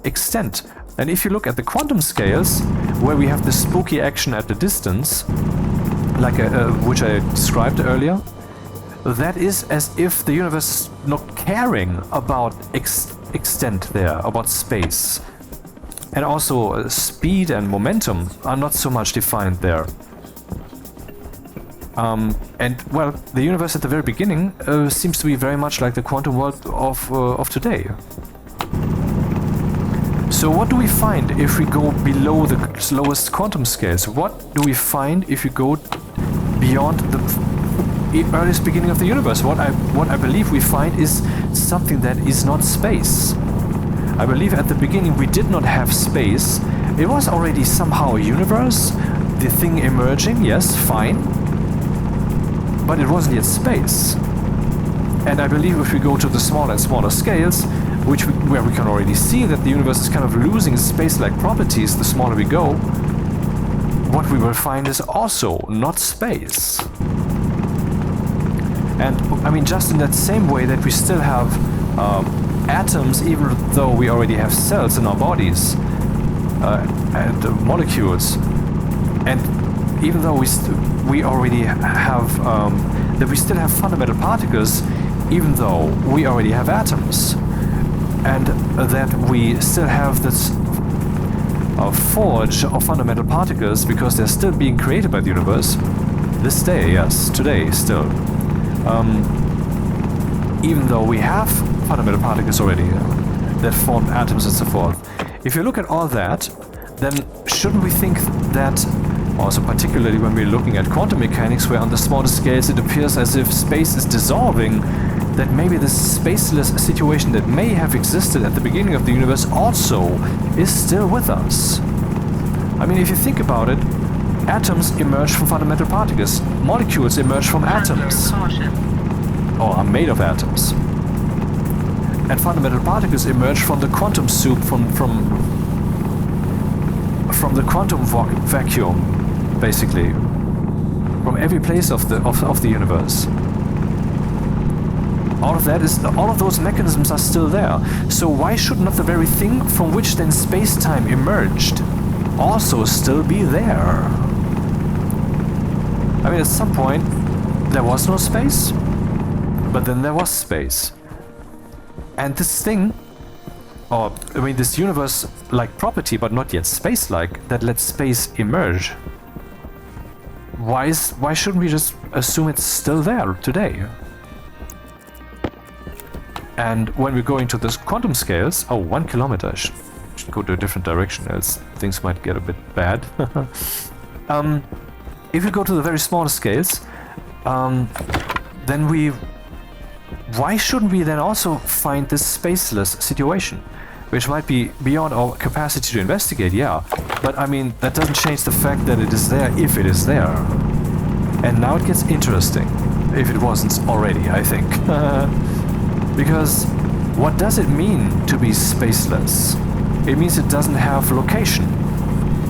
extent. And if you look at the quantum scales, where we have the spooky action at the distance, like which I described earlier, that is as if the universe is not caring about extent there, about space. And also speed and momentum are not so much defined there. And well, the universe at the very beginning seems to be very much like the quantum world of today. So what do we find if we go below the lowest quantum scales? What do we find if we go beyond the earliest beginning of the universe? What I believe we find is something that is not space. I believe at the beginning we did not have space. It was already somehow a universe, the thing emerging, yes, fine. But it wasn't yet space. And I believe if we go to the smaller and smaller scales, where we can already see that the universe is kind of losing its space-like properties the smaller we go, what we will find is also not space. And I mean, just in that same way that we still have atoms, even though we already have cells in our bodies, and molecules, and even though we already have that we still have fundamental particles, even though we already have atoms, and that we still have this forge of fundamental particles because they're still being created by the universe. This day, yes, today still. Even though we have fundamental particles already that form atoms and so forth. If you look at all that, then shouldn't we think that, also particularly when we're looking at quantum mechanics, where on the smallest scales it appears as if space is dissolving, that maybe this spaceless situation that may have existed at the beginning of the universe also is still with us. I mean, if you think about it, atoms emerge from fundamental particles, molecules emerge from atoms, or are made of atoms. And fundamental particles emerge from the quantum soup, from the quantum vacuum, basically, from every place of the universe. all of those mechanisms are still there. So why should not the very thing from which then space-time emerged also still be there? I mean, at some point there was no space, but then there was space. And this thing, or I mean this universe-like property, but not yet space-like, that lets space emerge, why shouldn't we just assume it's still there today? And when we go into this quantum scales, 1 kilometer, I should go to a different direction, else things might get a bit bad. If we go to the very smallest scales, then why shouldn't we then also find this spaceless situation? Which might be beyond our capacity to investigate, yeah. But I mean, that doesn't change the fact that it is there if it is there. And now it gets interesting. If it wasn't already, I think. Because what does it mean to be spaceless? It means it doesn't have location.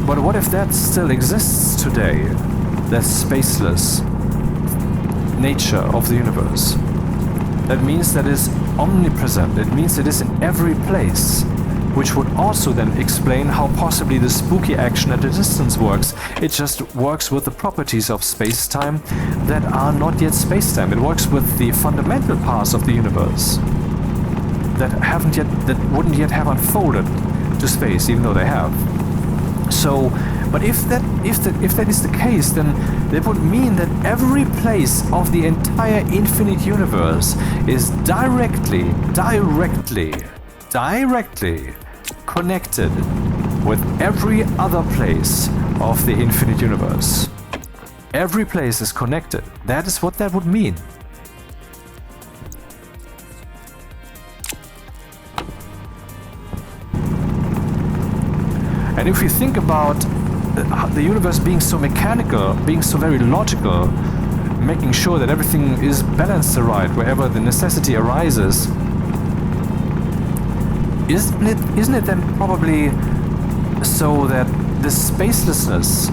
But what if that still exists today? That spaceless nature of the universe. That means that it's omnipresent. It means it is in every place. Which would also then explain how possibly the spooky action at a distance works. It just works with the properties of space-time that are not yet space-time. It works with the fundamental parts of the universe that wouldn't yet have unfolded to space, even though they have. So, but if that is the case, then that would mean that every place of the entire infinite universe is directly connected with every other place of the infinite universe. Every place is connected. That is what that would mean. And if you think about the universe being so mechanical, being so very logical, making sure that everything is balanced right wherever the necessity arises, isn't it then probably so that the spacelessness,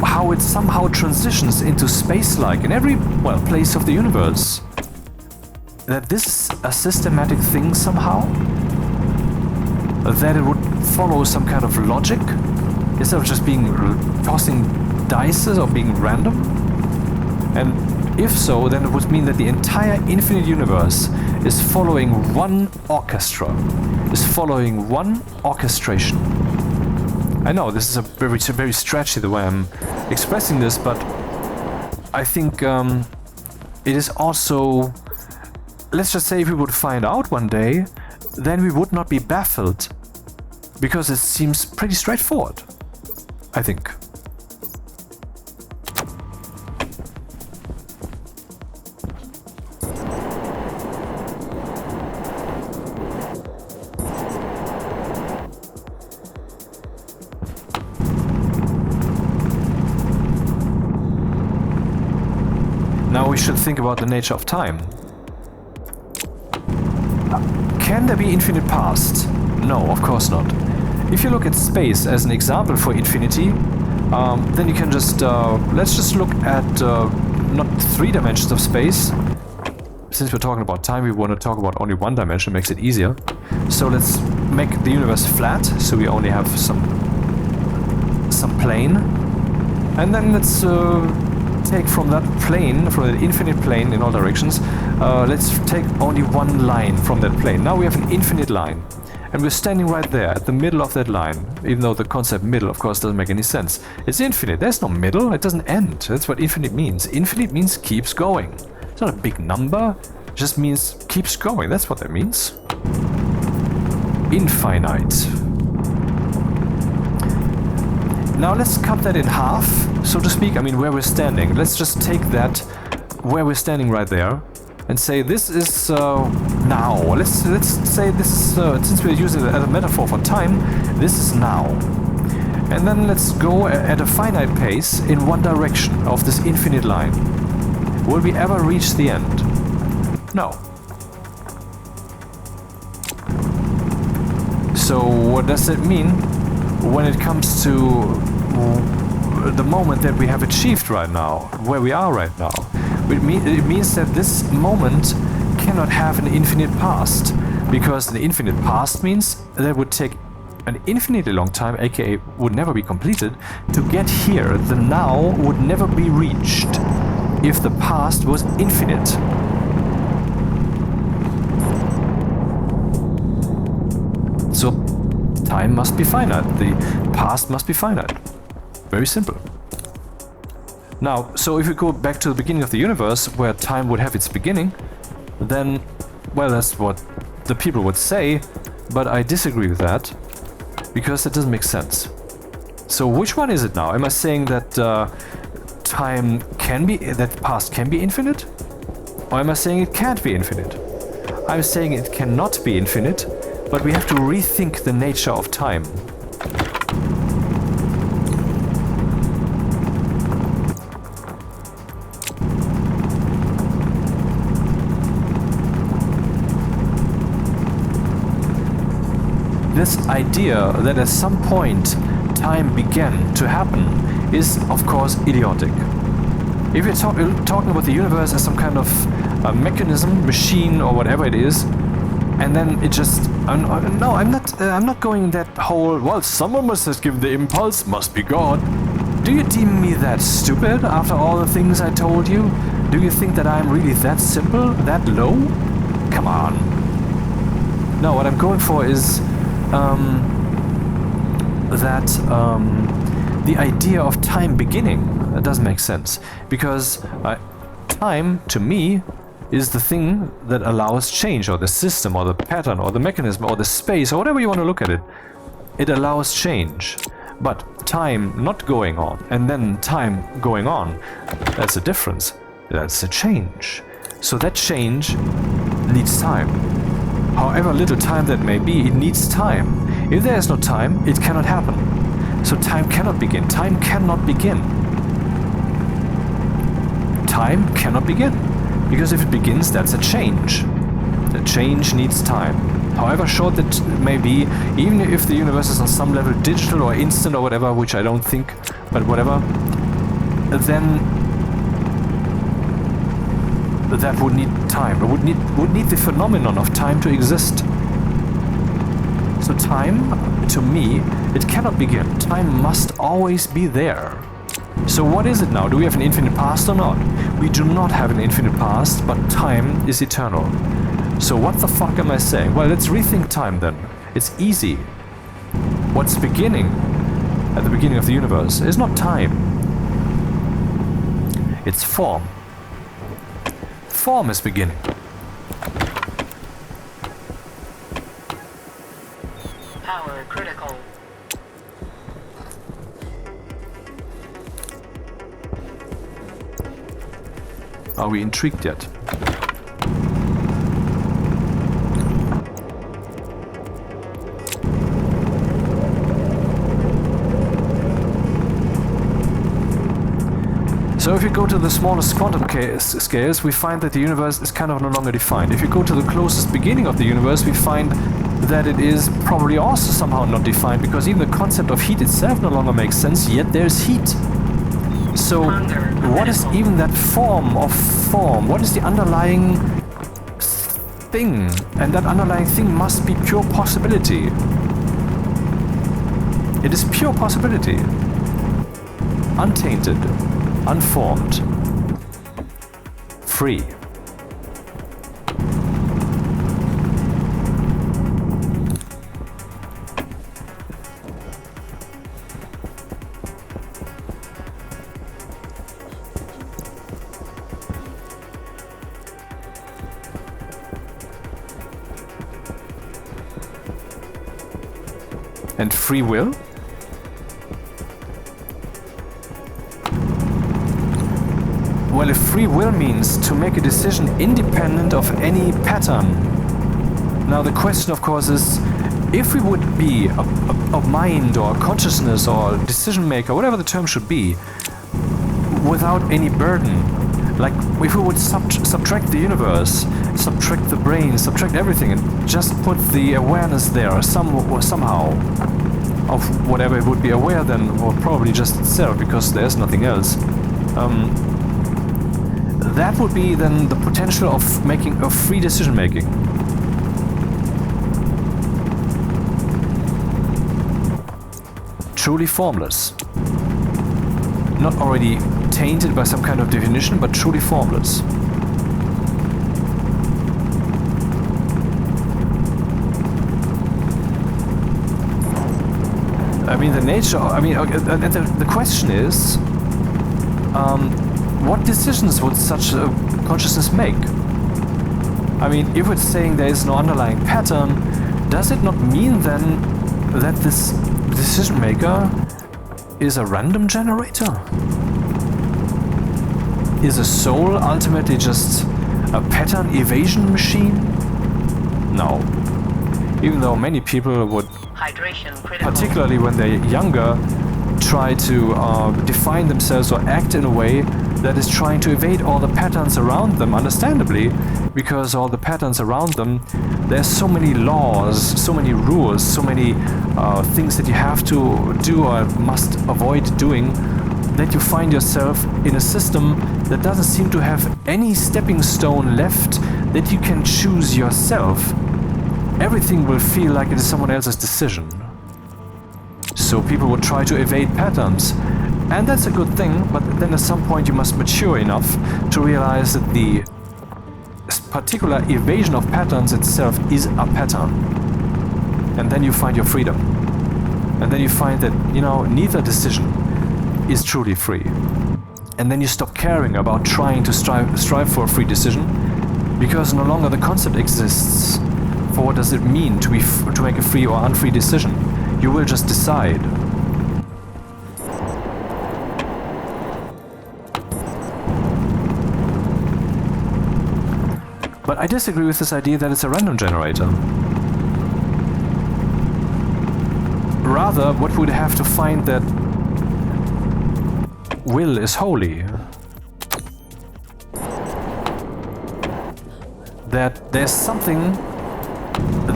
how it somehow transitions into space-like in every, place of the universe, that this is a systematic thing somehow? That it would follow some kind of logic instead of just being tossing dice or being random? And if so, then it would mean that the entire infinite universe is following one orchestra, is following one orchestration. I know this is a very stretchy the way I'm expressing this, but I think it is also, let's just say if we would find out one day, then we would not be baffled, because it seems pretty straightforward, I think. Now we should think about the nature of time. Can there be infinite past? No, of course not. If you look at space as an example for infinity, then you can just, let's just look at not 3 dimensions of space. Since we're talking about time, we want to talk about only 1 dimension, makes it easier. So let's make the universe flat, so we only have some plane. And then let's take from that plane, from the infinite plane in all directions, let's take only 1 line from that plane. Now we have an infinite line. And we're standing right there at the middle of that line, even though the concept middle, of course, doesn't make any sense. It's infinite. There's no middle. It doesn't end. That's what infinite means. Infinite means keeps going. It's not a big number. It just means keeps going. That's what that means. Infinite. Now let's cut that in half, so to speak. I mean, where we're standing. Let's just take that, where we're standing right there, and say this is now. Let's say this is, since we're using it as a metaphor for time, this is now. And then let's go at a finite pace in one direction of this infinite line. Will we ever reach the end? No. So what does that mean when it comes to the moment that we have achieved right now, where we are right now? It means that this moment cannot have an infinite past, because an infinite past means that would take an infinitely long time, aka would never be completed, to get here. The now would never be reached if the past was infinite. So time must be finite, the past must be finite. Very simple. Now, so if we go back to the beginning of the universe, where time would have its beginning, then, well, that's what the people would say, but I disagree with that, because that doesn't make sense. So which one is it now? Am I saying that time can be, that past can be infinite? Or am I saying it can't be infinite? I'm saying it cannot be infinite, but we have to rethink the nature of time. This idea that at some point time began to happen is, of course, idiotic. If you're talking about the universe as some kind of mechanism, machine, or whatever it is, and then it just... no, I'm not going that whole, well, someone must have given the impulse, must be God. Do you deem me that stupid after all the things I told you? Do you think that I'm really that simple, that low? Come on. No, what I'm going for is the idea of time beginning doesn't make sense, because time, to me, is the thing that allows change, or the system, or the pattern, or the mechanism, or the space, or whatever you want to look at it. It allows change. But time not going on, and then time going on, that's a difference. That's a change. So that change needs time. However little time that may be, it needs time. If there is no time, it cannot happen. So time cannot begin. Time cannot begin. Time cannot begin. Because if it begins, that's a change. The change needs time. However short that may be, even if the universe is on some level digital or instant or whatever, which I don't think, but whatever, then that would need time. It would need the phenomenon of time to exist. So time, to me, it cannot begin. Time must always be there. So what is it now? Do we have an infinite past or not? We do not have an infinite past, but time is eternal. So what the fuck am I saying? Well, let's rethink time then. It's easy. What's beginning at the beginning of the universe is not time. It's form. Form is beginning. Power critical. Are we intrigued yet? So if you go to the smallest quantum scales, we find that the universe is kind of no longer defined. If you go to the closest beginning of the universe, we find that it is probably also somehow not defined, because even the concept of heat itself no longer makes sense, yet there's heat. So what is even that form of form? What is the underlying thing? And that underlying thing must be pure possibility. It is pure possibility. Untainted. Unformed. Free. And free will? Well, if free will means to make a decision independent of any pattern. Now the question, of course, is if we would be a mind or a consciousness or a decision maker, whatever the term should be, without any burden, like if we would subtract the universe, subtract the brain, subtract everything, and just put the awareness there somehow of whatever it would be aware then, or probably just itself, because there's nothing else, that would be then the potential of making a free decision making. Truly formless. Not already tainted by some kind of definition, but truly formless. I mean, the nature, the question is, what decisions would such a consciousness make? I mean, if it's saying there is no underlying pattern, does it not mean then that this decision maker is a random generator? Is a soul ultimately just a pattern evasion machine? No. Even though many people would, Hydration critical. particularly when they're younger, try to define themselves or act in a way that is trying to evade all the patterns around them, understandably, because all the patterns around them, there's so many laws, so many rules, so many things that you have to do or must avoid doing, that you find yourself in a system that doesn't seem to have any stepping stone left that you can choose yourself. Everything will feel like it is someone else's decision. So people would try to evade patterns. And that's a good thing, but then at some point you must mature enough to realize that the particular evasion of patterns itself is a pattern. And then you find your freedom. And then you find that, neither decision is truly free. And then you stop caring about trying to strive for a free decision, because no longer the concept exists for what does it mean to make a free or unfree decision. You will just decide. But I disagree with this idea that it's a random generator. Rather, what would have to find that will is holy. That there's something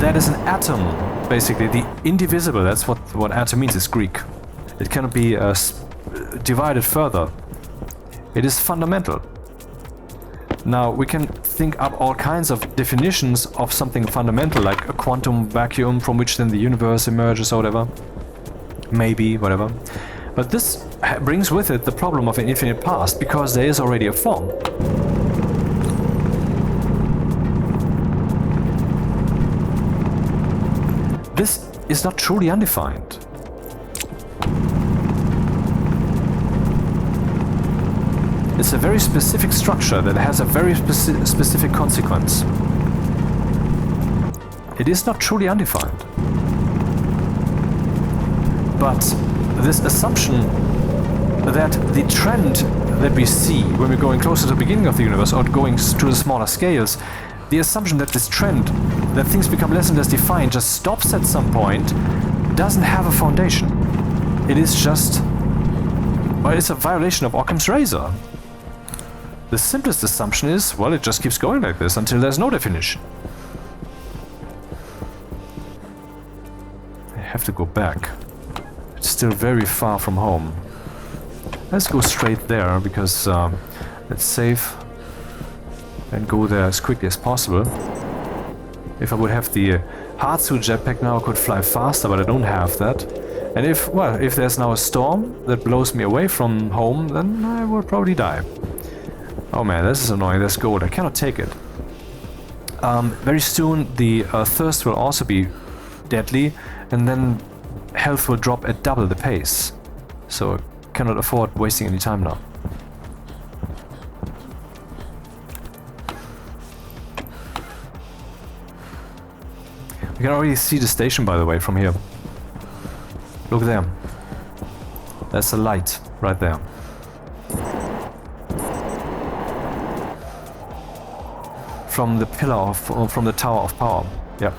that is an atom, basically, the indivisible. That's what atom means, is Greek. It cannot be divided further. It is fundamental. Now, we can think up all kinds of definitions of something fundamental, like a quantum vacuum from which then the universe emerges or whatever. Maybe, whatever. But this brings with it the problem of an infinite past, because there is already a form. This is not truly undefined. It's a very specific structure that has a very specific consequence. It is not truly undefined. But this assumption that the trend that we see when we're going closer to the beginning of the universe or going to the smaller scales, the assumption that this trend, that things become less and less defined, just stops at some point, doesn't have a foundation. It is just, well, it's a violation of Occam's razor. The simplest assumption is, well, it just keeps going like this until there's no definition. I have to go back. It's still very far from home. Let's go straight there, because it's safe, and go there as quickly as possible. If I would have the Hardsuit jetpack now, I could fly faster, but I don't have that. And if there's now a storm that blows me away from home, then I will probably die. Oh man, this is annoying. There's gold. I cannot take it. Very soon the thirst will also be deadly, and then health will drop at double the pace. So I cannot afford wasting any time now. You can already see the station, by the way, from here. Look there. There's a light right there. From the pillar from the tower of power. Yep.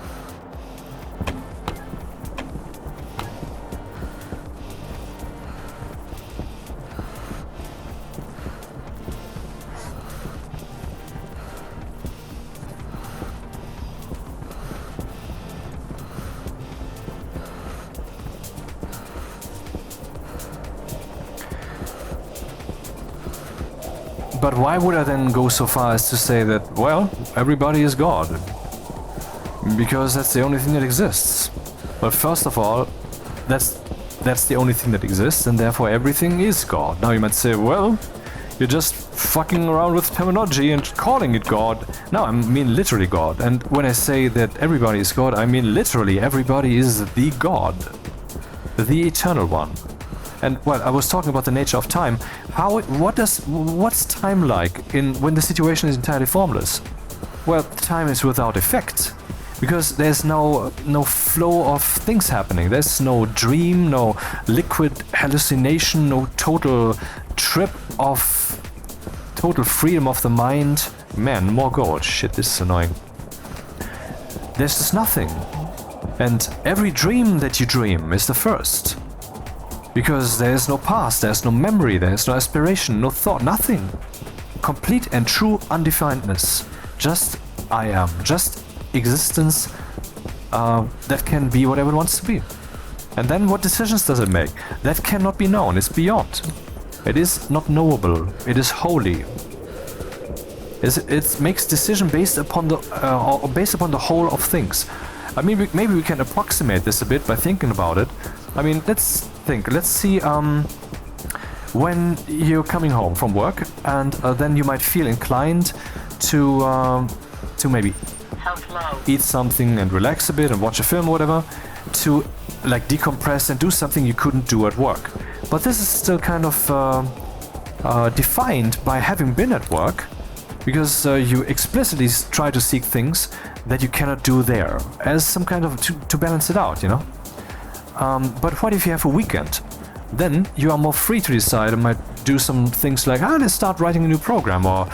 But why would I then go so far as to say that, well, everybody is God? Because that's the only thing that exists. Well, first of all, that's the only thing that exists, and therefore everything is God. Now you might say, well, you're just fucking around with terminology and calling it God. No, I mean literally God. And when I say that everybody is God, I mean literally everybody is the God. The Eternal One. And, well, I was talking about the nature of time. What's time like when the situation is entirely formless? Well, time is without effect. Because there's no flow of things happening. There's no dream, no liquid hallucination, no total trip of total freedom of the mind. Man, more gold. Shit, this is annoying. There's just nothing. And every dream that you dream is the first. Because there's no past, there's no memory, there's no aspiration, no thought, nothing. Complete and true undefinedness. Just I am. Just existence that can be whatever it wants to be. And then what decisions does it make? That cannot be known. It's beyond. It is not knowable. It is holy. It makes decision based upon the whole of things. I mean, maybe we can approximate this a bit by thinking about it. I mean, let's think. Let's see. When you're coming home from work, and then you might feel inclined to maybe eat something and relax a bit and watch a film or whatever, to like decompress and do something you couldn't do at work. But this is still kind of defined by having been at work, because you explicitly try to seek things that you cannot do there, as some kind of to balance it out, you know. But what if you have a weekend? Then you are more free to decide and might do some things like, let's start writing a new program, or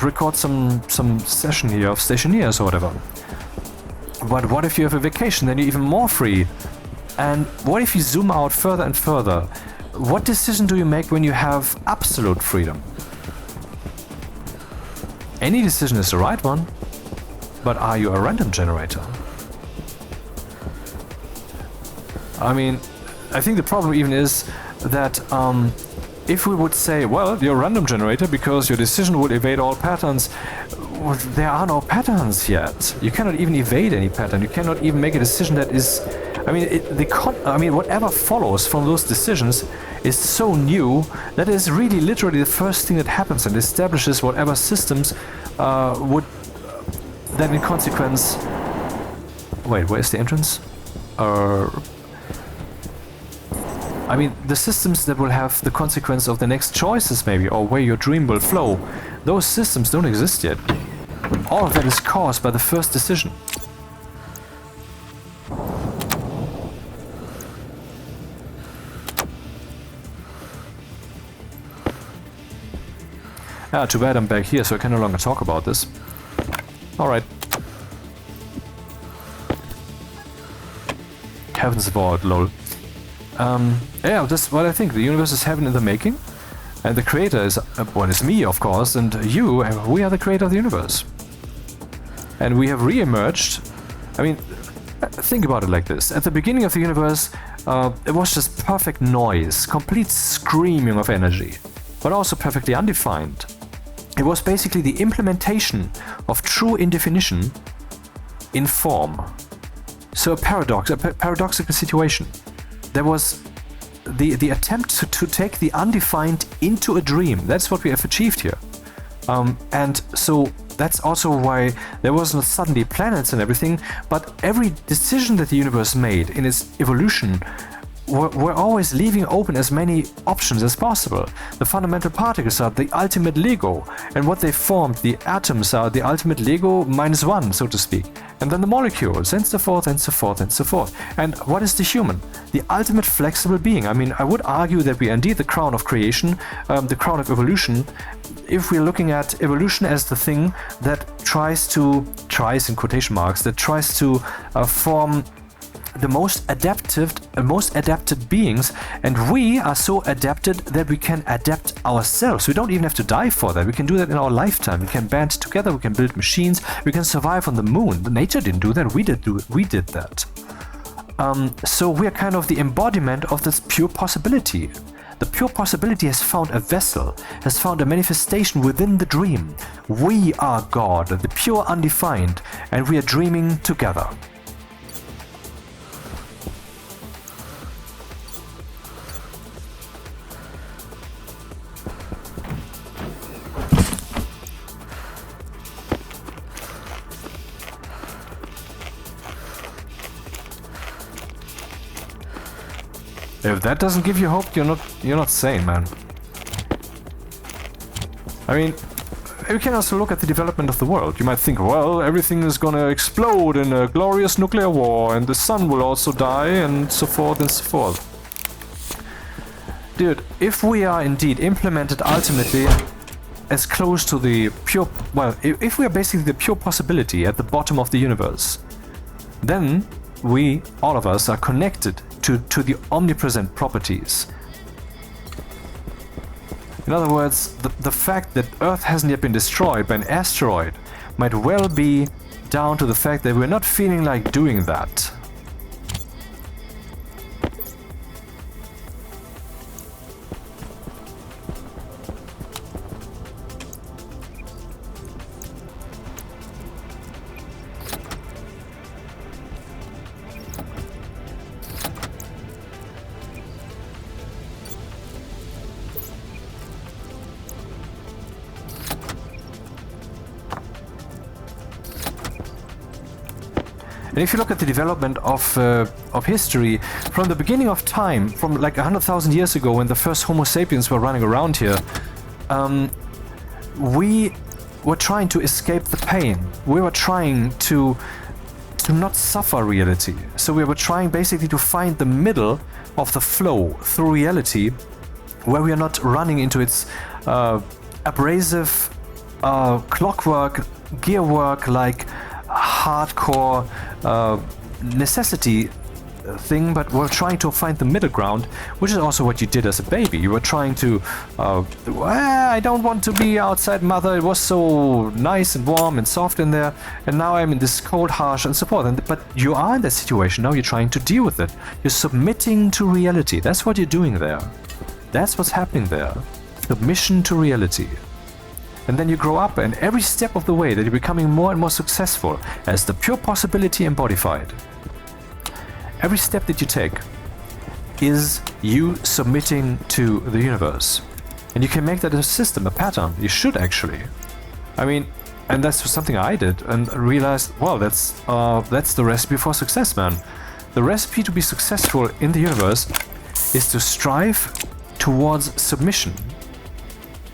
record some session here of Stationeers or whatever. But what if you have a vacation? Then you're even more free. And what if you zoom out further and further? What decision do you make when you have absolute freedom? Any decision is the right one, but are you a random generator? I mean, I think the problem even is that if we would say, well, you're a random generator because your decision would evade all patterns, well, there are no patterns yet. You cannot even evade any pattern. You cannot even make a decision that is... I mean, whatever follows from those decisions is so new that is really literally the first thing that happens and establishes whatever systems would then in consequence... Wait, where's the entrance? I mean, the systems that will have the consequence of the next choices maybe, or where your dream will flow, those systems don't exist yet. All of that is caused by the first decision. Too bad I'm back here, so I can no longer talk about this. Alright. Heaven's Vault, lol. Yeah, that's what I think. The universe is heaven in the making. And the creator is, well, it's me, of course, and you, and we are the creator of the universe. And we have re-emerged. I mean, think about it like this. At the beginning of the universe, it was just perfect noise, complete screaming of energy, but also perfectly undefined. It was basically the implementation of true indefinition in form. So a paradoxical situation. There was the attempt to take the undefined into a dream. That's what we have achieved here. And so that's also why there wasn't suddenly planets and everything, but every decision that the universe made in its evolution were always leaving open as many options as possible. The fundamental particles are the ultimate Lego, and what they formed, the atoms, are the ultimate Lego -1, so to speak. And then the molecules, and so forth, and so forth, and so forth. And what is the human? The ultimate flexible being. I mean, I would argue that we are indeed the crown of creation, the crown of evolution, if we're looking at evolution as the thing that tries in quotation marks, that tries to form the most adapted beings, and we are so adapted that we can adapt ourselves. We don't even have to die for that. We can do that in our lifetime. We can band together, we can build machines, we can survive on the moon. Nature didn't do that, we did that. So we are kind of the embodiment of this pure possibility. The pure possibility has found a vessel, has found a manifestation within the dream. We are God, the pure undefined, and we are dreaming together. If that doesn't give you hope, you're not sane, man. I mean, you can also look at the development of the world. You might think, well, everything is gonna explode in a glorious nuclear war, and the sun will also die, and so forth and so forth. Dude, if we are indeed implemented ultimately as close to the pure... Well, if we are basically the pure possibility at the bottom of the universe, then we, all of us, are connected to the omnipresent properties. In other words, the fact that Earth hasn't yet been destroyed by an asteroid might well be down to the fact that we're not feeling like doing that. And if you look at the development of history, from the beginning of time, from like 100,000 years ago when the first Homo sapiens were running around here, we were trying to escape the pain. We were trying to not suffer reality. So we were trying basically to find the middle of the flow through reality, where we are not running into its abrasive clockwork, gearwork, like hardcore necessity thing, but we're trying to find the middle ground, which is also what you did as a baby. You were trying to I don't want to be outside, mother, it was so nice and warm and soft in there, and now I'm in this cold, harsh and so forth. But you are in that situation now. You're trying to deal with it. You're submitting to reality. That's what you're doing there. That's what's happening there. Submission to reality. And then you grow up, and every step of the way that you're becoming more and more successful as the pure possibility embodied. Every step that you take is you submitting to the universe. And you can make that a system, a pattern. You should actually. I mean, and that's something I did and realized, well, that's the recipe for success, man. The recipe to be successful in the universe is to strive towards submission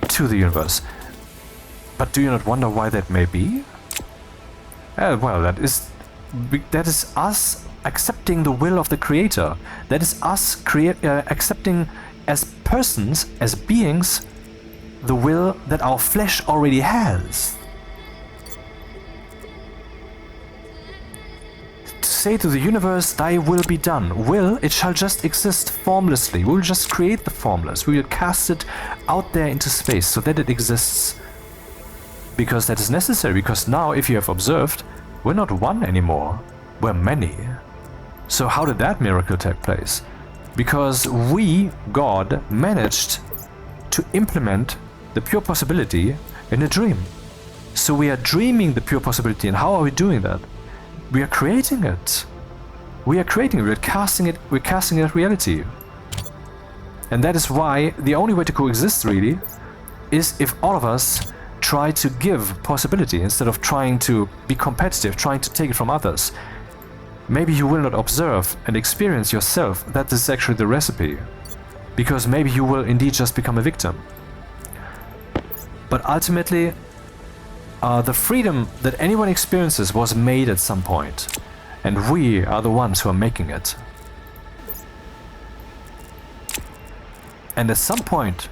to the universe. But do you not wonder why that may be? Well, that is us accepting the will of the Creator. That is us accepting as persons, as beings, the will that our flesh already has. To say to the universe, thy will be done. Will, it shall just exist formlessly. We will just create the formless. We will cast it out there into space so that it exists. Because that is necessary, because now, if you have observed, we're not one anymore, we're many. So how did that miracle take place? Because we, God, managed to implement the pure possibility in a dream. So we are dreaming the pure possibility, and how are we doing that? We are creating it. We are creating it, we're casting it reality. And that is why the only way to coexist really is if all of us try to give possibility instead of trying to be competitive, trying to take it from others. Maybe you will not observe and experience yourself that this is actually the recipe, because maybe you will indeed just become a victim. But ultimately, the freedom that anyone experiences was made at some point, and we are the ones who are making it. And at some point,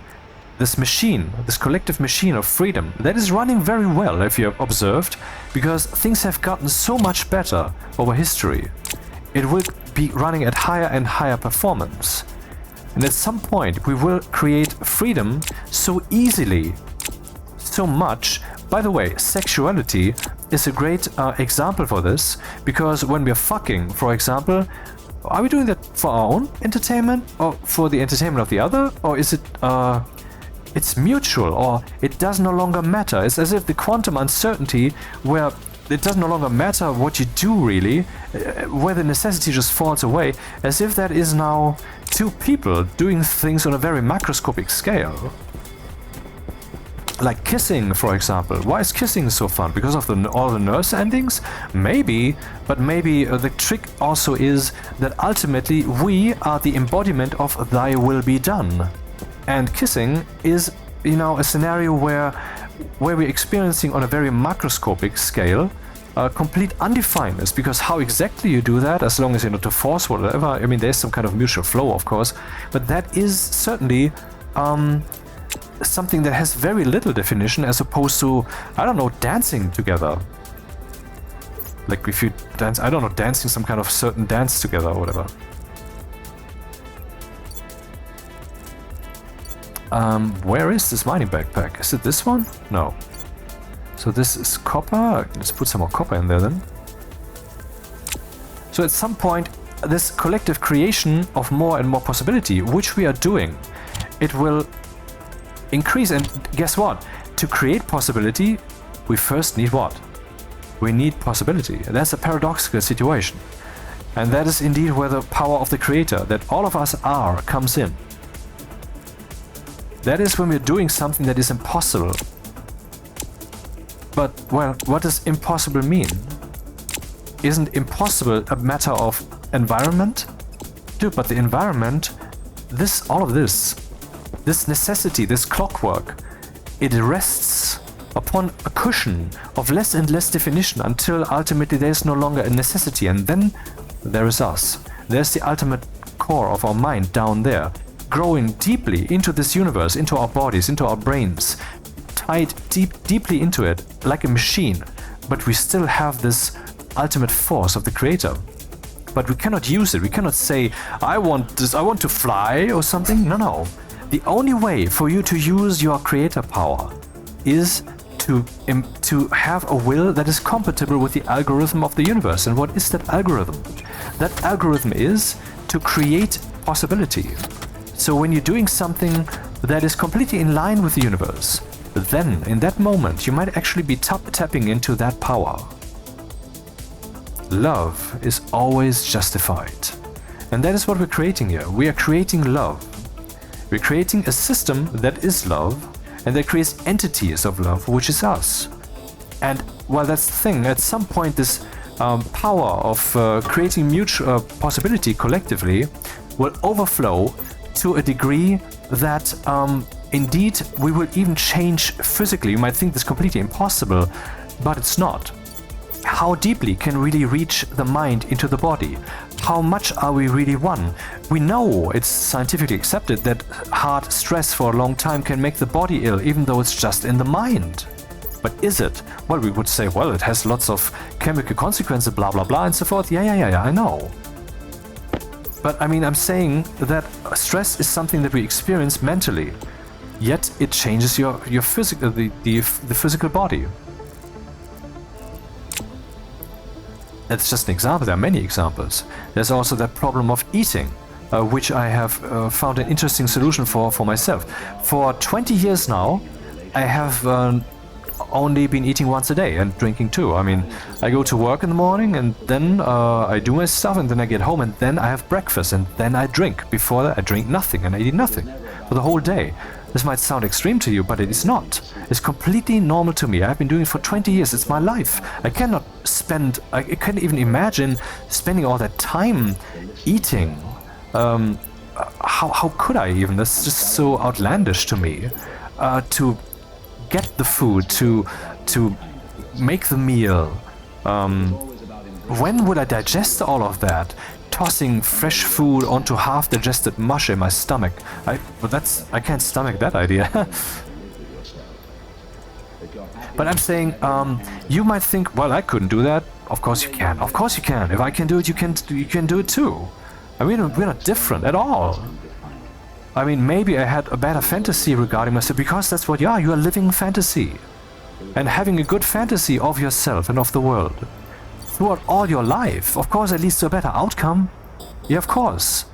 this machine, this collective machine of freedom, that is running very well, if you have observed, because things have gotten so much better over history. It will be running at higher and higher performance. And at some point, we will create freedom so easily, so much. By the way, sexuality is a great example for this, because when we're fucking, for example, are we doing that for our own entertainment or for the entertainment of the other? Or is it, it's mutual, or it does no longer matter? It's as if the quantum uncertainty, where it does no longer matter what you do really, where the necessity just falls away, as if that is now two people doing things on a very macroscopic scale. Like kissing, for example. Why is kissing so fun? Because of all the nurse endings? Maybe, but maybe the trick also is that ultimately we are the embodiment of thy will be done. And kissing is, you know, a scenario where we're experiencing on a very macroscopic scale complete undefinedness, because how exactly you do that, as long as you're not to force whatever, I mean, there's some kind of mutual flow, of course, but that is certainly something that has very little definition, as opposed to, I don't know, dancing together. Like if you dance, I don't know, dancing some kind of certain dance together or whatever. Where is this mining backpack? Is it this one? No. So this is copper. Let's put some more copper in there then. So at some point, this collective creation of more and more possibility, which we are doing, it will increase. And guess what? To create possibility, we first need what? We need possibility. That's a paradoxical situation. And that is indeed where the power of the creator, that all of us are, comes in. That is when we're doing something that is impossible. But, well, what does impossible mean? Isn't impossible a matter of environment? Dude, but the environment, all of this necessity, this clockwork, it rests upon a cushion of less and less definition until ultimately there's no longer a necessity, and then there is us. There's the ultimate core of our mind down there, growing deeply into this universe, into our bodies, into our brains, tied deeply into it, like a machine. But we still have this ultimate force of the creator. But we cannot use it. We cannot say, I want this, I want to fly or something. No. The only way for you to use your creator power is to have a will that is compatible with the algorithm of the universe. And what is that algorithm? That algorithm is to create possibility. So when you're doing something that is completely in line with the universe, then in that moment you might actually be tapping into that power. Love is always justified. And that is what we're creating here. We are creating love. We're creating a system that is love, and that creates entities of love, which is us. And well, that's the thing. At some point, this power of creating mutual possibility collectively will overflow to a degree that indeed we will even change physically. You might think this completely impossible, but it's not. How deeply can really reach the mind into the body? How much are we really one? We know it's scientifically accepted that hard stress for a long time can make the body ill, even though it's just in the mind. But is it? Well, we would say, well, it has lots of chemical consequences, blah, blah, blah, and so forth. Yeah, I know. But I mean, I'm saying that stress is something that we experience mentally, yet it changes your physical, the physical body. That's just an example. There are many examples. There's also that problem of eating, which I have found an interesting solution for myself. For 20 years now, I have only been eating once a day and drinking too. I mean, I go to work in the morning, and then I do my stuff, and then I get home, and then I have breakfast, and then I drink. Before that, I drink nothing, and I eat nothing for the whole day. This might sound extreme to you, but it is not. It's completely normal to me. I've been doing it for 20 years. It's my life. I can't even imagine spending all that time eating. How could I even? That's just so outlandish to me. To get the food, to make the meal. When would I digest all of that? Tossing fresh food onto half-digested mush in my stomach. I can't stomach that idea. But I'm saying, you might think, well, I couldn't do that. Of course you can. Of course you can. If I can do it, you can do it too. I mean, we're not different at all. I mean, maybe I had a better fantasy regarding myself, because that's what you are. You are living fantasy. And having a good fantasy of yourself and of the world throughout all your life, of course, it leads to a better outcome. Yeah, of course.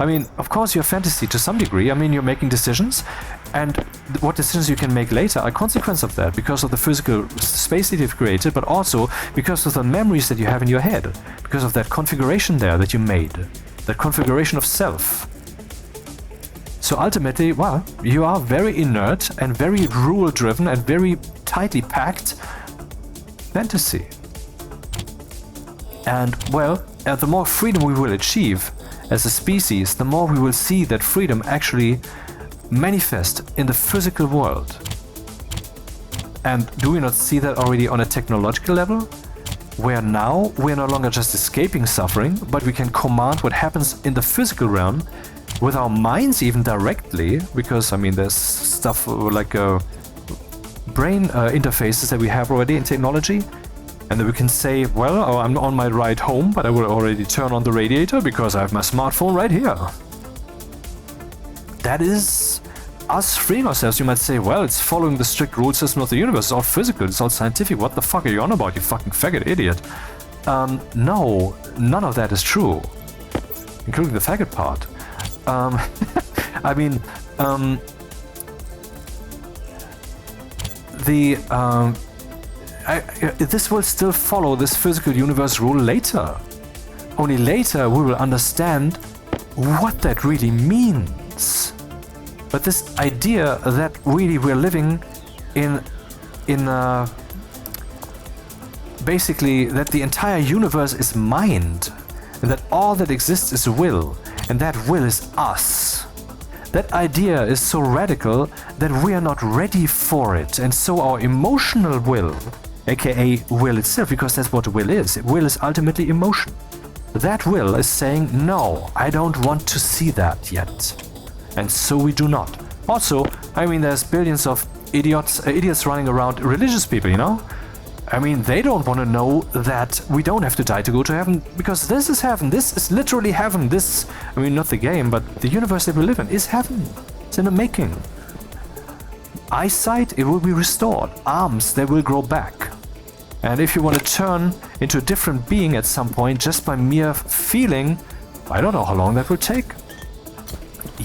I mean, of course you're fantasy to some degree. I mean, you're making decisions, and what decisions you can make later are a consequence of that, because of the physical space that you've created, but also because of the memories that you have in your head, because of that configuration there that you made, that configuration of self. So ultimately, well, you are very inert and very rule-driven and very tightly packed fantasy. And, well, the more freedom we will achieve as a species, the more we will see that freedom actually manifest in the physical world. And do we not see that already on a technological level? Where now we're no longer just escaping suffering, but we can command what happens in the physical realm with our minds even directly, because I mean there's stuff like brain interfaces that we have already in technology, and then we can say, well, oh, I'm on my ride home, but I will already turn on the radiator because I have my smartphone right here. That is us freeing ourselves. You might say, well, it's following the strict rule system of the universe. It's all physical, it's all scientific. What the fuck are you on about, you fucking faggot idiot? No, none of that is true, including the faggot part. I mean, this will still follow this physical universe rule later. Only later we will understand what that really means. But this idea that really we're living in basically that the entire universe is mind, and that all that exists is will, and that will is us. That idea is so radical that we are not ready for it, and so our emotional will, aka will itself, because that's what will is. Will is ultimately emotion. That will is saying, no, I don't want to see that yet. And so we do not. Also, I mean, there's billions of idiots running around, religious people, you know? I mean, they don't want to know that we don't have to die to go to heaven, because this is heaven. This is literally heaven. This, I mean, not the game, but the universe that we live in is heaven. It's in the making. Eyesight, it will be restored. Arms, they will grow back. And if you want to turn into a different being at some point just by mere feeling, I don't know how long that will take.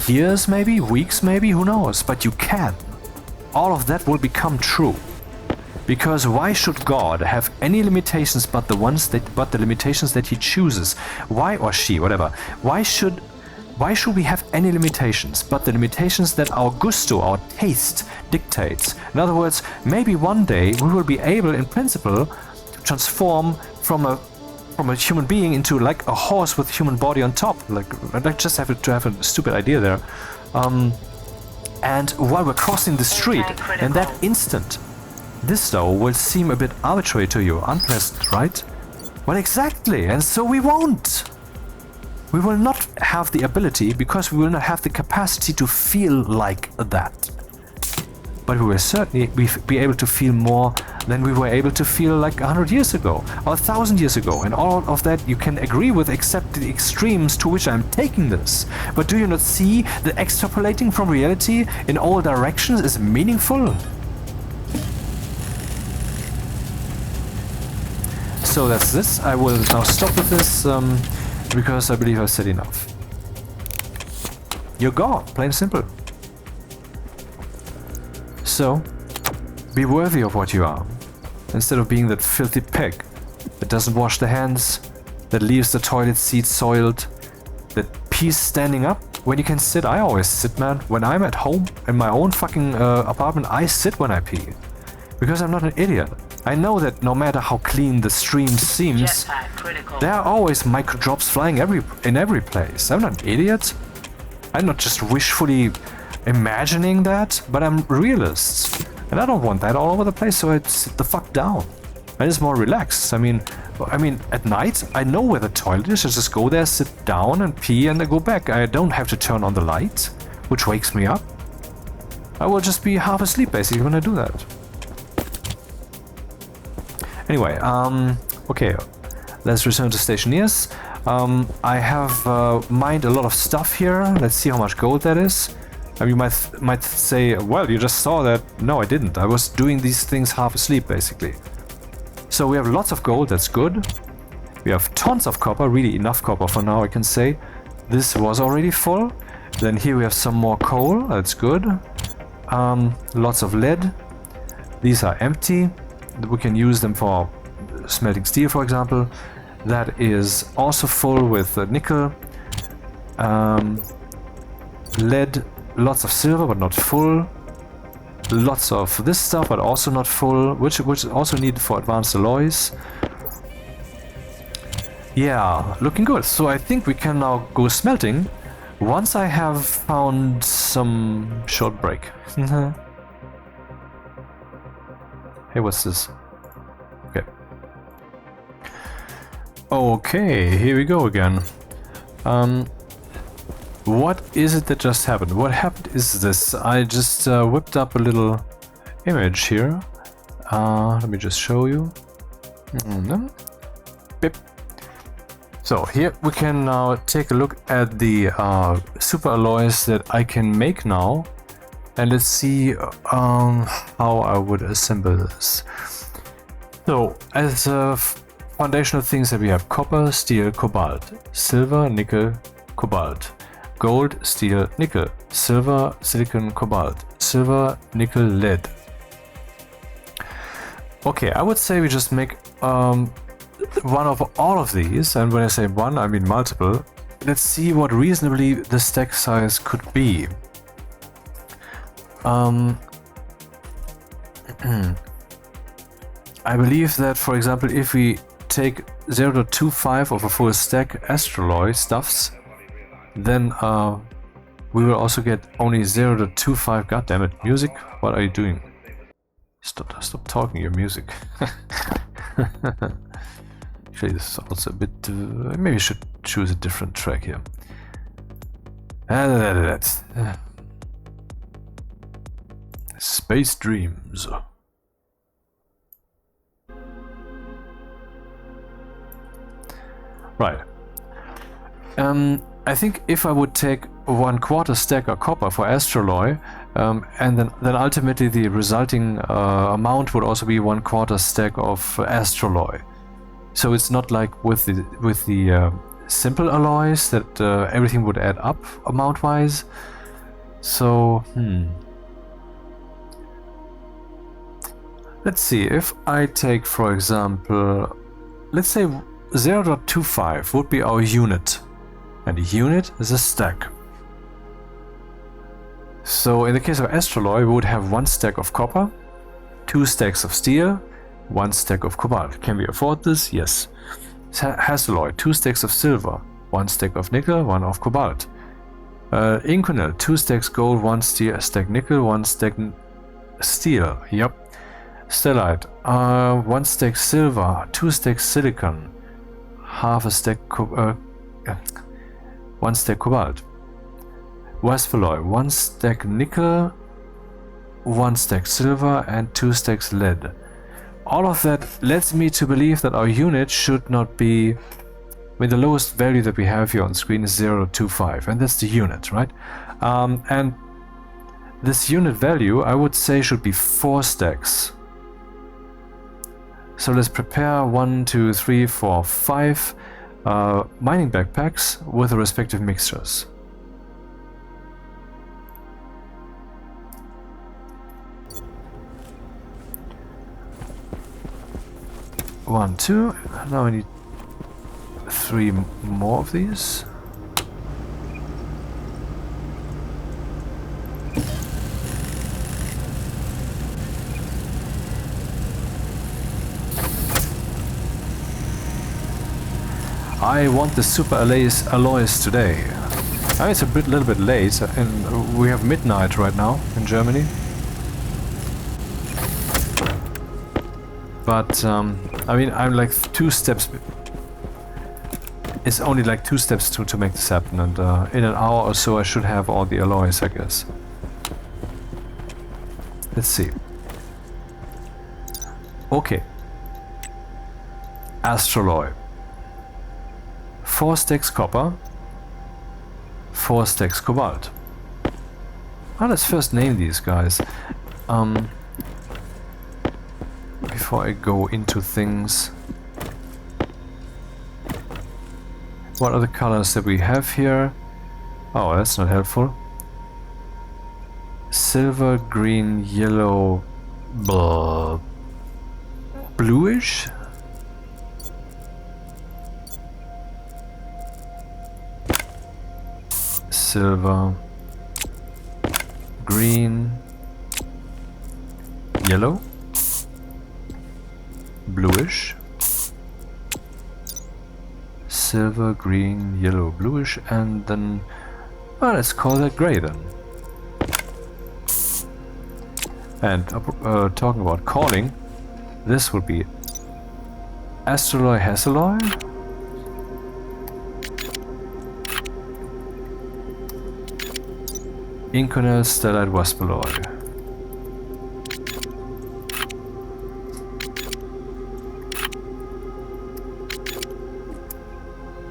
Years maybe, weeks maybe, who knows, but you can. All of that will become true. Because why should God have any limitations but the limitations that he chooses? Why, or she, whatever. Why should we have any limitations but the limitations that our gusto, our taste dictates? In other words, maybe one day we will be able, in principle, to transform from a human being into like a horse with a human body on top. Like, I just have to have a stupid idea there. And while we're crossing the street, in that instant, this though will seem a bit arbitrary to you, unpleasant, right? Well, exactly, and so we won't. We will not have the ability, because we will not have the capacity to feel like that. But we will certainly be able to feel more than we were able to feel like 100 years ago, or 1,000 years ago, and all of that you can agree with, except the extremes to which I'm taking this. But do you not see that extrapolating from reality in all directions is meaningful? So that's this. I will now stop with this, because I believe I've said enough. You're God, plain and simple. So, be worthy of what you are, instead of being that filthy pig that doesn't wash the hands, that leaves the toilet seat soiled, that pees standing up when you can sit. I always sit, man. When I'm at home in my own fucking apartment, I sit when I pee. Because I'm not an idiot. I know that no matter how clean the stream seems, there are always micro drops flying in every place. I'm not an idiot. I'm not just wishfully imagining that, but I'm realist. And I don't want that all over the place, so I sit the fuck down. I just more relaxed. I mean, at night, I know where the toilet is. I just go there, sit down and pee, and then go back. I don't have to turn on the light, which wakes me up. I will just be half asleep, basically, when I do that. Anyway, okay, let's return to Stationeers. I have mined a lot of stuff here. Let's see how much gold that is. You might say, well, you just saw that. No, I didn't. I was doing these things half asleep, basically. So we have lots of gold, that's good. We have tons of copper, really enough copper for now, I can say. This was already full. Then here we have some more coal, that's good. Lots of lead. These are empty. We can use them for smelting steel, for example. That is also full with nickel. Lead, lots of silver, but not full. Lots of this stuff, but also not full, which is also needed for advanced alloys. Yeah, looking good. So I think we can now go smelting once I have found some short break. Hey, what's this? Okay. Okay, here we go again. What is it that just happened? What happened is this. I just whipped up a little image here. Let me just show you. Beep. So here we can now take a look at the super alloys that I can make now. And let's see how I would assemble this. So as foundational things that we have copper, steel, cobalt, silver, nickel, cobalt. Gold, steel, nickel, silver, silicon, cobalt, silver, nickel, lead. Okay, I would say we just make one of all of these, and when I say one, I mean multiple. Let's see what reasonably the stack size could be. I believe that, for example, if we take 0.25 of a full stack astroloy stuffs, then we will also get only 0.25. God damn it, music! What are you doing? Stop talking your music. Actually, this is also a bit. Maybe I should choose a different track here. Space Dreams. Right. I think if I would take 1/4 stack of copper for astroloy, and then ultimately the resulting amount would also be 1/4 stack of astroloy. So it's not like with the simple alloys that everything would add up amount-wise. So let's see, if I take, for example, let's say 0.25 would be our unit. And a unit is a stack. So in the case of astroloy, we would have 1 stack of copper, 2 stacks of steel, 1 stack of cobalt. Can we afford this? Yes. Hastelloy, 2 stacks of silver, 1 stack of nickel, 1 of cobalt. Incl, 2 stacks gold, 1 stack nickel, 1 stack steel. Yep. Stellite, 1 stack silver, 2 stacks silicon, half a stack 1 stack cobalt. Westphaloy, 1 stack nickel, 1 stack silver, and 2 stacks lead. All of that leads me to believe that our unit should not be. I mean, the lowest value that we have here on screen is 0.25, and that's the unit, right? And this unit value, I would say, should be 4 stacks. So let's prepare 1, 2, 3, 4, 5 mining backpacks with the respective mixtures. One, 2. Now we need 3 more of these. I want the super alloys today. I mean, it's a little bit late, and we have midnight right now in Germany. But I mean, I'm like 2 steps. It's only like 2 steps to make this happen, and in an hour or so I should have all the alloys, I guess. Let's see. Okay. Astroloy. 4 stacks copper, 4 stacks cobalt. Well, let's first name these guys. Before I go into things. What are the colors that we have here? Oh, that's not helpful. Silver, green, yellow, bluish? Silver, green, yellow, bluish, silver, green, yellow, bluish, and then, well, let's call that gray then. And talking about calling, this would be astraloy, hexaloy, incl, stellite, waspaloy.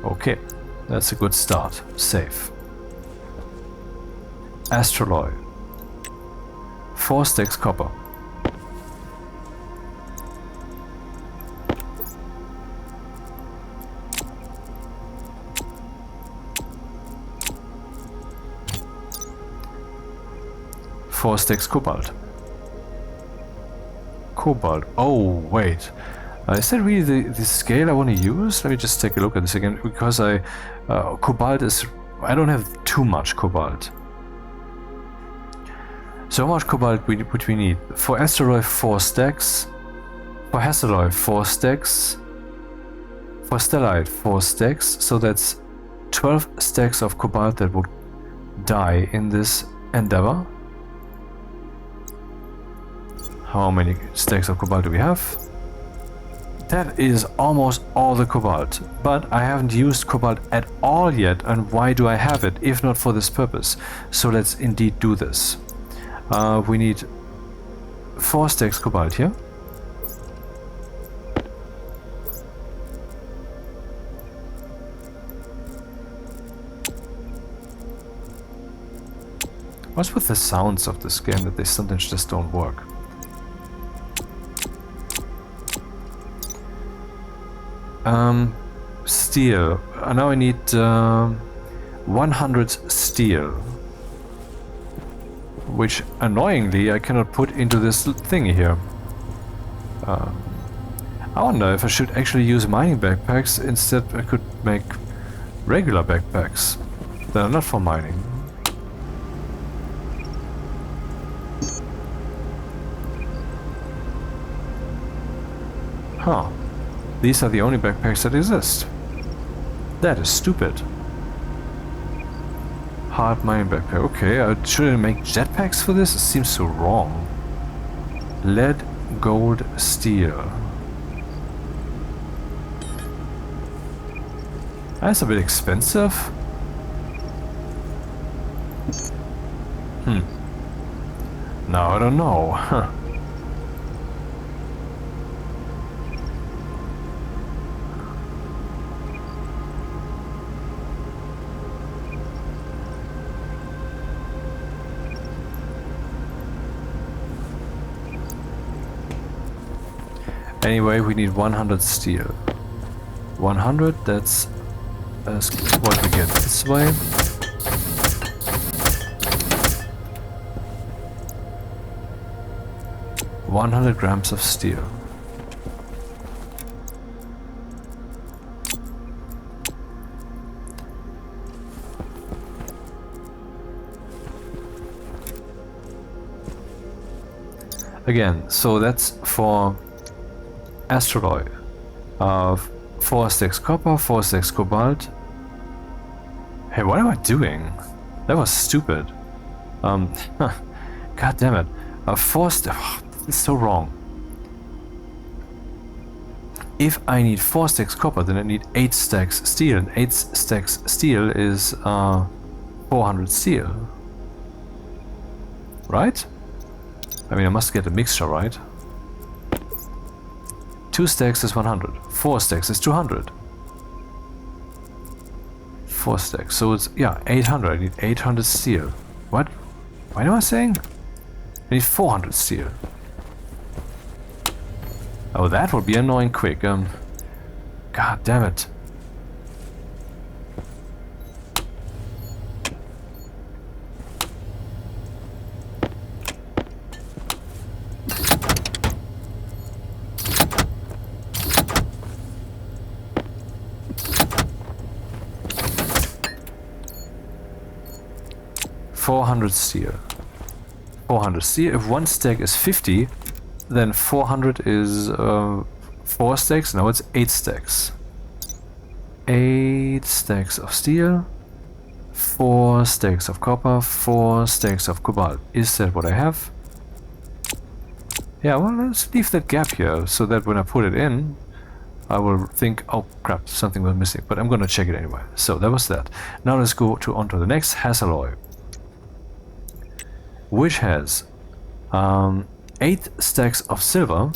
Okay, that's a good start. Safe. Astraloy. 4 stacks copper. Four stacks cobalt. Cobalt. Oh, wait. Is that really the scale I want to use? Let me just take a look at this again, because cobalt is... I don't have too much cobalt. So how much cobalt would we need? For astraloy, 4 stacks. For hexaloy, 4 stacks. For stellite, 4 stacks. So that's 12 stacks of cobalt that would die in this endeavor. How many stacks of cobalt do we have? That is almost all the cobalt, but I haven't used cobalt at all yet, and why do I have it if not for this purpose? So let's indeed do this. We need 4 stacks cobalt here. What's with the sounds of this game that they sometimes just don't work? Steel. Now I need 100 steel, which annoyingly I cannot put into this thingy here. I wonder if I should actually use mining backpacks. Instead I could make regular backpacks that are not for mining. Huh. These are the only backpacks that exist. That is stupid. Hard mining backpack. Okay, should I make jetpacks for this? It seems so wrong. Lead, gold, steel. That's a bit expensive. Now I don't know. Huh. Anyway, we need 100 steel. 100, that's what we get this way. $100 grams of steel. Again, so that's for astraloy. 4 stacks copper, 4 stacks cobalt. Hey, what am I doing? That was stupid. God damn it. 4 stacks. Oh, it's so wrong. If I need 4 stacks copper, then I need 8 stacks steel, and 8 stacks steel is 400 steel. Right? I mean, I must get a mixture, right? 2 stacks is 100. 4 stacks is 200. 4 stacks. So it's, yeah, 800. I need 800 steel. What? What am I saying? I need 400 steel. Oh, that would be annoying quick. God damn it. 400 steel. 400 steel. If one stack is 50, then 400 is 4 stacks. No, it's 8 stacks. 8 stacks of steel. 4 stacks of copper. 4 stacks of cobalt. Is that what I have? Yeah, well, let's leave that gap here so that when I put it in, I will think, oh crap, something was missing. But I'm gonna check it anyway. So that was that. Now let's go on to the next alloy, which has 8 stacks of silver,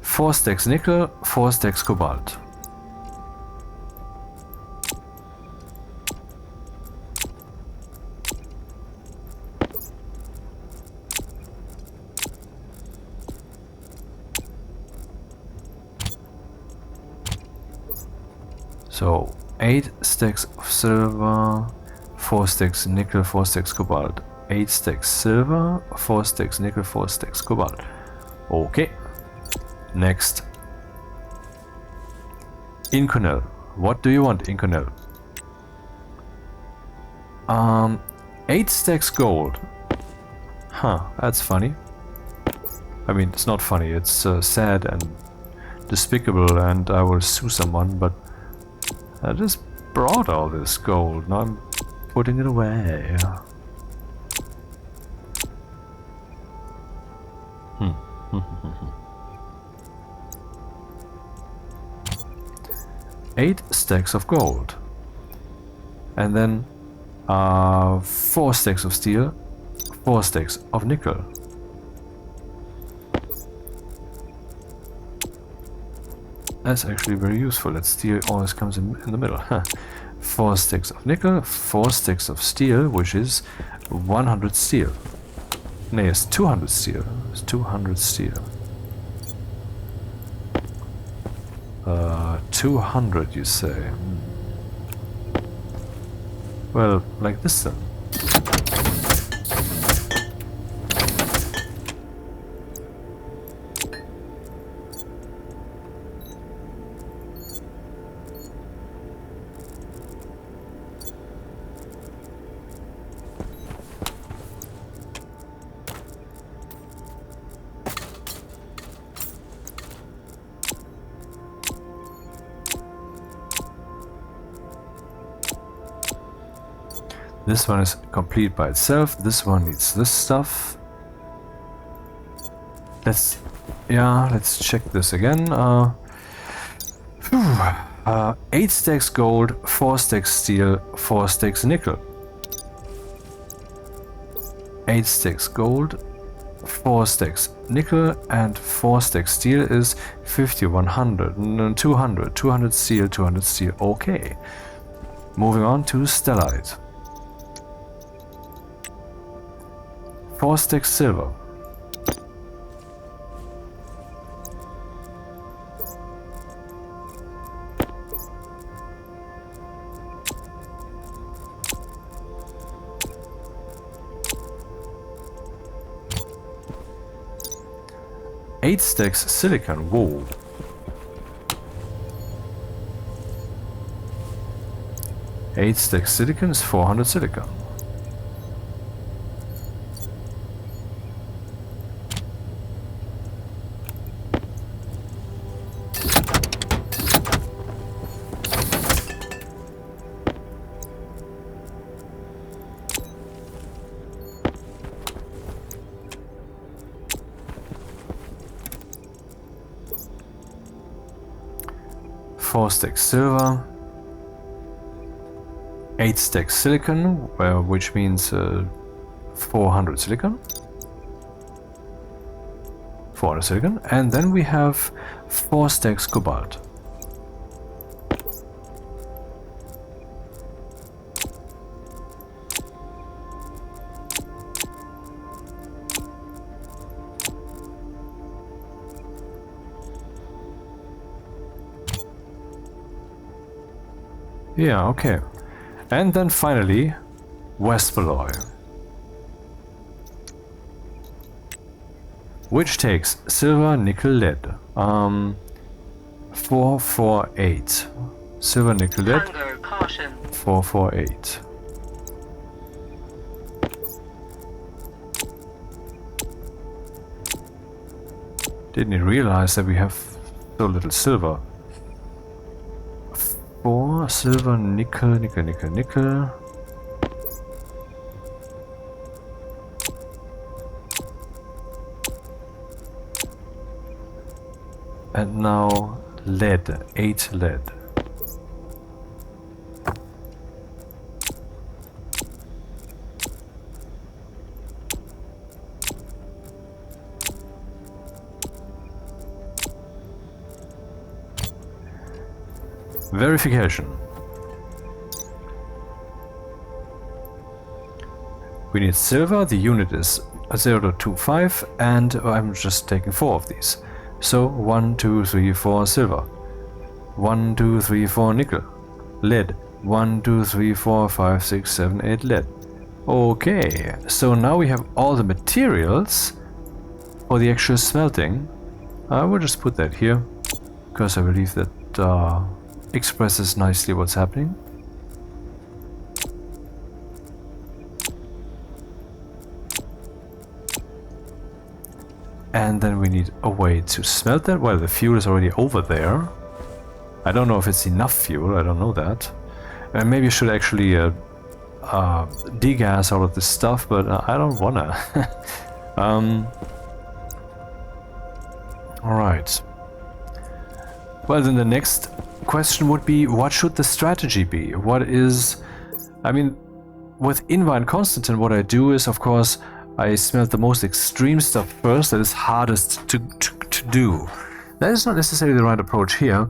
4 stacks nickel, 4 stacks cobalt. So 8 stacks of silver, 4 stacks nickel, 4 stacks cobalt. 8 stacks silver, 4 stacks nickel, 4 stacks cobalt. Okay. Next. Incl. What do you want, incl? 8 stacks gold. Huh, that's funny. I mean, it's not funny, it's sad and despicable, and I will sue someone, but I just brought all this gold. Now I'm putting it away. 8 stacks of gold. And then 4 stacks of steel, 4 stacks of nickel. That's actually very useful, that steel always comes in the middle. 4 stacks of nickel, 4 stacks of steel, which is 100 steel. No, it's 200 steel. It's 200 steel. 200, you say? Well, like this then. This one is complete by itself. This one needs this stuff. Let's check this again. 8 stacks gold, 4 stacks steel, 4 stacks nickel. 8 stacks gold, 4 stacks nickel, and 4 stacks steel is 50, 100, 200, 200 steel, 200 steel. Okay. Moving on to stellite. 4 stacks silver. Eight stacks silicon. Whoa. Eight stacks silicon is 400 silicon. Four stacks silver, 8 stacks silicon, which means 400 silicon. 400 silicon, and then we have 4 stacks cobalt. Yeah, okay. And then finally, Westpalloy, which takes silver, nickel, lead. 448. Silver, nickel, lead. Hunger caution. 448. Didn't realize that we have so little silver. 4 silver, nickel, nickel, nickel, nickel. And now lead, 8 lead. Verification. We need silver, the unit is 0.25, and I'm just taking 4 of these. So 1, 2, 3, 4 silver. 1, 2, 3, 4 nickel. Lead. 1, 2, 3, 4, 5, 6, 7, 8 lead. Okay, so now we have all the materials for the actual smelting. I will just put that here, because I believe that expresses nicely what's happening. And then we need a way to smelt that. Well, the fuel is already over there. I don't know if it's enough fuel, I don't know that. And maybe I should actually degas all of this stuff, but I don't wanna. Alright. Well, then the next question would be, what should the strategy be? What is... I mean, with Inva and Constantine, what I do is, of course, I smelt the most extreme stuff first, that is hardest to do. That is not necessarily the right approach here,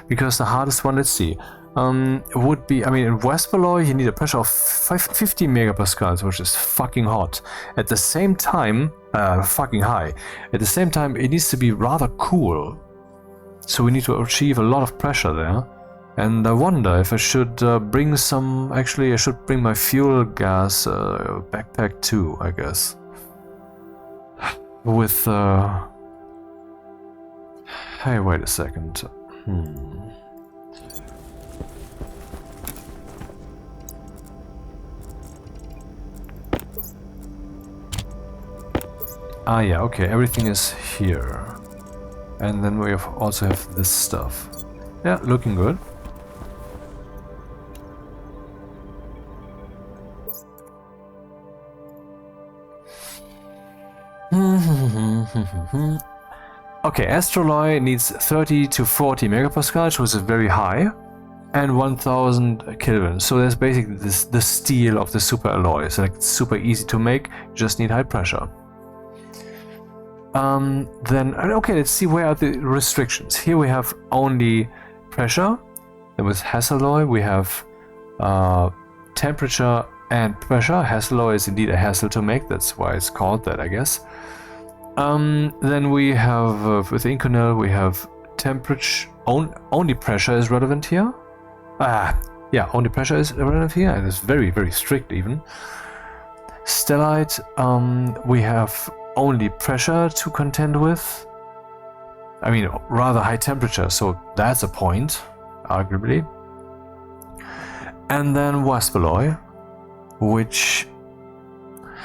because the hardest one, let's see, would be, I mean, in Westpalloy you need a pressure of 50 megapascals, which is fucking hot. At the same time, fucking high. At the same time, it needs to be rather cool. So we need to achieve a lot of pressure there. And I wonder if I should bring some... Actually, I should bring my fuel gas backpack too, I guess. With... Hey, wait a second. Ah, yeah, okay, everything is here. And then we also have this stuff. Yeah, looking good. Okay, Astroloy needs 30 to 40 megapascals, which is very high, and 1000 Kelvin. So that's basically the steel of the super alloy. So like, it's super easy to make, just need high pressure. Then, okay, let's see where are the restrictions. Here we have only pressure. Then with Hassaloy we have temperature and pressure. Hassaloy is indeed a hassle to make, that's why it's called that, I guess. Then we have, with incl we have temperature, only pressure is relevant here. Yeah, only pressure is relevant here, and it's very, very strict even. Stellite, we have only pressure to contend with. I mean, rather high temperature, so that's a point, arguably. And then Westpalloy, which...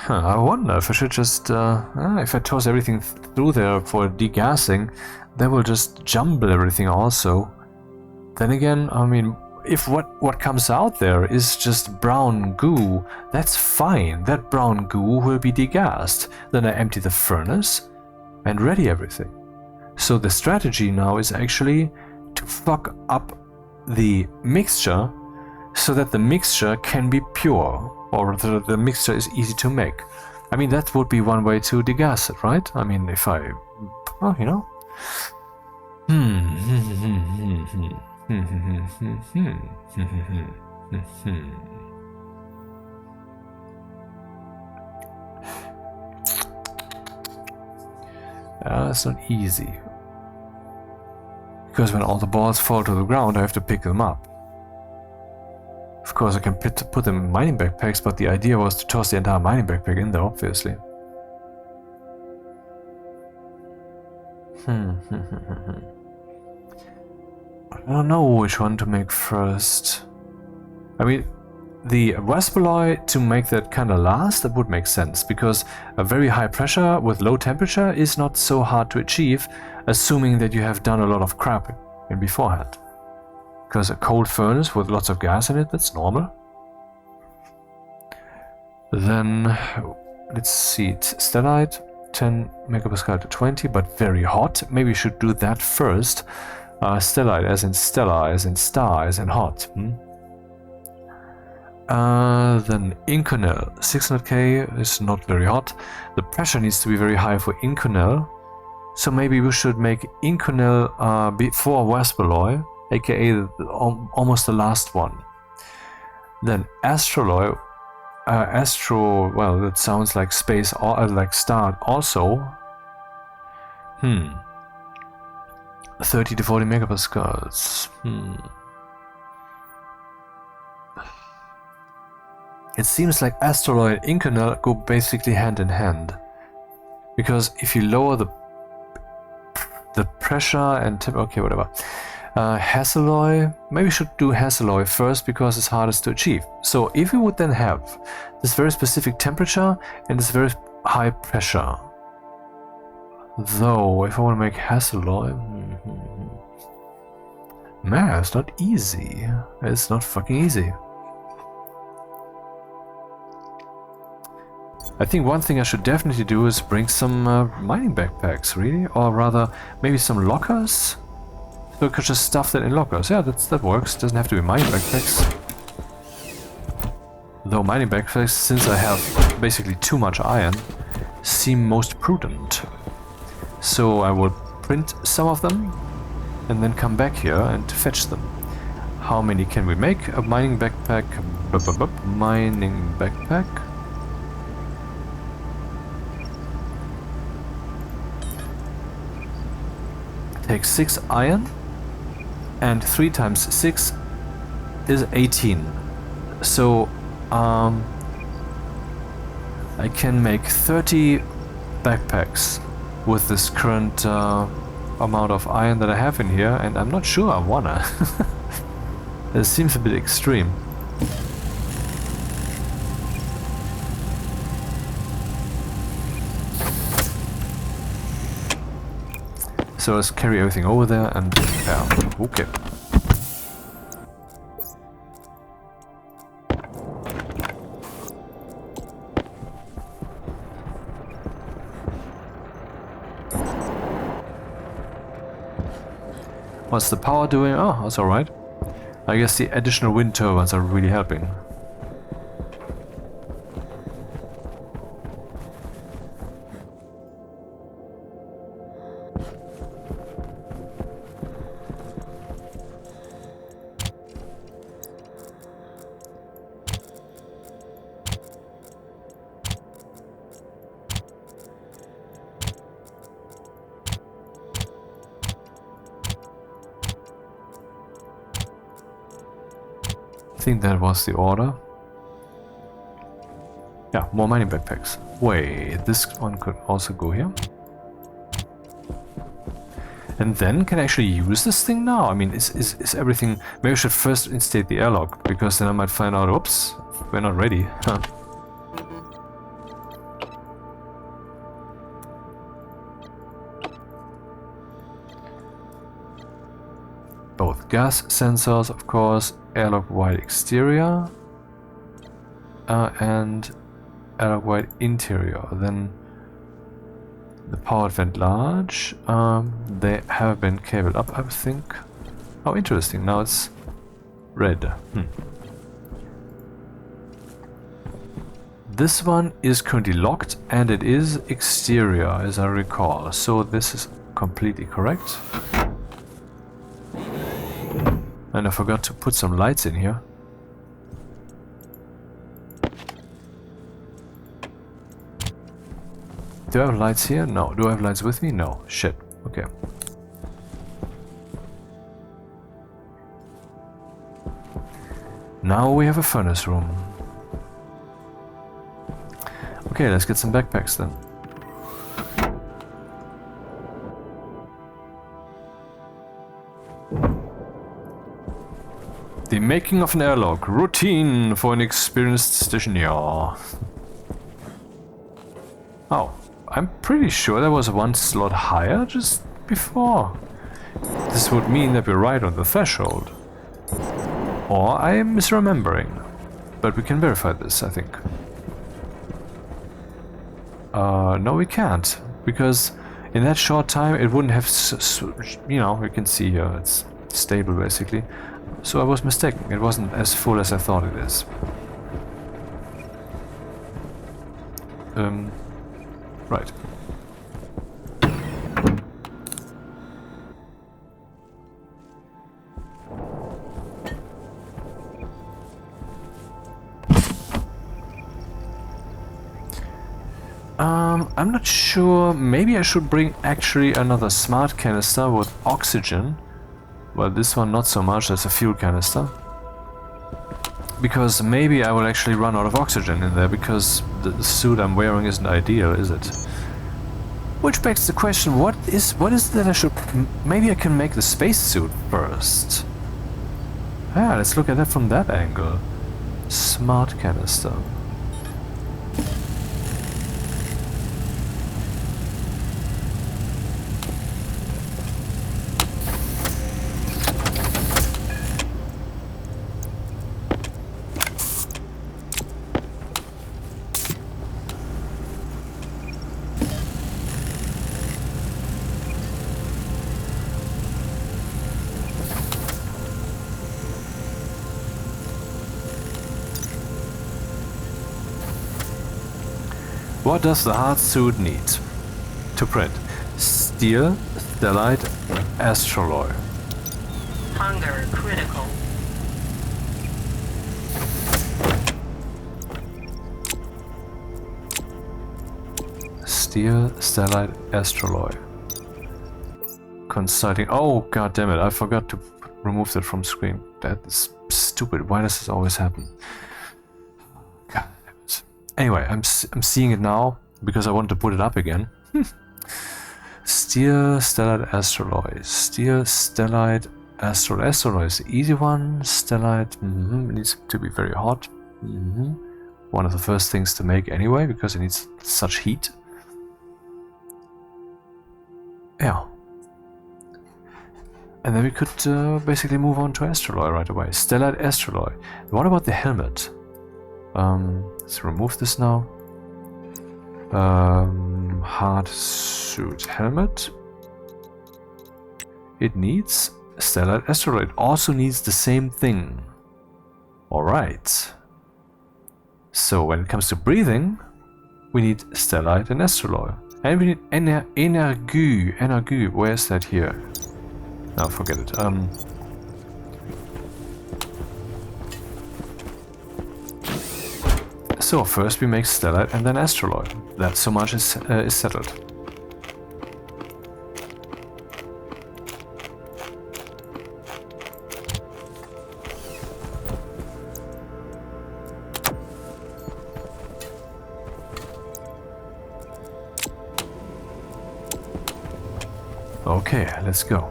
I wonder if I should just... if I toss everything through there for degassing, that will just jumble everything also. Then again, I mean, if what comes out there is just brown goo, that's fine. That brown goo will be degassed. Then I empty the furnace and ready everything. So the strategy now is actually to fuck up the mixture so that the mixture can be pure, or the mixture is easy to make. I mean, that would be one way to degas it, right? I mean, if I... well, you know... It's not easy. Because when all the balls fall to the ground, I have to pick them up. Of course, I can put them in mining backpacks, but the idea was to toss the entire mining backpack in there, obviously. I don't know which one to make first. I mean, the Waspaloy, to make that kind of last, that would make sense, because a very high pressure with low temperature is not so hard to achieve, assuming that you have done a lot of crap in beforehand. Because a cold furnace with lots of gas in it, that's normal. Then, let's see, stellite, 10 megapascal to 20, but very hot. Maybe we should do that first. Stellite, as in stellar, as in star, as in hot. Then incl, 600k is not very hot. The pressure needs to be very high for incl. So maybe we should make incl before Waspaloy, aka almost the last one. Then astroloy, well, that sounds like space or like star also. 30 to 40 megapascals. It seems like astroloy and incl go basically hand in hand, because if you lower the pressure and okay, whatever. Haseloy, maybe we should do Haseloy first because it's hardest to achieve. So if we would then have this very specific temperature and this very high pressure, though if I want to make Haseloy, man, it's not easy. It's not fucking easy. I think one thing I should definitely do is bring some mining backpacks, really, or rather maybe some lockers. So I could just stuff that in lockers. Yeah, that works. Doesn't have to be mining backpacks. Though mining backpacks, since I have basically too much iron, seem most prudent. So I will print some of them and then come back here and fetch them. How many can we make? A mining backpack. Mining backpack. Takes 6 iron. And 3 times 6 is 18. So I can make 30 backpacks with this current amount of iron that I have in here, and I'm not sure I wanna. It seems a bit extreme. So let's carry everything over there and yeah, okay. What's the power doing? Oh, that's alright. I guess the additional wind turbines are really helping. I think that was the order. Yeah, more mining backpacks. Wait, this one could also go here. And then can I actually use this thing now? I mean, is everything... Maybe I should first instate the airlock, because then I might find out, oops, we're not ready. Huh. Both gas sensors, of course, airlock wide exterior, and airlock wide interior. Then the powered vent large, they have been cabled up, I think. Oh, interesting, now it's red. This one is currently locked, and it is exterior, as I recall, so this is completely correct. And I forgot to put some lights in here. Do I have lights here? No. Do I have lights with me? No. Shit. Okay. Now we have a furnace room. Okay, let's get some backpacks then. The making of an airlock. Routine for an experienced stationeer. Oh, I'm pretty sure there was one slot higher just before. This would mean that we're right on the threshold. Or I am misremembering. But we can verify this, I think. No, we can't. Because in that short time it wouldn't have... you know, you can see here, it's stable basically. So I was mistaken. It wasn't as full as I thought it is. Right. I'm not sure. Maybe I should bring actually another smart canister with oxygen. Well, this one not so much, that's a fuel canister. Because maybe I will actually run out of oxygen in there, because the suit I'm wearing isn't ideal, is it? Which begs the question, what is that I should... Maybe I can make the spacesuit first. Ah, let's look at that from that angle. Smart canister. What does the Hardsuit need to print? Steel, stellite, astroloy. Hunger critical. Steel, stellite, astroloy. Consulting. Oh, god damn it! I forgot to remove that from screen. That is stupid. Why does this always happen? God damn it. Anyway, I'm seeing it now because I want to put it up again. Steel, stellite, astroloy. Steel, stellite, astroloy. Astroloy is the easy one. Stellite needs to be very hot. One of the first things to make anyway, because it needs such heat. Yeah. And then we could basically move on to astroloy right away. Stellite, astroloy. What about the helmet? Let's remove this now. Hardsuit helmet. It needs stellite, astroloy. It also needs the same thing. Alright. So when it comes to breathing, we need stellite and astroloy. And we need energy. Where is that here? No, forget it. So first we make stellite and then astroloy. That so much is settled. Okay, let's go.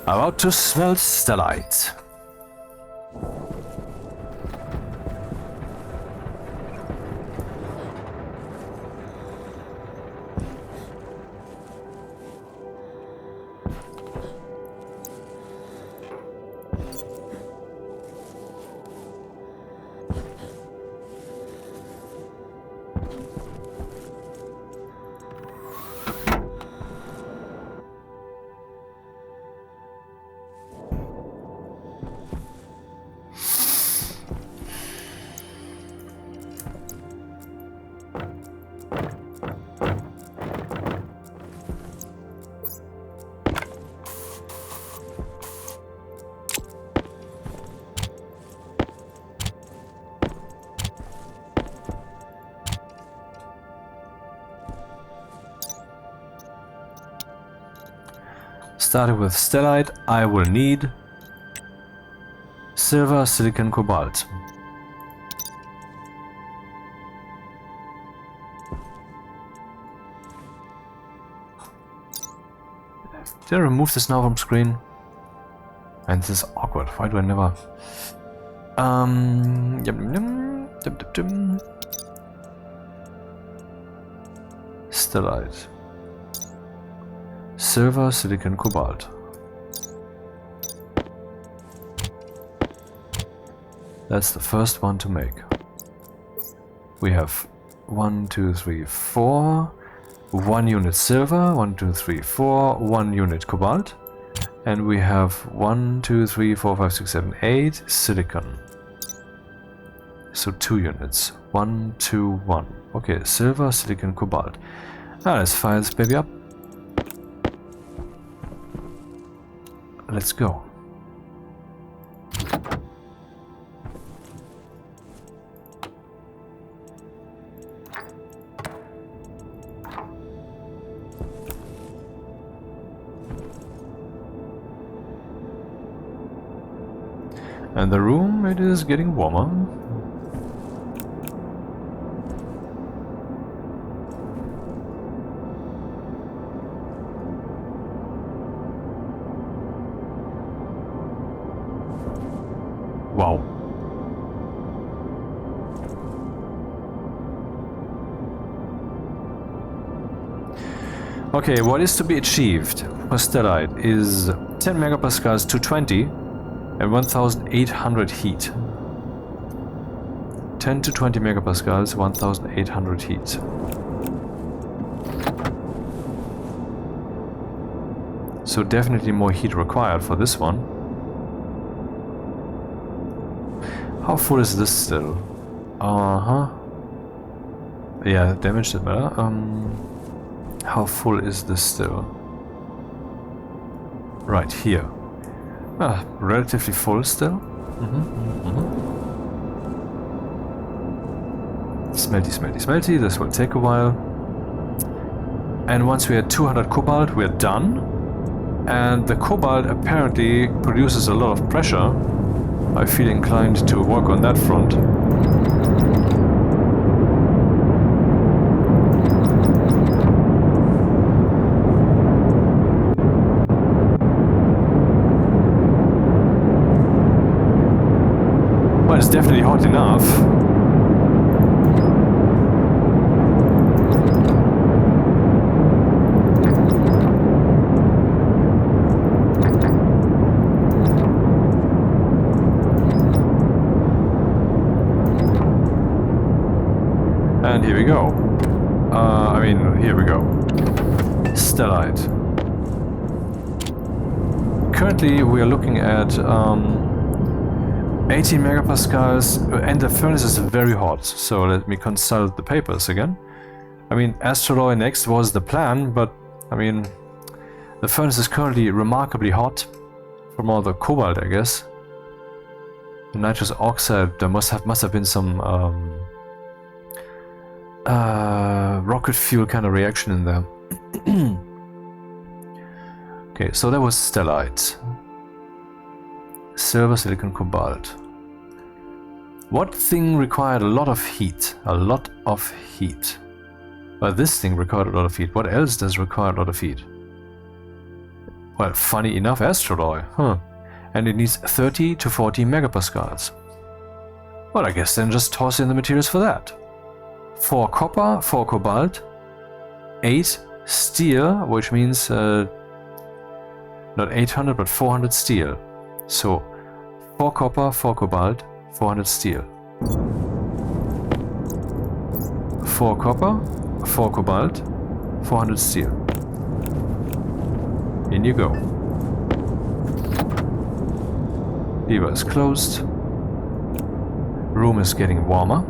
About to smelt stellite. Starting with stellite, I will need Silver, silicon, cobalt. Did I remove this now from screen? And this is awkward. Why do I never... Stellite. Silver, silicon, cobalt. That's the first one to make. We have 1, 2, 3, 4. 1 unit silver, 1, 2, 3, 4, 1 unit cobalt. And we have 1, 2, 3, 4, 5, 6, 7, 8 silicon. So 2 units. 1, 2, 1. Okay, silver, silicon, cobalt. Ah, let's fire this baby up. Let's go. And the room, it is getting warmer. Wow. Okay, what is to be achieved for stellite is 10 megapascals to 20 and 1800 heat. 10 to 20 megapascals, 1800 heat. So definitely more heat required for this one. How full is this still? Yeah, damage didn't matter. How full is this still? Right here. Ah, relatively full still. Smelty, smelty, smelty. This will take a while. And once we are 200 cobalt, we're done. And the cobalt apparently produces a lot of pressure. I feel inclined to work on that front. Well, it's definitely hot enough. And here we go. Here we go. Stellite. Currently we are looking at 18 megapascals, and the furnace is very hot. So let me consult the papers again. Astroloy next was the plan, but the furnace is currently remarkably hot from all the cobalt, I guess. The nitrous oxide, there must have been some rocket fuel kind of reaction in there. Okay, so that was stellite. Silver, silicon, cobalt. What thing required a lot of heat? A lot of heat. Well, this thing required a lot of heat. What else does require a lot of heat? Well, funny enough, astroloy. And it needs 30 to 40 megapascals. Well, I guess then just toss in the materials for that. 4 copper, 4 cobalt, 8 steel, which means not 800 but 400 steel. So 4 copper, 4 cobalt, 400 steel. 4 copper, 4 cobalt, 400 steel. In you go. Lever is closed. Room is getting warmer.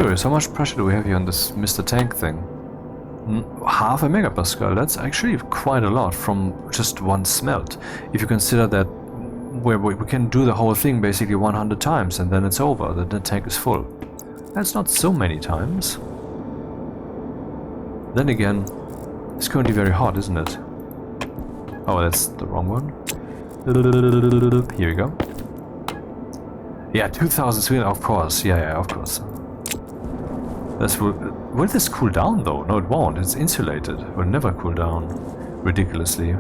curious, how much pressure do we have here on this Mr. Tank thing? Half a megapascal, that's actually quite a lot from just one smelt. If you consider that we can do the whole thing basically 100 times and then it's over, the tank is full. That's not so many times. Then again, it's currently very hot, isn't it? Oh, that's the wrong one. Here we go. Yeah, 2003, of course. Yeah, of course. Will this cool down though? No, it won't. It's insulated. It will never cool down. Ridiculously.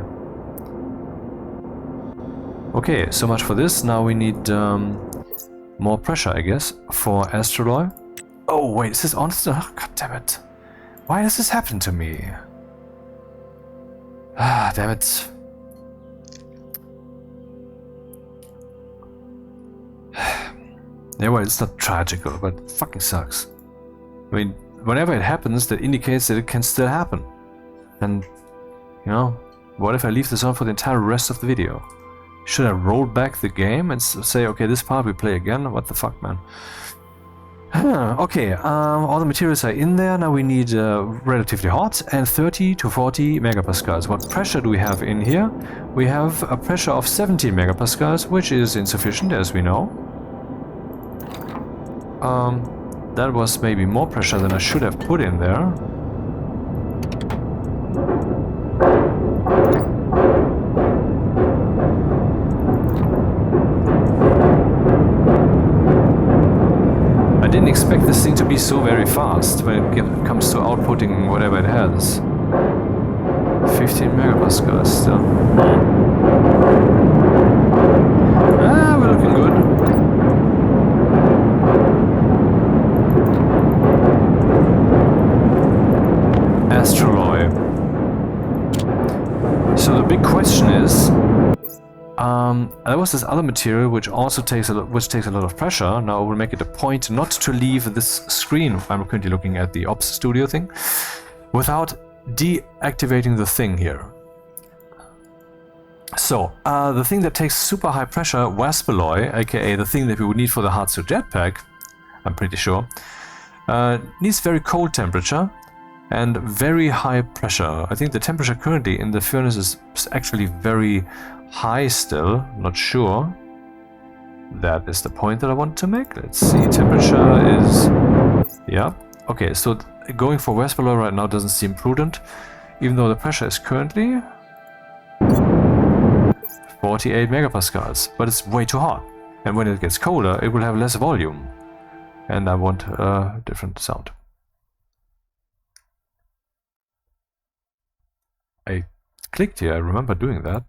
Okay, so much for this. Now we need more pressure, I guess, for astroloy. Oh wait, is this on? Oh, God damn it! Why does this happen to me? Ah, damn it! Yeah, well, it's not tragical, but it fucking sucks. I mean, whenever it happens, that indicates that it can still happen. And, you know, what if I leave this on for the entire rest of the video? Should I roll back the game and say, okay, this part we play again? What the fuck, man? Okay, all the materials are in there. Now we need relatively hot and 30 to 40 megapascals. What pressure do we have in here? We have a pressure of 17 megapascals, which is insufficient, as we know. That was maybe more pressure than I should have put in there. I didn't expect this thing to be so very fast when it comes to outputting whatever it has. 15 megapascals still. Ah, we're looking good. Astroloy. So the big question is, there was this other material which also takes a lot of pressure. Now I will make it a point not to leave this screen. I'm currently looking at the Ops Studio thing without deactivating the thing here. So the thing that takes super high pressure, Waspaloy, aka the thing that we would need for the Hardsuit Jetpack, I'm pretty sure, needs very cold temperature and very high pressure. I think the temperature currently in the furnace is actually very high still, not sure. That is the point that I want to make. Let's see, temperature is... yeah, okay, so going for Waspaloy right now doesn't seem prudent, even though the pressure is currently 48 megapascals, but it's way too hot. And when it gets colder, it will have less volume. And I want a different sound. I clicked here, I remember doing that.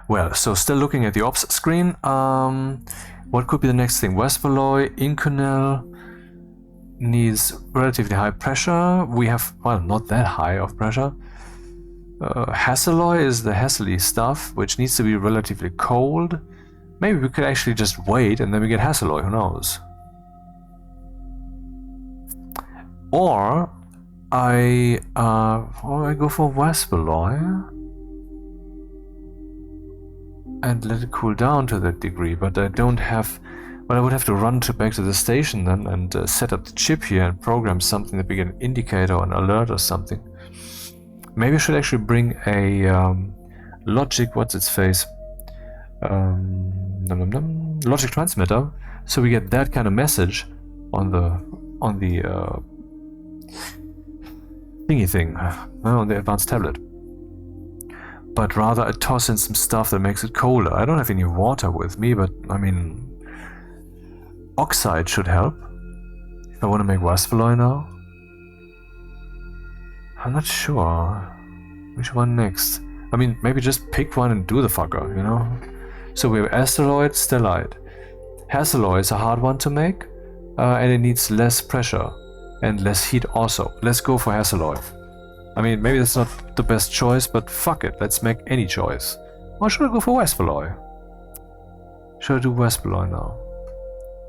Well, so still looking at the ops screen, what could be the next thing? Waspaloy, incl needs relatively high pressure. We have, well, not that high of pressure. Hasseloy is the Hassely stuff, which needs to be relatively cold. Maybe we could actually just wait and then we get Hasseloy, who knows? Or I go for Waspaloy and let it cool down to that degree, but I don't have... well, I would have to run back to the station then and set up the chip here and program something that we get an indicator or an alert or something. Maybe I should actually bring a logic, what's its face? Logic transmitter, so we get that kind of message on the thingy thing, on the advanced tablet. But rather I toss in some stuff that makes it colder. I don't have any water with me, but I mean, oxide should help. If I want to make Waspaloy now. I'm not sure. Which one next? I mean, maybe just pick one and do the fucker, you know? So we have asteroid, stellite. Hasseloy is a hard one to make, and it needs less pressure and less heat also. Let's go for Hasseloy. I mean, maybe that's not the best choice, but fuck it, let's make any choice. Or should I go for Waspaloy? Should I do Waspaloy now?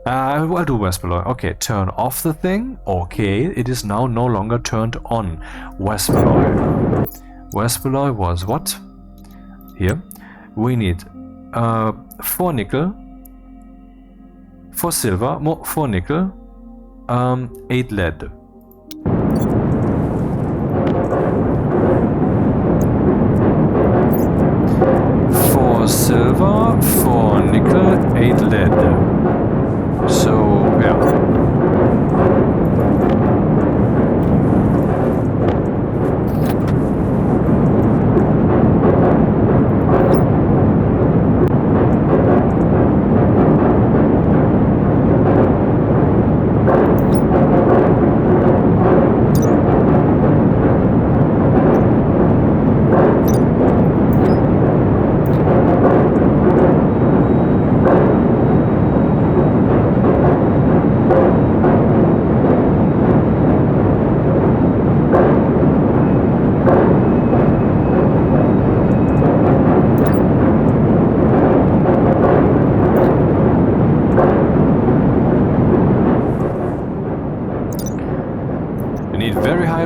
I'll do Waspaloy. Okay, turn off the thing. Okay, it is now no longer turned on. Waspaloy. Waspaloy was what? Here. We need 4 nickel, 4 silver, 4 nickel, 8 lead. Silver, 4 nickel, 8 lead. So, yeah.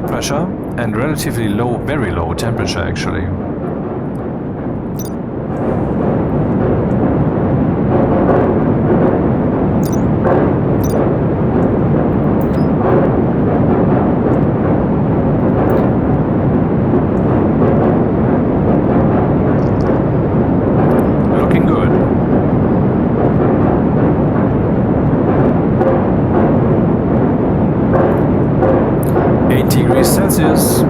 Pressure and relatively low, very low temperature actually. Looking good. 8 degrees Celsius.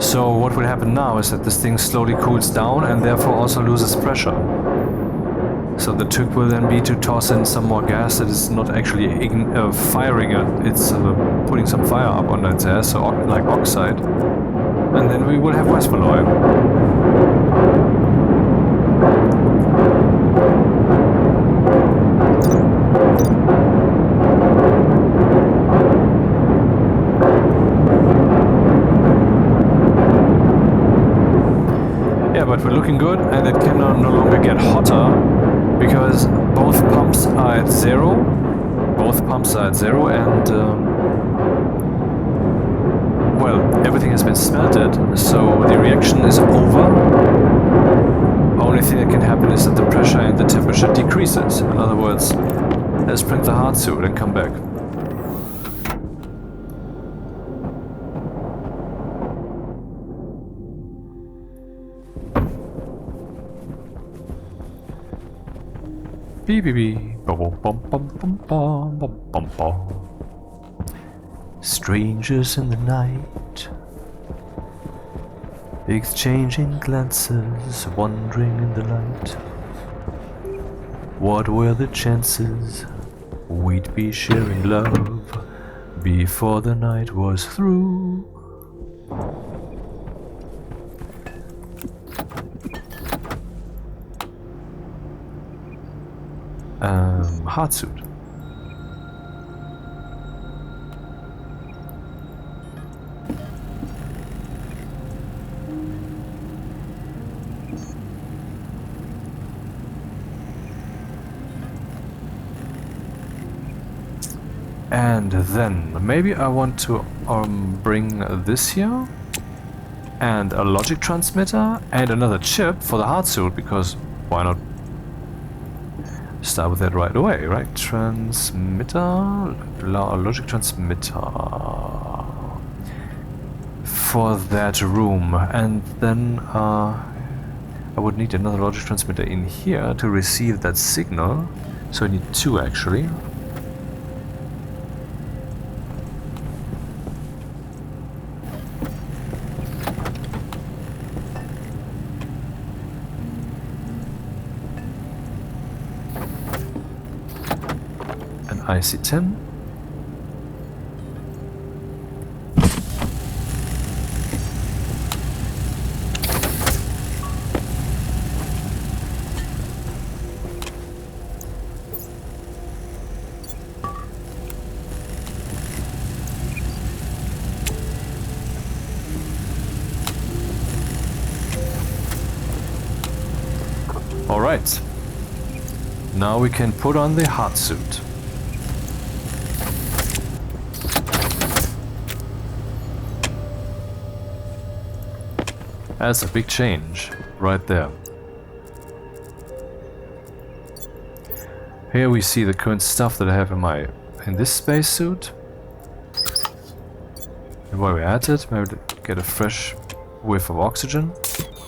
So what will happen now is that this thing slowly cools down and therefore also loses pressure. So the trick will then be to toss in some more gas that is not actually firing it, it's putting some fire up on its ass, so like oxide. And then we will have Westphal. But we're looking good, and it can no longer get hotter because both pumps are at zero. Both pumps are at zero, and well, everything has been smelted, so the reaction is over. Only thing that can happen is that the pressure and the temperature decreases. In other words, let's print the Hardsuit and come back. Beep, beep, beep. Bum, bum, bum, bum, bum, bum, bum, bum. Strangers in the night, exchanging glances, wandering in the light. What were the chances we'd be sharing love before the night was through? Hardsuit. And then maybe I want to bring this here and a logic transmitter and another chip for the Hardsuit, because why not start with that right away, right? Transmitter, logic transmitter for that room, and then I would need another logic transmitter in here to receive that signal, so I need two actually. IC10. Alright. Now we can put on the Hardsuit. That's a big change, right there. Here we see the current stuff that I have in this spacesuit. And while we're at it, maybe get a fresh whiff of oxygen.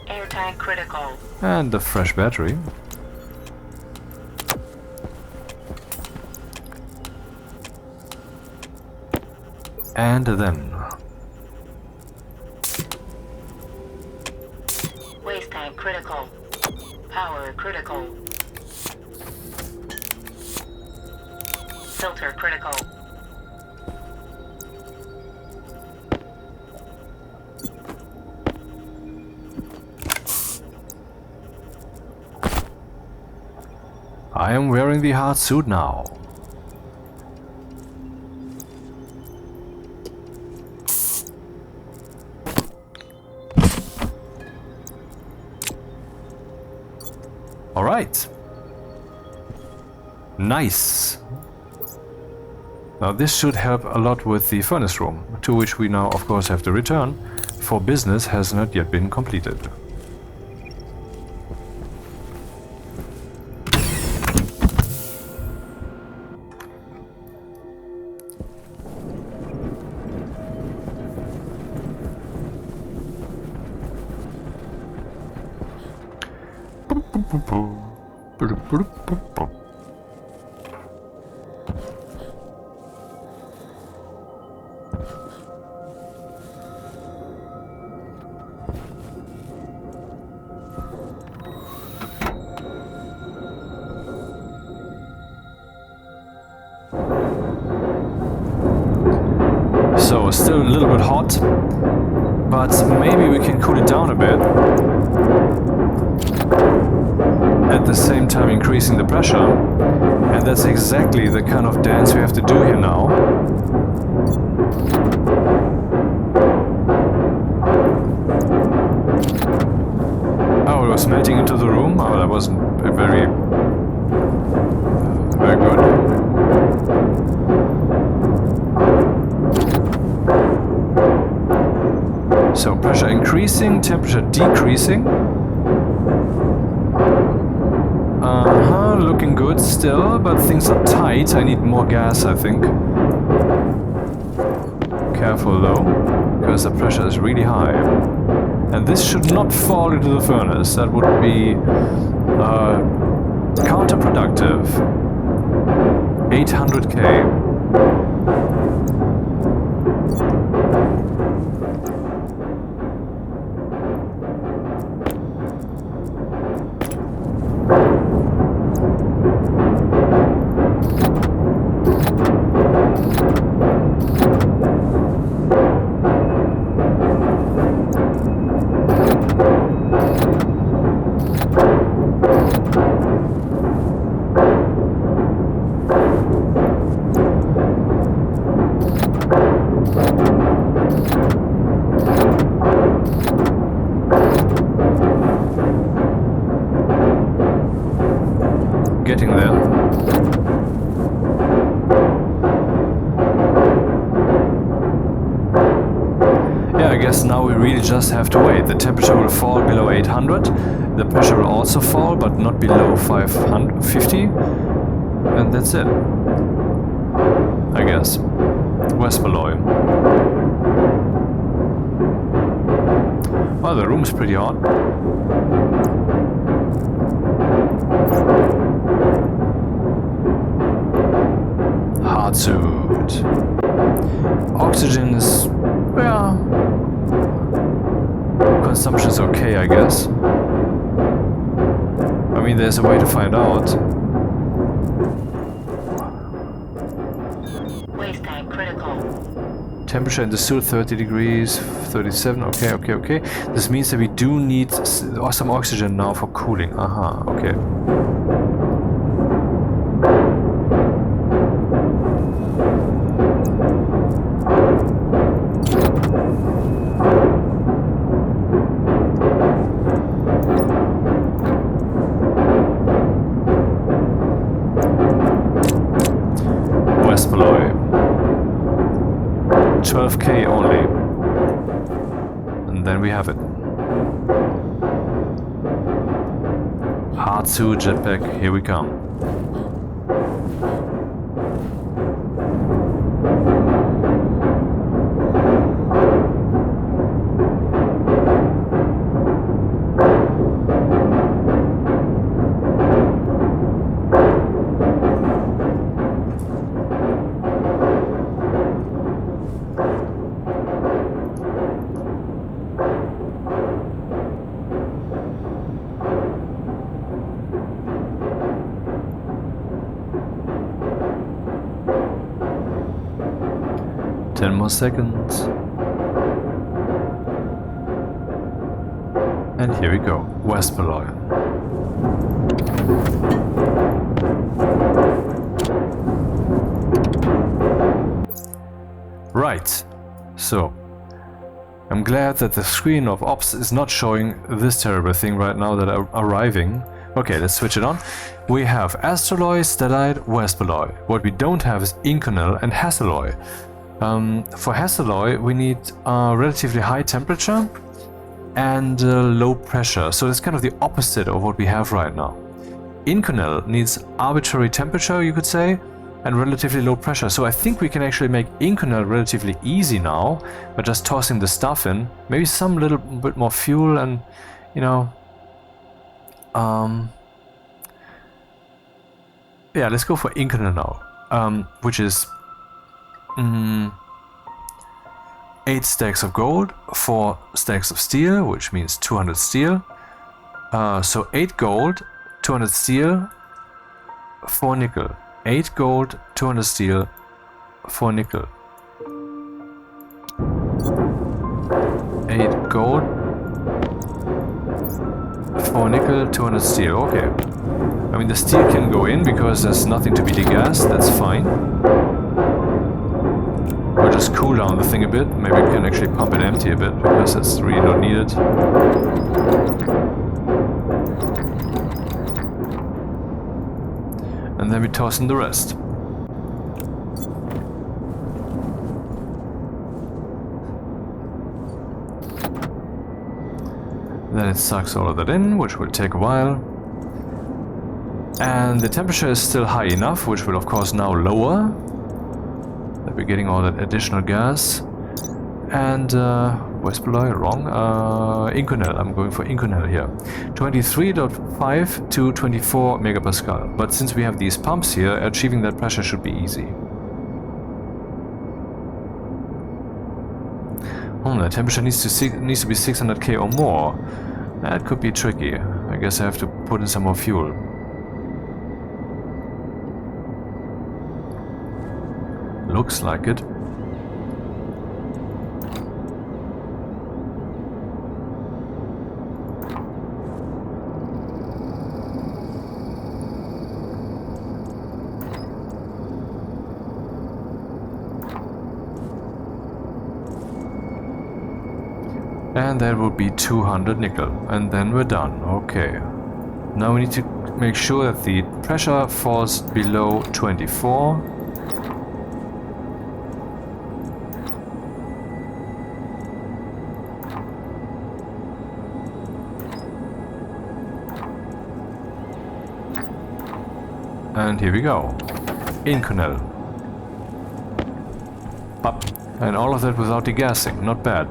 Air tank critical. And a fresh battery. And then Waste tank critical. Power critical. Filter critical. I am wearing the Hardsuit now. Alright. Nice. Now this should help a lot with the furnace room, to which we now of course have to return, for business has not yet been completed. So, still a little bit hot, but maybe we can cool it down a bit. At the same time increasing the pressure. And that's exactly the kind of dance we have to do here now. Oh, it was melting into the room? Oh, that wasn't very good. So pressure increasing, temperature decreasing. Looking good still, but things are tight. I need more gas, I think. Careful though, because the pressure is really high. And this should not fall into the furnace. That would be counterproductive. 800k. Getting there. Yeah, I guess now we really just have to wait. The temperature will fall below 800. The pressure will also fall, but not below 550. And that's it. I guess. Westbeloy. Well, the room's pretty hot. Hardsuit. Oxygen is, yeah, consumption's okay, I guess. I mean, there's a way to find out. Waste tank critical. Temperature in the suit 30 degrees, 37. Okay. This means that we do need some oxygen now for cooling. Aha, okay. Hardsuit, jetpack, here we come. Ten more seconds. And here we go. Westpalloy. Right. So, I'm glad that the screen of Ops is not showing this terrible thing right now that are arriving. Okay, let's switch it on. We have Astroloy, Stellite, Westpalloy. What we don't have is incl and Hasselloy. For Hasselloy, we need relatively high temperature and low pressure, so it's kind of the opposite of what we have right now. Incl needs arbitrary temperature, you could say, and relatively low pressure, so I think we can actually make incl relatively easy now by just tossing the stuff in, maybe some little bit more fuel and, you know, yeah, let's go for incl now, which is 8 stacks of gold, 4 stacks of steel, which means 200 steel. So 8 gold, 200 steel, 4 nickel. 8 gold, 200 steel, 4 nickel. 8 gold, 4 nickel, 200 steel. Okay. I mean, the steel can go in because there's nothing to be degassed, that's fine. We'll just cool down the thing a bit. Maybe we can actually pump it empty a bit because it's really not needed. And then we toss in the rest. Then it sucks all of that in, which will take a while. And the temperature is still high enough, which will of course now lower. That we're getting all that additional gas. And Westpalloy, wrong. Incl, I'm going for incl here. 23.5 to 24 megapascal. But since we have these pumps here, achieving that pressure should be easy. The temperature needs to be 600k or more. That could be tricky. I guess I have to put in some more fuel. Looks like it. And that will be 200 nickel, and then we're done. Okay. Now we need to make sure that the pressure falls below 24. And here we go. Incl. Up. And all of that without degassing. Not bad.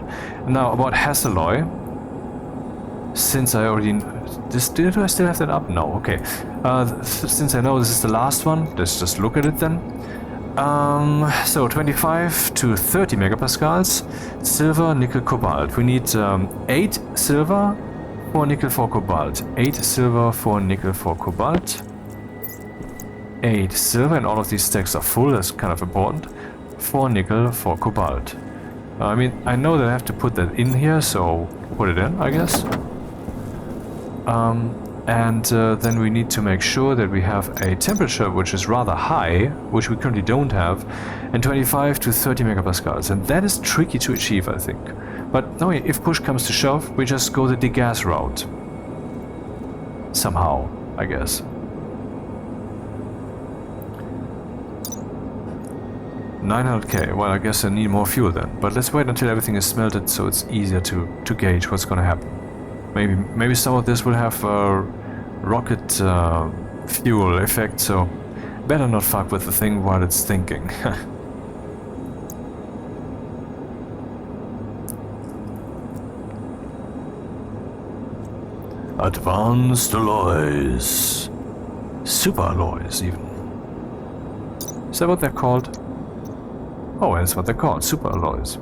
Now about Hasselloy. Since I already... Did I still have that up? No. Okay. Since I know this is the last one, let's just look at it then. So 25 to 30 megapascals. Silver, nickel, cobalt. We need 8 silver, 4 nickel, 4 cobalt. 8 silver, 4 nickel, 4 cobalt. 8 silver, and all of these stacks are full, that's kind of important. 4 nickel, 4 cobalt. I mean, I know that I have to put that in here, so put it in, I guess. Then we need to make sure that we have a temperature which is rather high, which we currently don't have, and 25 to 30 megapascals. And that is tricky to achieve, I think. But no, if push comes to shove, we just go the degas route. Somehow, I guess. 900k, well I guess I need more fuel then, but let's wait until everything is smelted so it's easier to gauge what's gonna happen. Maybe some of this will have rocket fuel effect, so better not fuck with the thing while it's thinking. Advanced alloys. Super alloys, even. Is that what they're called? Oh, that's what they're called, super alloys.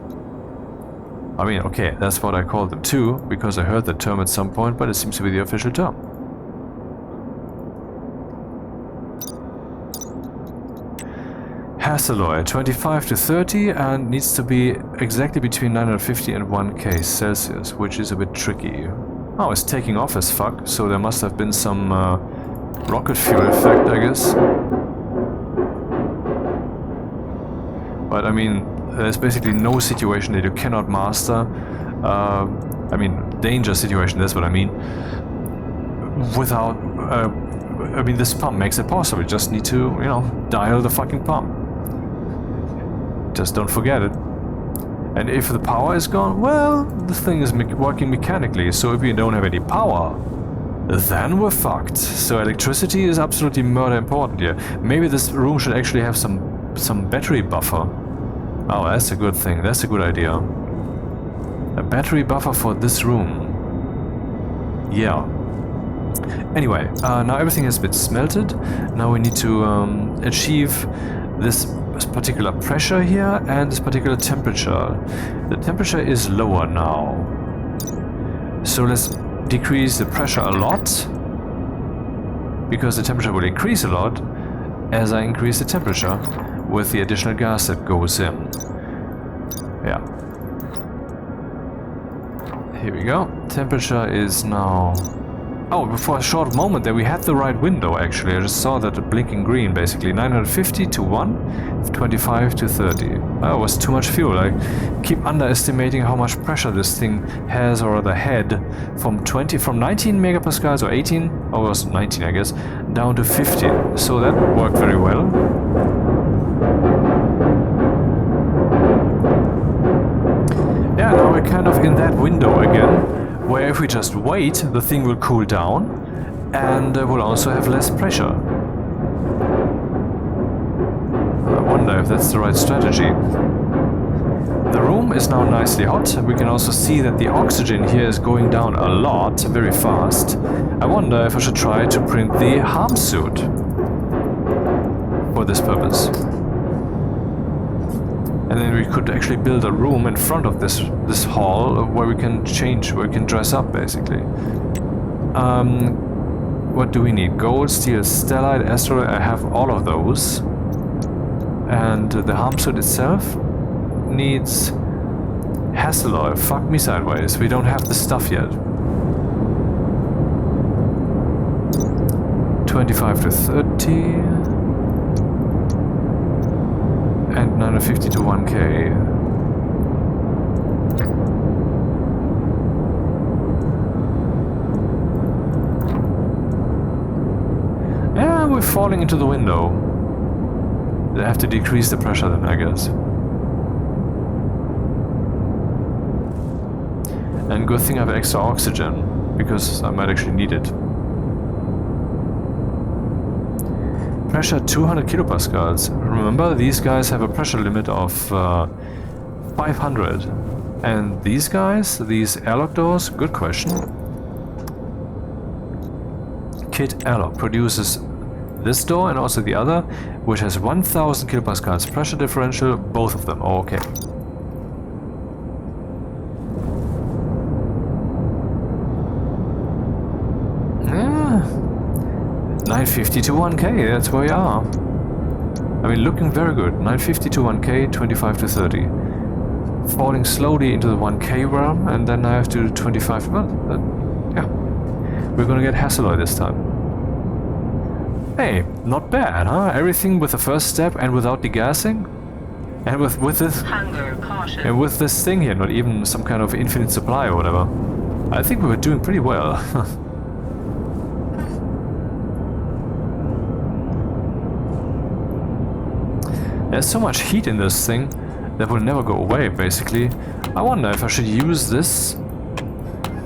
I mean, okay, that's what I called them too, because I heard the term at some point, but it seems to be the official term. Alloy 25 to 30 and needs to be exactly between 950 and 1K Celsius, which is a bit tricky. Oh, it's taking off as fuck, so there must have been some rocket fuel effect, I guess. But I mean, there's basically no situation that you cannot master. I mean, danger situation, that's what I mean. Without, I mean, this pump makes it possible. You just need to, you know, dial the fucking pump. Just don't forget it. And if the power is gone, well, the thing is working mechanically, so if you don't have any power, then we're fucked. So electricity is absolutely murder important here. Maybe this room should actually have some battery buffer. Oh, that's a good thing. That's a good idea. A battery buffer for this room. Yeah. Anyway, now everything has been smelted. Now we need to achieve this particular pressure here and this particular temperature. The temperature is lower now. So let's decrease the pressure a lot, because the temperature will increase a lot as I increase the temperature with the additional gas that goes in. Yeah. Here we go. Temperature is now... Oh, for a short moment there we had the right window actually. I just saw that blinking green basically. 950 to 1, 25 to 30. Oh, it was too much fuel. I keep underestimating how much pressure this thing has, or the head, from 19 megapascals or 18, or it was 19 I guess, down to 50. So that worked very well. Yeah, now we're kind of in that window again, where if we just wait, the thing will cool down and will also have less pressure. I wonder if that's the right strategy. The room is now nicely hot. We can also see that the oxygen here is going down a lot, very fast. I wonder if I should try to print the Hardsuit for this purpose. And then we could actually build a room in front of this hall where we can change, where we can dress up basically. What do we need? Gold, steel, stellite, asteroid. I have all of those. And the Hardsuit itself needs alloy. Fuck me sideways. We don't have the stuff yet. 25 to 30. And 950 to 1K. Yeah, we're falling into the window. I have to decrease the pressure then, I guess. And good thing I have extra oxygen, because I might actually need it. Pressure 200 kilopascals. Remember, these guys have a pressure limit of 500. And these guys, these airlock doors, good question. Kit airlock produces this door and also the other, which has 1000 kilopascals pressure differential, both of them. Oh, okay. Yeah. 950 to 1K, that's where we are. I mean, looking very good. 950 to 1K, 25 to 30. Falling slowly into the 1K realm, and then I have to do 25. Well, yeah. We're gonna get alloy this time. Hey, not bad, huh? Everything with the first step and without degassing? And with this... Hunger, caution. And with this thing here, not even some kind of infinite supply or whatever. I think we were doing pretty well. There's so much heat in this thing that will never go away, basically. I wonder if I should use this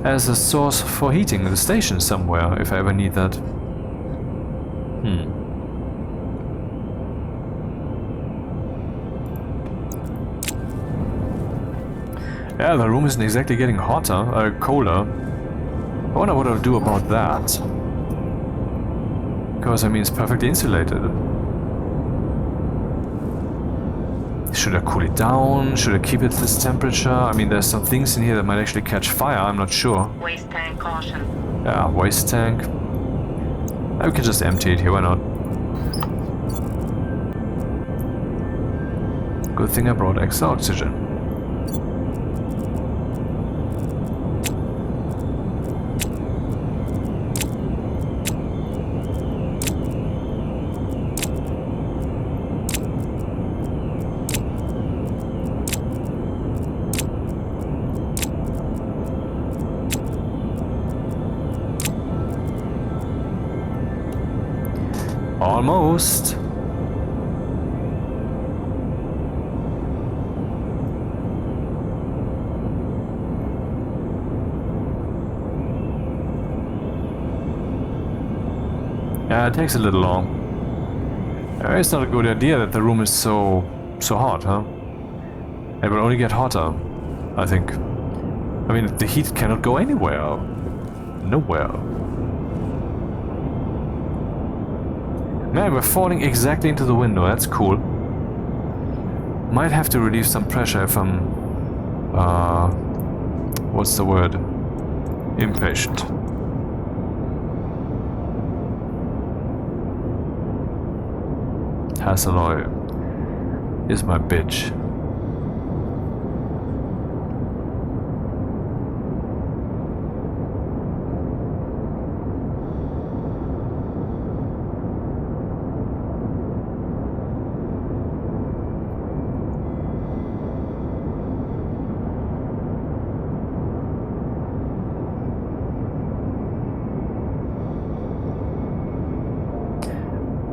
as a source for heating the station somewhere, if I ever need that. Yeah, the room isn't exactly getting hotter, colder. I wonder what I'll do about that. Because, I mean, it's perfectly insulated. Should I cool it down? Should I keep it this temperature? I mean, there's some things in here that might actually catch fire, I'm not sure. Waste tank caution. Yeah, waste tank. We can just empty it here, why not? Good thing I brought extra oxygen. Almost. Yeah, it takes a little long. It's not a good idea that the room is so hot, huh? It will only get hotter, I think. I mean, the heat cannot go anywhere. Nowhere. Man, we're falling exactly into the window, that's cool. Might have to relieve some pressure if I'm... what's the word? Impatient. Hardsuit is my bitch.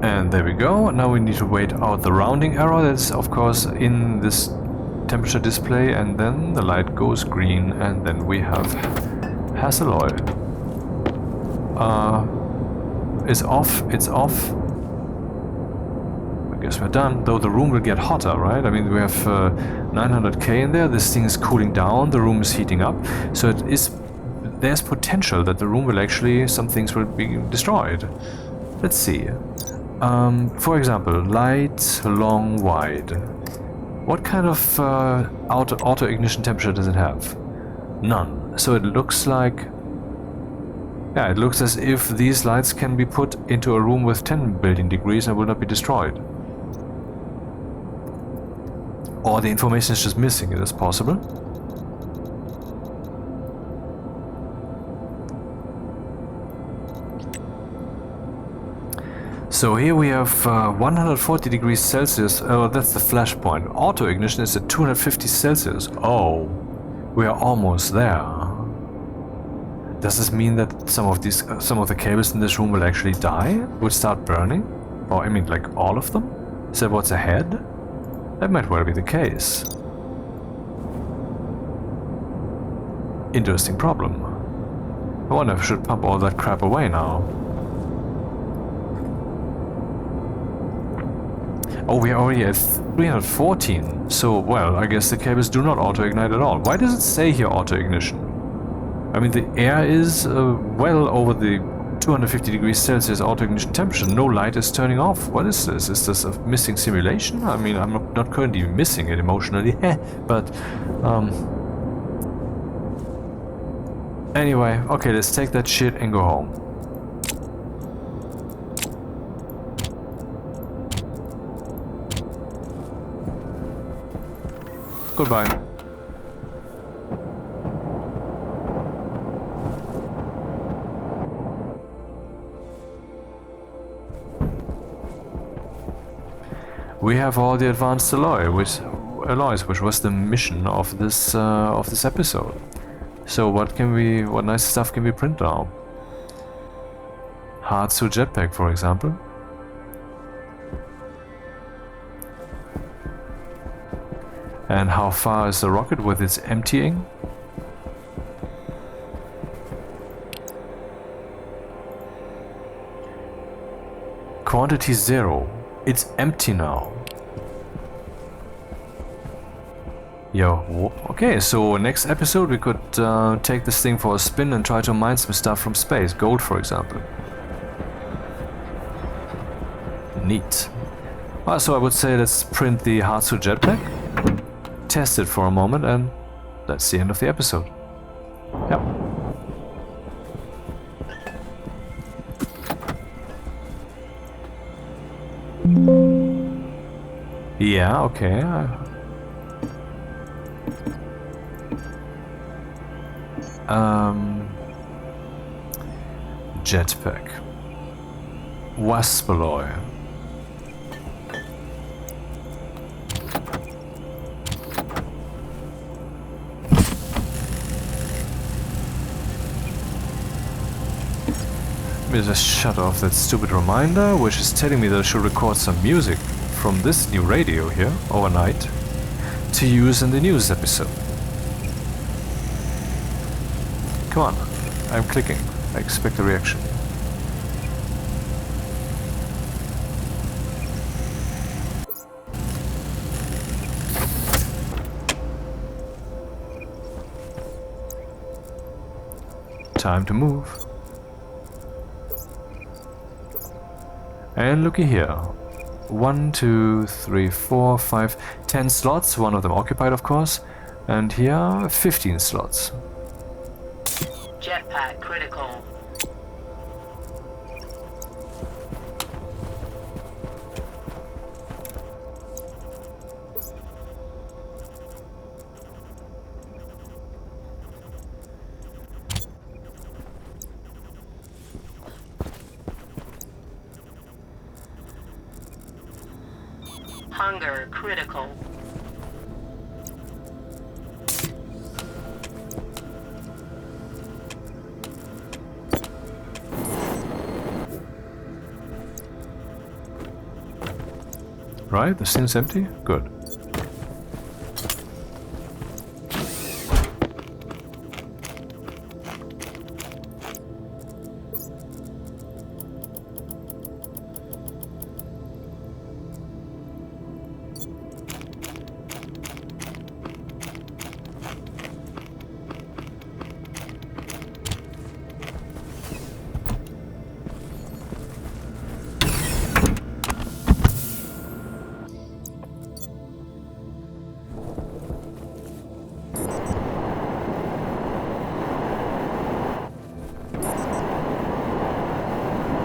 And there we go. Now we need to wait out the rounding error that's of course in this temperature display, and then the light goes green, and then we have Hardsuit. It's off, it's off. I guess we're done, though the room will get hotter, right? I mean, we have 900k in there, this thing is cooling down, the room is heating up, so there's potential that the room will actually, some things will be destroyed. Let's see. For example, light, long, wide. What kind of auto ignition temperature does it have? None. So it looks like... yeah, it looks as if these lights can be put into a room with 10 billion degrees and will not be destroyed. Or the information is just missing, it is possible. So here we have 140 degrees Celsius. Oh, that's the flash point. Auto ignition is at 250 Celsius. Oh, we are almost there. Does this mean that some of the cables in this room will actually die? Will start burning? Or I mean, like all of them? Is that what's ahead? That might well be the case. Interesting problem. I wonder if I should pump all that crap away now. Oh, we are already at 314. So, well, I guess the cables do not auto-ignite at all. Why does it say here auto-ignition? I mean, the air is well over the 250 degrees Celsius auto-ignition temperature. No light is turning off. What is this? Is this a missing simulation? I mean, I'm not currently missing it emotionally, but... Anyway, okay, let's take that shit and go home. Goodbye. We have all the advanced alloys, which was the mission of this episode. So what nice stuff can we print now? Hardsuit Jetpack, for example. And how far is the rocket with its emptying? Quantity 0. It's empty now. Yo, okay, so next episode we could take this thing for a spin and try to mine some stuff from space. Gold, for example. Neat. So I would say let's print the Hardsuit Jetpack, test it for a moment, and that's the end of the episode. Yep. Yeah, okay. Jetpack. Waspaloy. Let me just shut off that stupid reminder, which is telling me that I should record some music from this new radio here overnight to use in the news episode. Come on, I'm clicking. I expect a reaction. Time to move. And looky here. 1, 2, 3, 4, 5, 10 slots, one of them occupied of course, and here 15 slots. Jetpack critical. Hunger critical. Right, the thing's empty? Good.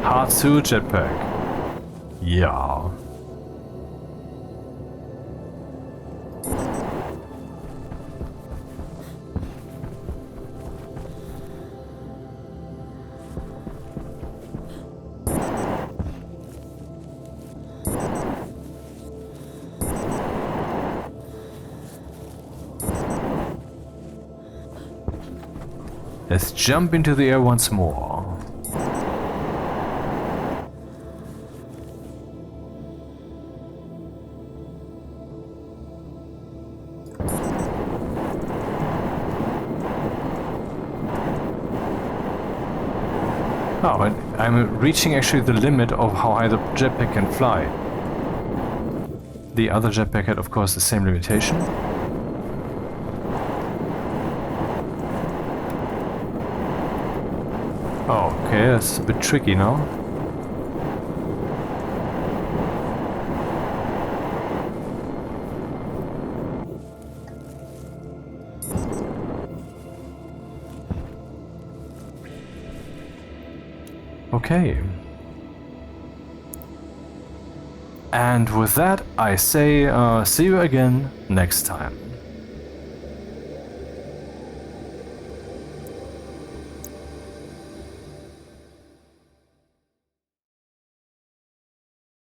Hardsuit Jetpack. Yeah. Let's jump into the air once more. Oh, and I'm reaching actually the limit of how high the jetpack can fly. The other jetpack had, of course, the same limitation. Oh, okay, that's a bit tricky now. Okay. And with that, I say see you again next time.